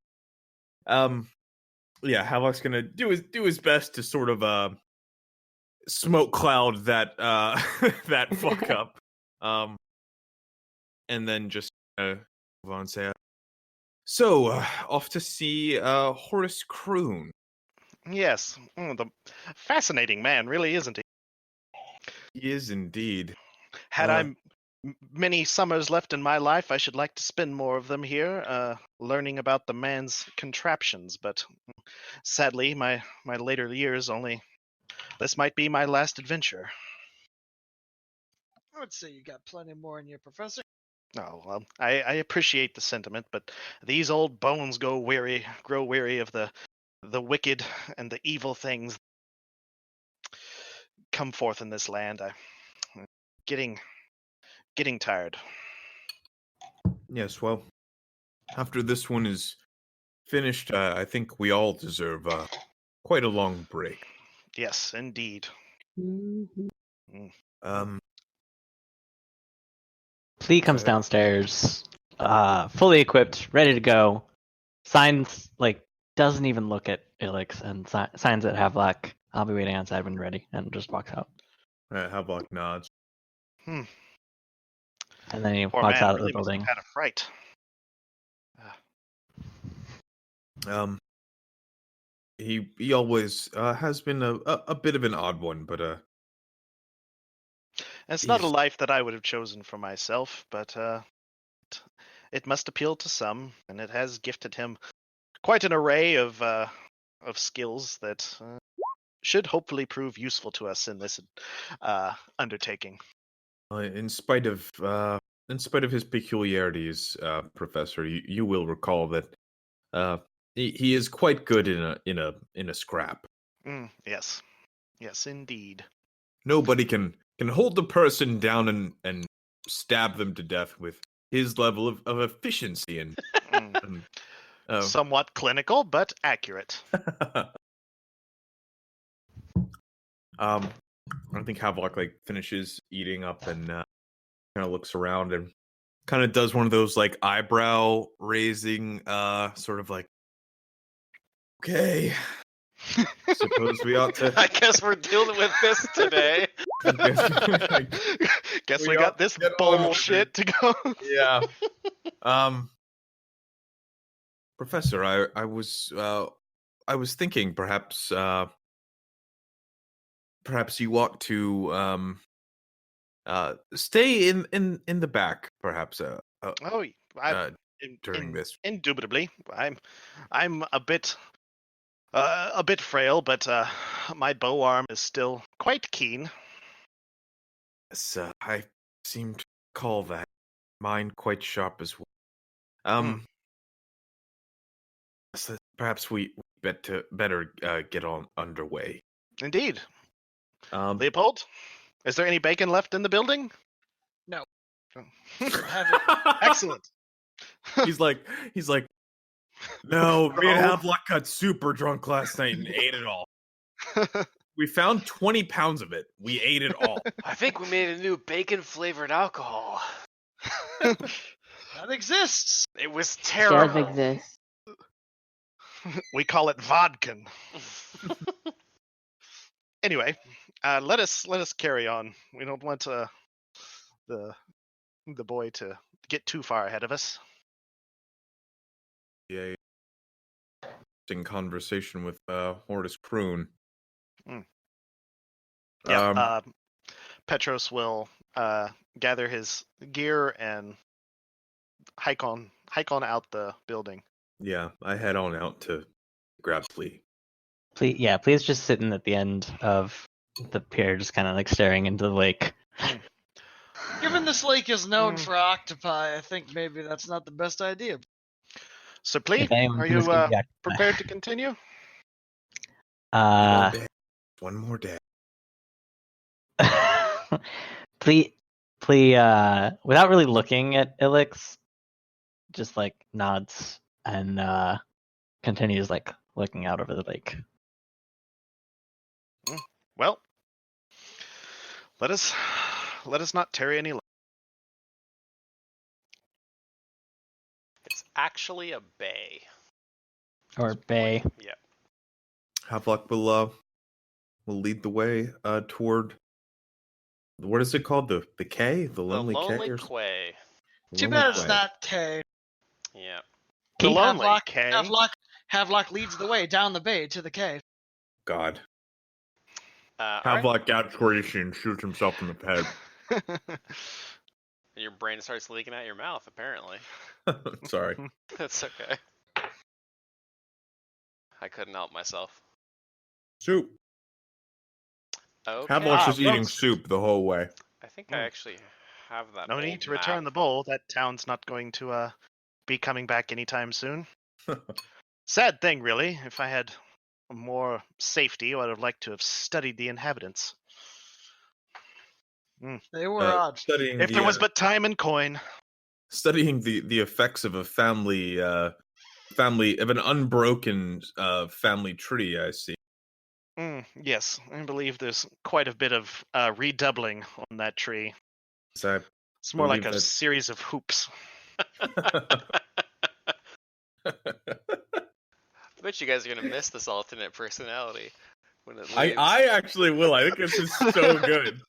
Yeah, Havok's gonna do his best to sort of smoke cloud that that fuck up. And then just move on and say, so off to see Horace Kroon. Yes, the fascinating man, really, isn't he? He is indeed. Had I many summers left in my life, I should like to spend more of them here, learning about the man's contraptions. But sadly, my later years this might be my last adventure. I would say you got plenty more in you, Professor. Oh, well, I appreciate the sentiment, but these old bones grow weary of the wicked and the evil things come forth in this land. I'm getting tired. Yes, well, after this one is finished, I think we all deserve quite a long break. Yes, indeed. Mhm. Flea comes downstairs, fully equipped, ready to go. Signs doesn't even look at Ilix and signs at Havelock. I'll be waiting outside when ready, and just walks out. Havelock nods. And then he Poor walks man out of really the must have building. had a fright. He always has been a bit of an odd one, but It's not a he's- life that I would have chosen for myself, but it must appeal to some, and it has gifted him quite an array of skills that should hopefully prove useful to us in this undertaking. in spite of his peculiarities, Professor, you will recall that he is quite good in a scrap. Yes, indeed. Nobody can hold the person down and stab them to death with his level of efficiency and Somewhat clinical, but accurate. I think Havelock finishes eating up and kind of looks around and kind of does one of those like eyebrow raising, sort of like, okay, suppose we ought to. I guess we're dealing with this today. Guess We we got ought this to get on with bullshit to go. Yeah. Professor, I was thinking perhaps perhaps you ought to stay in the back, perhaps Oh, I, during this. indubitably, I'm a bit frail, but my bow arm is still quite keen. Yes, I seem to call that mine quite sharp as well. So perhaps we better get on underway. Indeed. Um, Leopold, is there any bacon left in the building? No. Oh. Excellent. he's like, no, me and Bro. Havelock got super drunk last night and ate it all. We found 20 pounds of it. We ate it all. I think we made a new bacon-flavored alcohol. That exists. It was Does terrible. exist. We call it vodkin. Anyway, let us carry on. We don't want the boy to get too far ahead of us. Yeah. In conversation with Hortus Kroon. Yeah. Petros will gather his gear and hike on out the building. Yeah, I head on out to grab Flea. Please just sitting at the end of the pier, just kind of like staring into the lake. Given this lake is known for octopi, I think maybe that's not the best idea. So, Plea, If anyone are feels you good, yeah. prepared to continue? One more day. Plea, without really looking at Ilix, just like nods and continues like looking out over the lake. Well, let us not tarry any longer. It's actually a bay. Or bay. Yeah. Havelock will lead the way toward, what is it called? The Quay? The Lonely Quay? Lonely Or Quay. Too Lonely bad it's Quay. not K. Yeah. The lonely Havelock, K. Havelock leads the way down the bay to the K. God. Alright. Havelock gets crazy and shoots himself in the head. Your brain starts leaking out your mouth, apparently. Sorry. That's okay. I couldn't help myself. Soup. Okay. Havelock's just eating roast. soup the whole way. I think I actually have that. No old need to return the map. bowl. That town's not going to be coming back anytime soon. Sad thing, really. If I had more safety, I would have liked to have studied the inhabitants. They were odd. Studying If there was but time and coin. studying the effects of a family of an unbroken family tree, I see. Yes, I believe there's quite a bit of redoubling on that tree. So It's more like believe a that- series of hoops. I bet you guys are gonna miss this alternate personality when it leaves. I actually will. I think this is so good.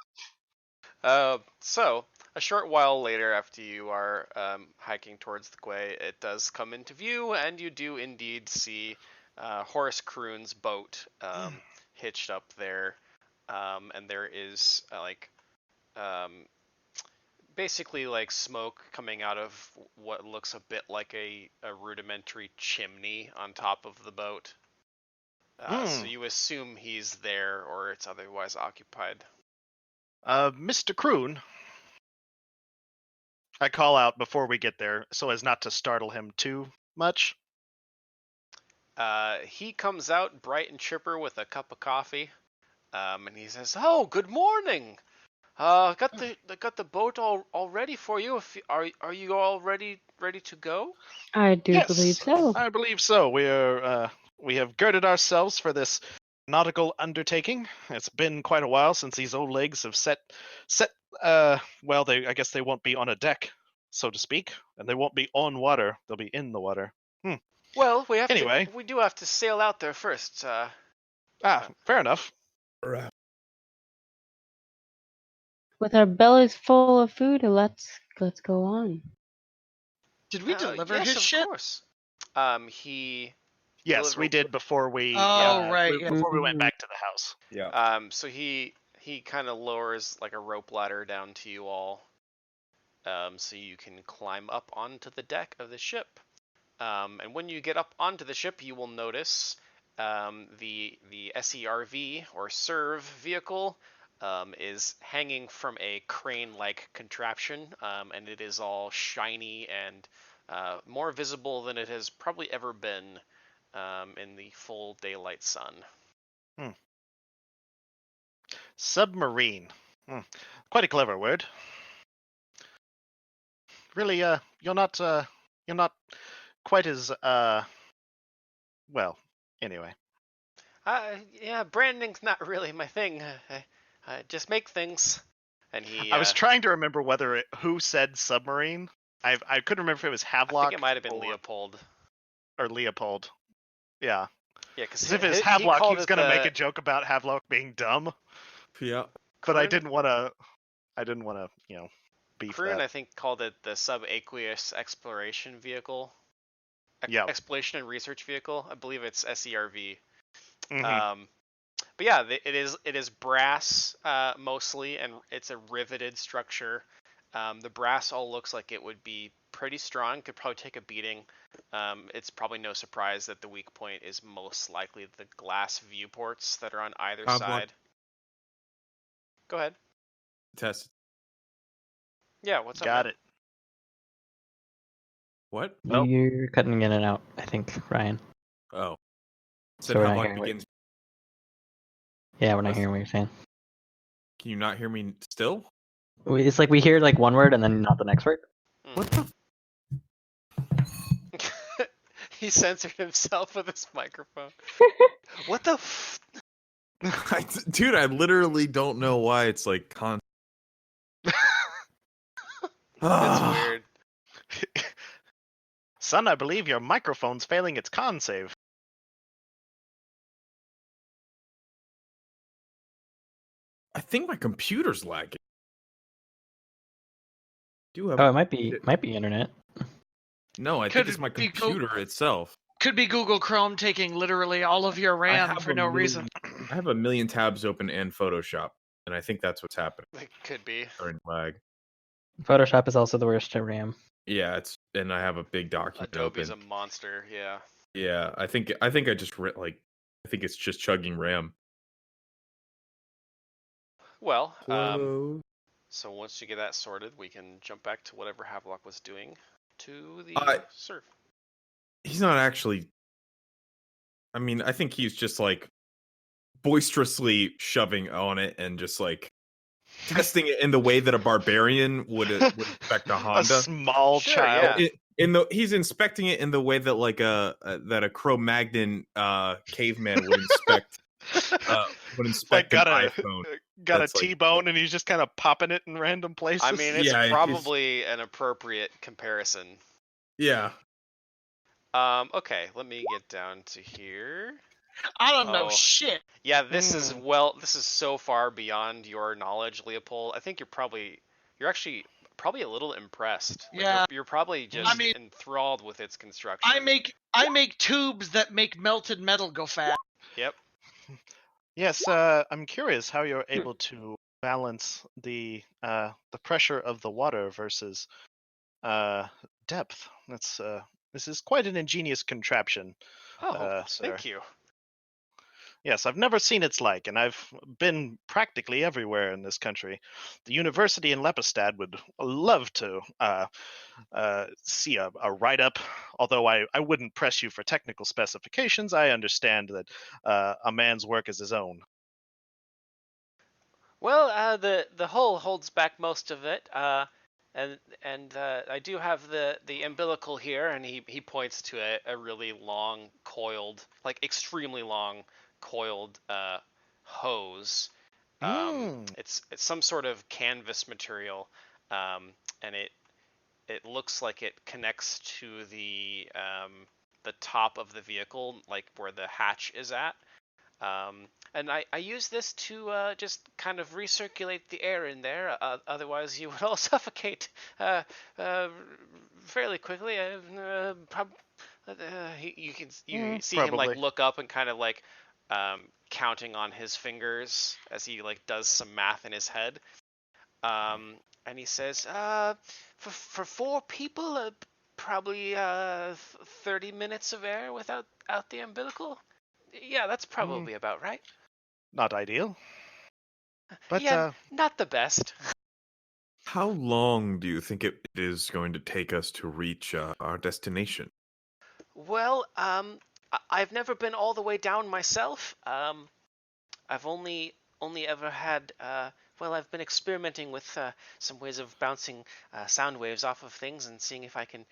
So a short while later, after you are hiking towards the quay, it does come into view, and you do indeed see Horace Kroon's boat hitched up there, and there is basically like smoke coming out of what looks a bit like a rudimentary chimney on top of the boat. So you assume he's there, or it's otherwise occupied. Mr. Kroon, I call out before we get there so as not to startle him too much. He comes out bright and chipper with a cup of coffee, and he says, "Oh, good morning. Got the boat all ready for you. Are you all ready to go?" I do Yes, believe so. I believe so. We have girded ourselves for this nautical undertaking. It's been quite a while since these old legs have set Well, I guess they won't be on a deck, so to speak, and they won't be on water. They'll be in the water. Well, Anyway. we do have to sail out there first. Fair enough. With our bellies full of food, let's go on. Did we deliver yes, his of shit? course. He Yes, we did before we. Oh, right, yeah. Before we went back to the house. Yeah. So he kind of lowers like a rope ladder down to you all, so you can climb up onto the deck of the ship. And when you get up onto the ship, you will notice the SERV or serve vehicle is hanging from a crane-like contraption, and it is all shiny and more visible than it has probably ever been in the full daylight sun. Submarine. Quite a clever word. Really, you're not quite as well. Anyway. Yeah, branding's not really my thing. I just make things. And he. I was trying to remember who said submarine. I couldn't remember if it was Havelock. I think it might have been Leopold. Or Leopold. Yeah. Yeah, because if it's Havelock, he was going to make a joke about Havelock being dumb. Yeah. But I didn't want to, beef Carrion, that. I think, called it the subaqueous exploration vehicle. Yeah. Exploration and research vehicle. I believe it's SERV. Mm-hmm. But yeah, it is brass mostly, and it's a riveted structure. The brass all looks like it would be pretty strong. Could probably take a beating. It's probably no surprise that the weak point is most likely the glass viewports that are on either side. Go ahead. Test. Yeah, what's up? Got man? it. What? Well- You're cutting in and out, I think, Ryan. Oh. So Said we're how not luck hearing what- begins. Yeah, we're not hearing what you're saying. Can you not hear me still? It's like we hear like one word and then not the next word. What the? He censored himself with his microphone. What the? Dude, I literally don't know why it's like That's weird. Son, I believe your microphone's failing its con save. I think my computer's lagging. Do have Oh, it might be internet. No, I Could think it's my it be computer itself. Could be Google Chrome taking literally all of your RAM for no reason. I have a million tabs open in Photoshop, and I think that's what's happening. It could be. During lag. Photoshop is also the worst at RAM. Yeah, and I have a big document Adobe's open. a monster. Yeah. Yeah, I think I just I think it's just chugging RAM. Well, Hello? so once you get that sorted, we can jump back to whatever Havelock was doing to the surf. He's not actually. I mean, I think he's just like boisterously shoving on it and just like testing it in the way that a barbarian would expect a Honda. A small Sure, child. yeah. He's inspecting it in the way that like a Cro-Magnon caveman would inspect. Like an iPhone. Got a That's like- T-bone and he's just kind of popping it in random places. I mean, it's Yeah, probably an appropriate comparison. Yeah. Okay, let me get down to here. I don't know Oh. shit. Yeah, this is so far beyond your knowledge, Leopold. I think you're actually probably a little impressed. Like, Yeah. you're probably just mean- enthralled with its construction. I make tubes that make melted metal go fast. Yep. Yes, I'm curious how you're able to balance the pressure of the water versus depth. This is quite an ingenious contraption. Oh, Sir. thank you. Yes, I've never seen its like, and I've been practically everywhere in this country. The university in Lepistad would love to see a write-up, although I wouldn't press you for technical specifications. I understand that a man's work is his own. Well, the hull holds back most of it, and I do have the umbilical here, and he points to a really long coiled, like extremely long coiled hose It's some sort of canvas material, and it looks like it connects to the top of the vehicle, like where the hatch is at. And I use this to just kind of recirculate the air in there. Otherwise, you would all suffocate fairly quickly. You see him like Probably. look up and kind of like counting on his fingers as he like does some math in his head. And he says, for 4 people, probably 30 minutes of air without out the umbilical. Yeah, that's probably about right. Not ideal. But Yeah, not the best. How long do you think it is going to take us to reach our destination? Well, I've never been all the way down myself. I've only ever had well, I've been experimenting with some ways of bouncing sound waves off of things and seeing if I can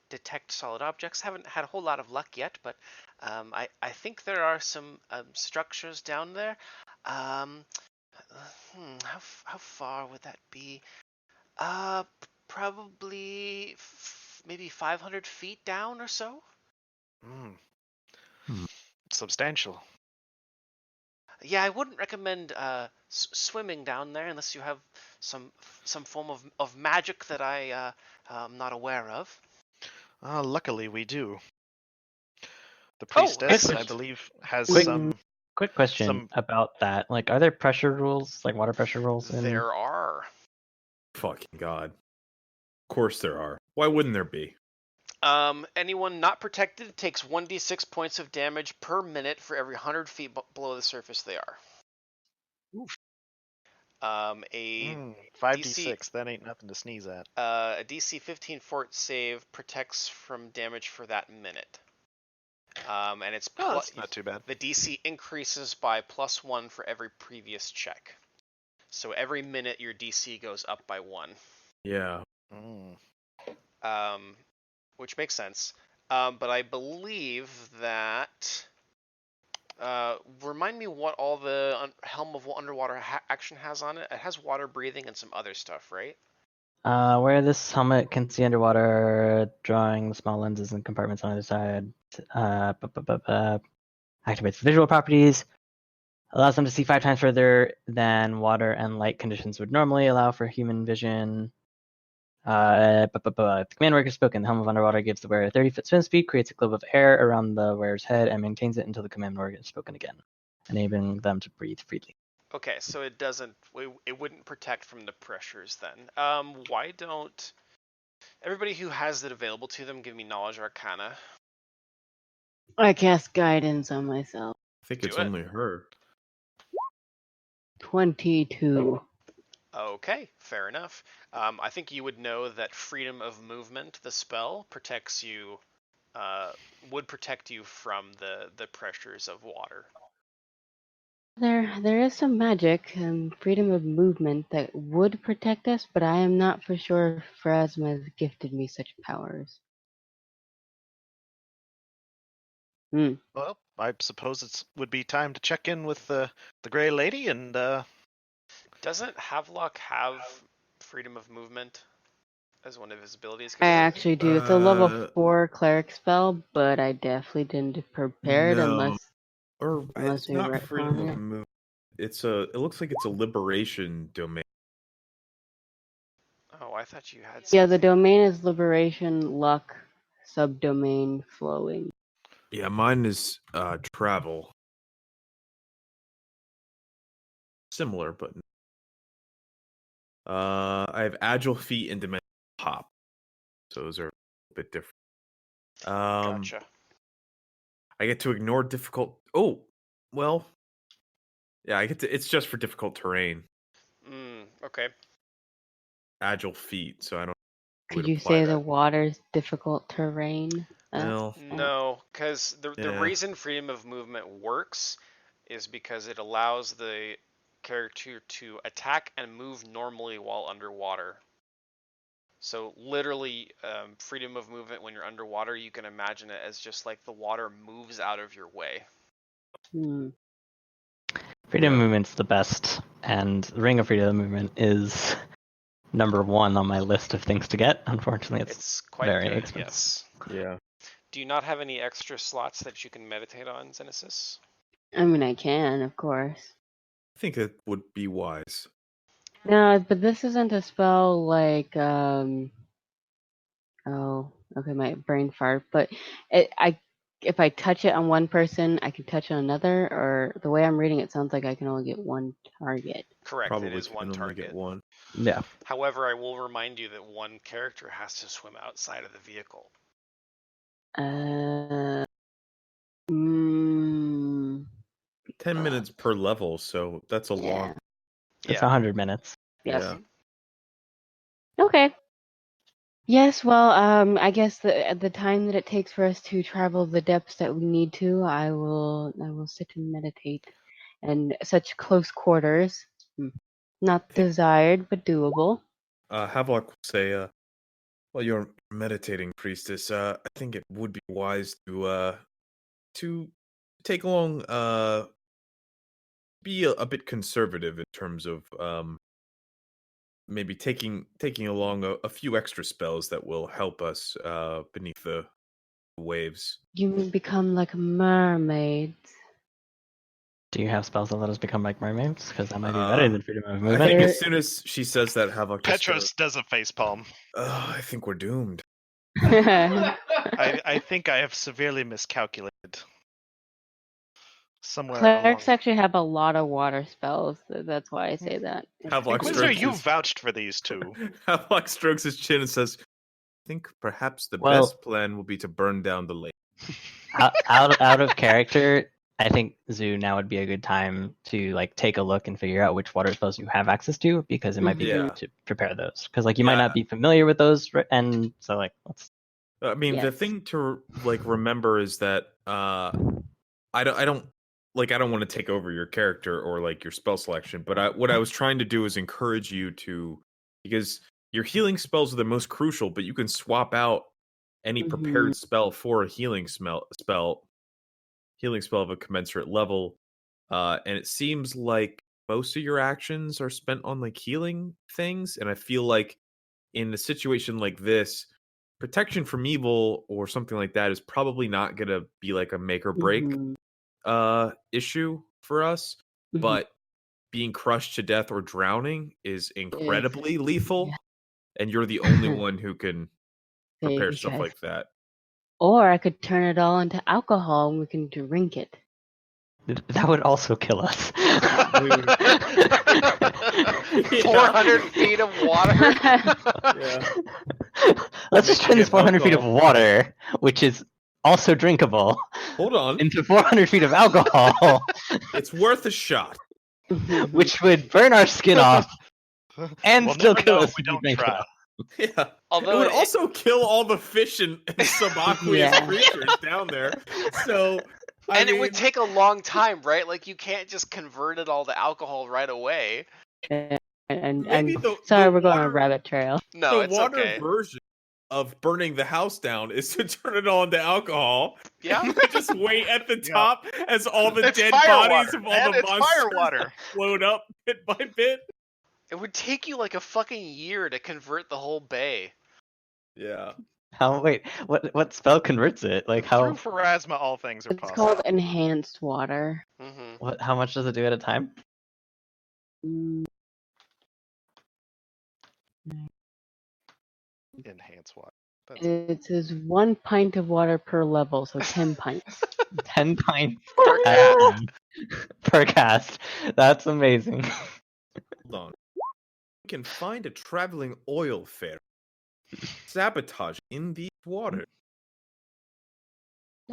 detect solid objects. Haven't had a whole lot of luck yet, but I think there are some structures down there. How far would that be? Probably maybe 500 feet down or so. Substantial. Yeah, I wouldn't recommend swimming down there unless you have some form of magic that I'm not aware of. Luckily, we do. The Oh, priestess, I excellent. believe, has Quick- some. Quick question Some- about that. Like, are there pressure rules, like water pressure rules? There are. Fucking God. Of course there are. Why wouldn't there be? Anyone not protected takes 1d6 points of damage per minute for every 100 feet below the surface they are. Oof. A 5d6. That ain't nothing to sneeze at. a DC 15 fort save protects from damage for that minute. And it's That's not too bad. The DC increases by +1 for every previous check. So every minute your DC goes up by 1. Yeah. Which makes sense. But I believe that. Remind me what all the Helm of Underwater action has on it. It has water breathing and some other stuff, right? Where this helmet can see underwater, drawing small lenses and compartments on either side. Activates visual properties. Allows them to see 5 times further than water and light conditions would normally allow for human vision. The command word is spoken. The Helm of Underwater gives the wearer 30-foot swim speed, creates a globe of air around the wearer's head, and maintains it until the command word is spoken again, enabling them to breathe freely. Okay, so it wouldn't protect from the pressures then. Why don't everybody who has it available to them give me knowledge arcana? I cast guidance on myself. I think Do it's it. only her. 22. Okay, fair enough. I think you would know that freedom of movement, the spell, protects you, would protect you from the pressures of water. There is some magic and freedom of movement that would protect us, but I am not for sure if Phrasma has gifted me such powers. Well, I suppose it would be time to check in with the Grey Lady and. Doesn't Havelock have freedom of movement as one of his abilities? I actually do. It's a level 4 cleric spell, but I definitely didn't prepare it No. unless It's we not freedom retcon of it. movement. It looks like it's a liberation domain. Oh, I thought you had. Yeah, the something. domain is liberation, luck, subdomain, flowing. Yeah, mine is travel. Similar, but I have agile feet and dimensional hop. So those are a bit different. Gotcha. I get to ignore difficult. Oh, well, yeah, I get to. It's just for difficult terrain. Okay. Agile feet, so I don't. Could you say the water's difficult terrain? No, because the Yeah. reason freedom of movement works is because it allows the character to attack and move normally while underwater. So literally, freedom of movement when you're underwater, you can imagine it as just like the water moves out of your way. Freedom Freedom Yeah. movement's the best, and Ring of Freedom movement is number 1 on my list of things to get. Unfortunately, It's quite very good. expensive. Yes. Yeah. Do you not have any extra slots that you can meditate on, Genesis? I mean, I can, of course. I think it would be wise. No, but this isn't a spell like oh, okay, my brain fart. But if I touch it on one person, I can touch on another. Or the way I'm reading it sounds like I can only get one target. Correct. Probably it is can one only target. get one. Yeah. However, I will remind you that one character has to swim outside of the vehicle. Uh, mm, 10 minutes per level, so that's a yeah. long. It's Yeah. 100 minutes. Yes. Yeah. Okay. Yes, well, I guess at the time that it takes for us to travel the depths that we need to, I will sit and meditate, and such close quarters, not desired but doable. Havelock will say, while you're meditating, priestess, I think it would be wise to take along, be a bit conservative in terms of maybe taking along a few extra spells that will help us beneath the waves. You may become like mermaids. Do you have spells that let us become like mermaids? Because that might be better than freedom of I movement. think There- as soon as she says that, Havelock just Petros goes, does a facepalm. I think we're doomed. I think I have severely miscalculated. Somewhere Clerics along. actually have a lot of water spells. That's why I say that. Havelock Quinzer, strokes you his- vouched for these two. Havelock strokes his chin and says, I think perhaps the Well- best plan will be to burn down the lake. out of character, I think Zoo now would be a good time to like take a look and figure out which water spells you have access to, because it might be Yeah. good to prepare those. Because like you might Yeah. not be familiar with those, and so like let's. I mean, the Yes. thing to like remember is that I don't want to take over your character or like your spell selection, but what I was trying to do is encourage you to, because your healing spells are the most crucial, but you can swap out any prepared spell for a healing spell of a commensurate level. And it seems like most of your actions are spent on like healing things, and I feel like in a situation like this, protection from evil or something like that is probably not going to be like a make or break issue for us, but being crushed to death or drowning is incredibly lethal, and you're the only one who can prepare Yes, stuff yes. like that. Or I could turn it all into alcohol and we can drink it. That would also kill us. 400 feet of water. Yeah. Let's just turn this 400 feet of water, which is also drinkable, Hold on. into 400 feet of alcohol, It's worth a shot. which would burn our skin off and We'll still never kill know us if we if we don't drink try. enough. Yeah. Although it would also kill all the fish and subaqueous Yeah. creatures down there. So, and it would take a long time, right? Like you can't just convert it all to alcohol right away. And maybe sorry, the we're going on a water- rabbit trail. No, the it's water okay. version of burning the house down is to turn it all into alcohol. Yeah. Just wait at the top as all the It's dead fire bodies water, of all man, the it's fire monsters water. float up bit by bit. It would take you like a fucking year to convert the whole bay. Yeah. Wait, what spell converts it? Like Through how Pharasma, all things are It's possible. called enhanced water. Mm-hmm. how much does it do at a time? Mm, Enhance water. That's It says 1 pint of water per level, so 10 pints. 10 pints Per at a time per cast. That's amazing. Hold on. We can find a traveling oil fair. Sabotage in deep water.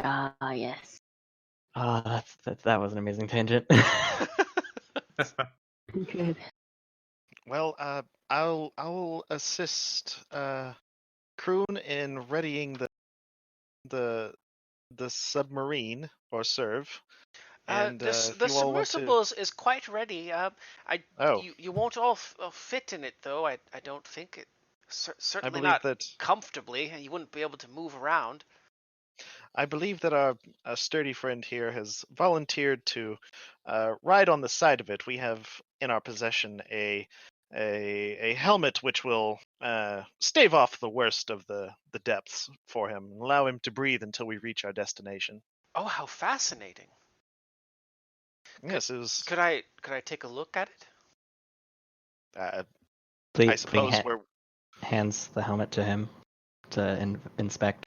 Ah, yes. That was an amazing tangent. Good. Well, I'll assist Kroon in readying the submarine or serve. And The if you all want to- submersible is quite ready. Oh. You won't all fit in it though. I don't think it. I Certainly believe not that comfortably. You wouldn't be able to move around. I believe that our sturdy friend here has volunteered to ride on the side of it. We have in our possession a helmet which will stave off the worst of the depths for him and allow him to breathe until we reach our destination. Oh, how fascinating. Yes, it was. Could I take a look at it? I Please, suppose we're. hands the helmet to him to inspect.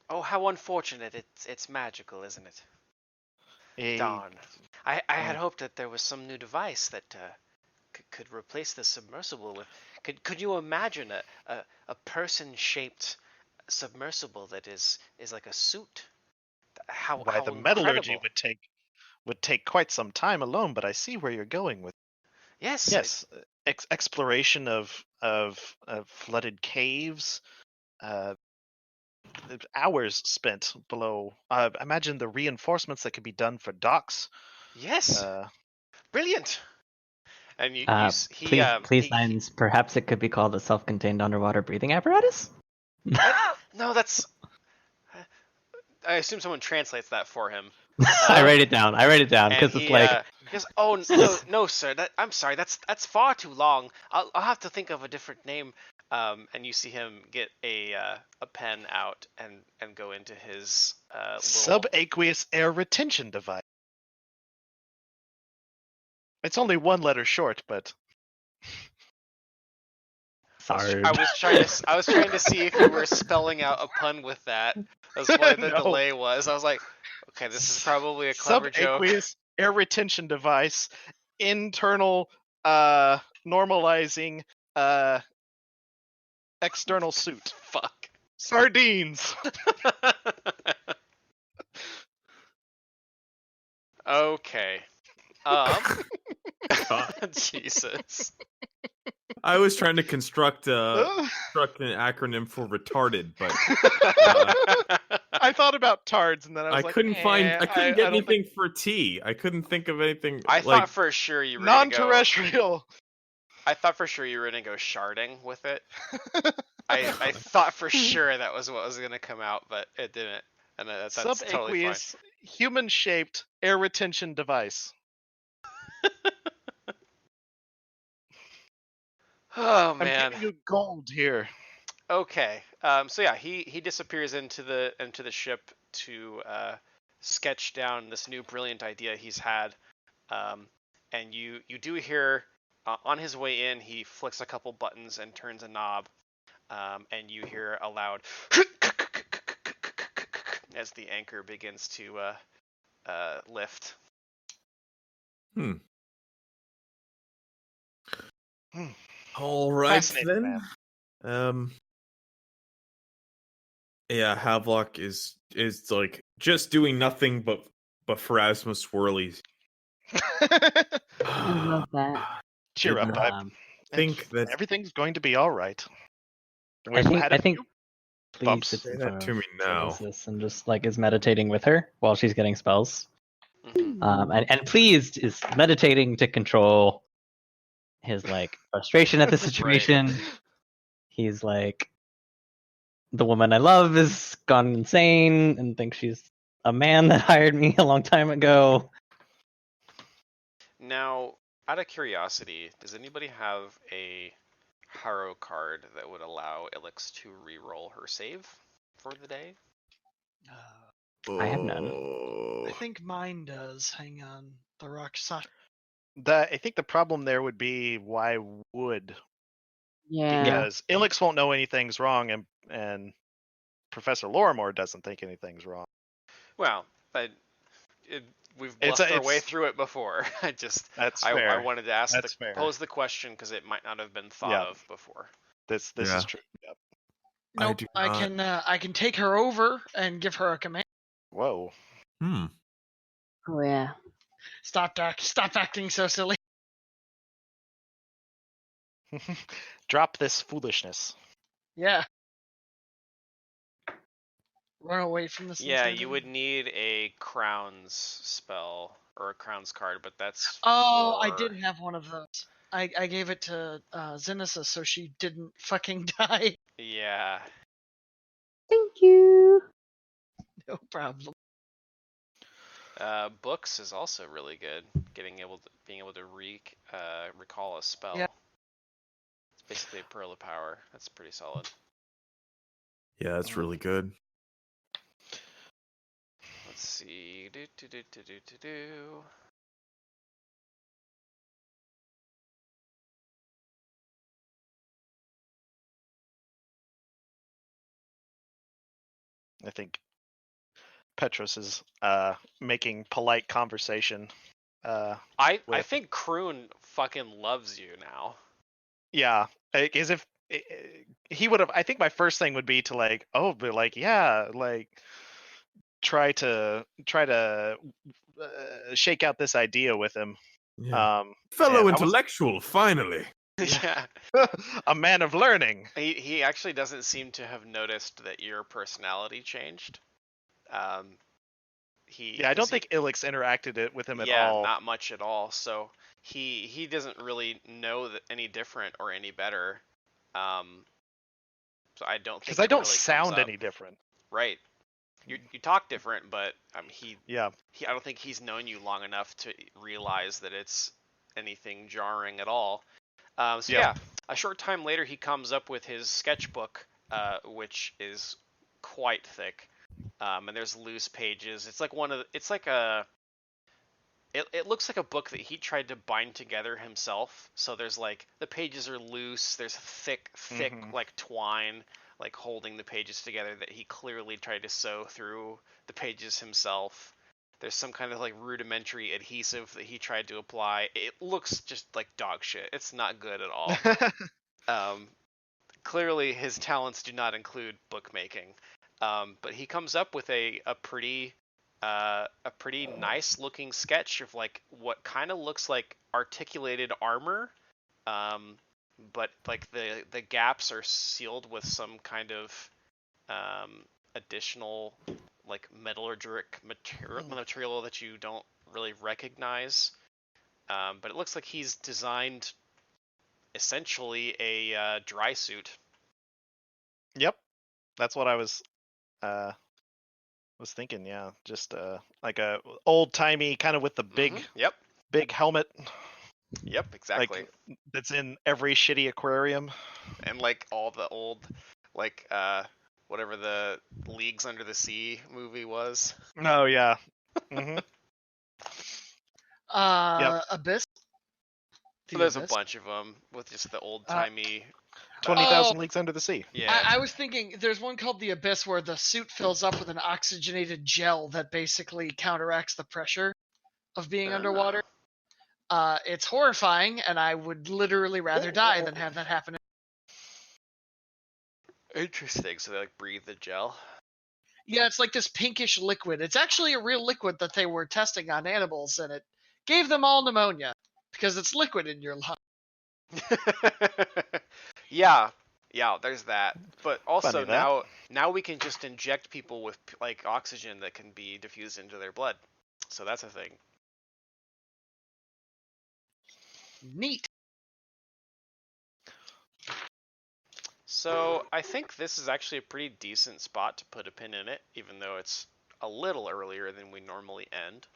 Oh, how unfortunate. It's magical, isn't it? Darn. I had hoped that there was some new device that could replace the submersible with. Could you imagine a person-shaped submersible that is like a suit? How The metallurgy incredible. would take quite some time alone, but I see where you're going with. Yes. Yes, exploration of flooded caves, hours spent below. Imagine the reinforcements that could be done for docks. Yes. Brilliant. And Please, Signs. Perhaps it could be called a self-contained underwater breathing apparatus. No, that's. I assume someone translates that for him. I write it down because it's like. He goes, "Oh no, sir. I'm sorry. That's far too long. I'll have to think of a different name." And you see him get a pen out and go into his subaqueous air retention device. It's only one letter short, but. Sorry. I was trying to see if you were spelling out a pun with that. That's why the delay was. I was like, okay, this is probably a clever joke. Subaqueous air retention device, internal normalizing external suit. Fuck. Sardines. Okay. Jesus. I was trying to construct an acronym for retarded, but I thought about tards, and then I was I couldn't get anything for T. I couldn't think of anything. I thought for sure you were non-terrestrial. I thought for sure you were gonna go sharding with it. I thought for sure that was what was gonna come out, but it didn't, and that's totally fine. Human-shaped air retention device. Oh man, I'm giving you gold here. Okay, so yeah, he disappears into the ship to sketch down this new brilliant idea he's had, and you do hear on his way in he flicks a couple buttons and turns a knob, and you hear a loud as the anchor begins to lift. All right then. Yeah, Havelock is like just doing nothing but Phrasma swirlies. I love that. Cheer up, I think that everything's going to be all right. I think please say that to me now. And just like is meditating with her while she's getting spells. And pleased is meditating to control his like frustration at the situation. Right. He's like, the woman I love is gone insane and thinks she's a man that hired me a long time ago. Now, out of curiosity, does anybody have a Harrow card that would allow Ilix to re-roll her save for the day? I have none. I think mine does. Hang on. The Rakshasa. I think the problem there would be why would? Yeah. Because Ilix won't know anything's wrong, and Professor Lorimore doesn't think anything's wrong. Well, but we've bluffed our way through it before. That's fair. I wanted to pose the question because it might not have been thought of before. This is true. Yep. Nope. I can take her over and give her a command. Whoa. Oh yeah. Stop acting so silly. Drop this foolishness. Yeah. Run away from this. Yeah, you would need a crowns spell or a crowns card, but that's. I did have one of those. I gave it to Zenissa so she didn't fucking die. Yeah. Thank you. No problem. Books is also really good. Being able to recall a spell. Yeah. It's basically a pearl of power. That's pretty solid. Yeah, that's really good. Let's see. I think Petros is making polite conversation. I with- think Kroon fucking loves you now. Yeah, as if he would have. I think my first thing would be to like, oh, but like, yeah, like try to shake out this idea with him. Yeah. Fellow and I was- intellectual, finally. Yeah. a man of learning. He actually doesn't seem to have noticed that your personality changed. I don't think Ilix interacted it with him at all. Yeah, not much at all. So he doesn't really know that any different or any better. So I don't think Because I it don't really comes sound up. any different. Right. You talk different, but Yeah. I don't think he's known you long enough to realize that it's anything jarring at all. Yeah, a short time later he comes up with his sketchbook, which is quite thick, and there's loose pages. It's like it looks like a book that he tried to bind together himself. So there's like the pages are loose. There's thick like twine like holding the pages together that he clearly tried to sew through the pages himself. There's some kind of like rudimentary adhesive that he tried to apply. It looks just like dog shit. It's not good at all. Clearly his talents do not include bookmaking. But he comes up with a pretty nice looking sketch of like what kind of looks like articulated armor. But like the gaps are sealed with some kind of additional like metallurgic material that you don't really recognize. But it looks like he's designed essentially a dry suit. Yep, that's what I was thinking. Yeah, just like a old timey kind of with the big helmet. Yep, exactly. Like that's in every shitty aquarium. And like all the old like whatever the Leagues Under the Sea movie was. Oh yeah. Mm-hmm. Abyss. So there's a bunch of them with just the old timey 20,000 Leagues Under the Sea. Yeah. I was thinking there's one called the Abyss where the suit fills up with an oxygenated gel that basically counteracts the pressure of being underwater. It's horrifying, and I would literally rather die than have that happen. Interesting. So they like breathe the gel. Yeah, it's like this pinkish liquid. It's actually a real liquid that they were testing on animals, and it gave them all pneumonia because it's liquid in your lung. Yeah, there's that. But also Funny that. now we can just inject people with like oxygen that can be diffused into their blood. So that's a thing. Neat. So I think this is actually a pretty decent spot to put a pin in it, even though it's a little earlier than we normally end.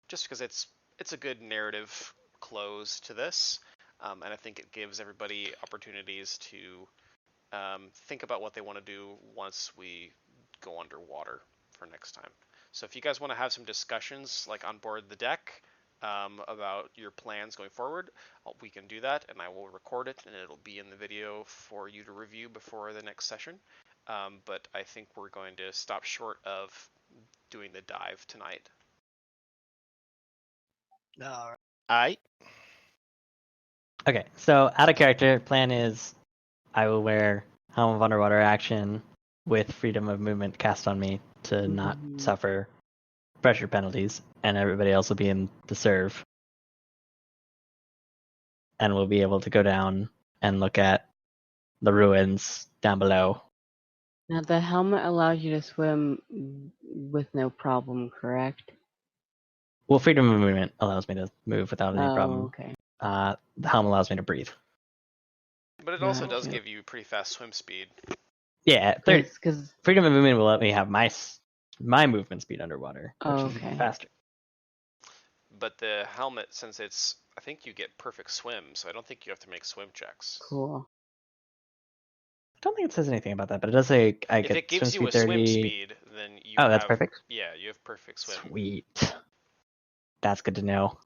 Just because it's a good narrative close to this, and I think it gives everybody opportunities to think about what they want to do once we go underwater for next time. So if you guys want to have some discussions like on board the deck about your plans going forward, we can do that, and I will record it, and it'll be in the video for you to review before the next session. But I think we're going to stop short of doing the dive tonight. All right. Okay, so out of character, plan is I will wear Helm of Underwater action with freedom of movement cast on me to not suffer pressure penalties, and everybody else will be in the serve. And we'll be able to go down and look at the ruins down below. Now, the helmet allows you to swim with no problem, correct? Well, freedom of movement allows me to move without any problem. Okay. The helm allows me to breathe. But it also does give you pretty fast swim speed. Yeah, 30. Because Freedom of movement will let me have my movement speed underwater, which Oh, is even okay. faster. But the helmet, since I think you get perfect swim, so I don't think you have to make swim checks. cool. I don't think it says anything about that, but it does say I If get it gives swim you speed a 30. swim speed, then you Oh, have. that's perfect. Yeah, you have perfect swim. Sweet. That's good to know.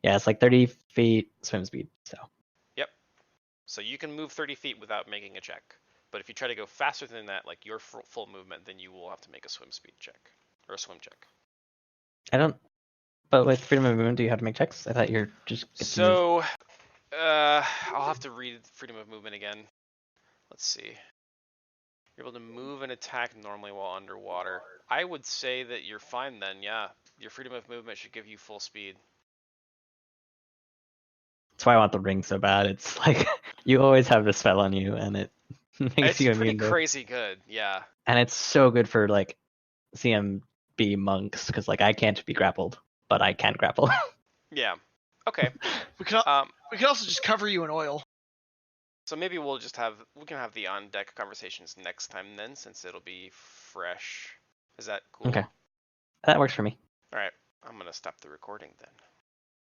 Yeah, it's like 30 feet swim speed. So Yep. So you can move 30 feet without making a check. But if you try to go faster than that, like your full movement, then you will have to make a swim speed check or a swim check. I don't. But with freedom of movement, do you have to make checks? I thought you're just get to move. So, I'll have to read freedom of movement again. Let's see. You're able to move and attack normally while underwater. I would say that you're fine then, yeah. Your freedom of movement should give you full speed. That's why I want the ring so bad. It's like you always have this spell on you, and it makes It's you pretty immune to. crazy good, yeah. And it's so good for like CMB monks because like I can't be grappled, but I can grapple. Yeah. Okay. We could Um, we could also just cover you in oil. so maybe we can have the on deck conversations next time then, since it'll be fresh. Is that cool? Okay. That works for me. All right. I'm gonna stop the recording then.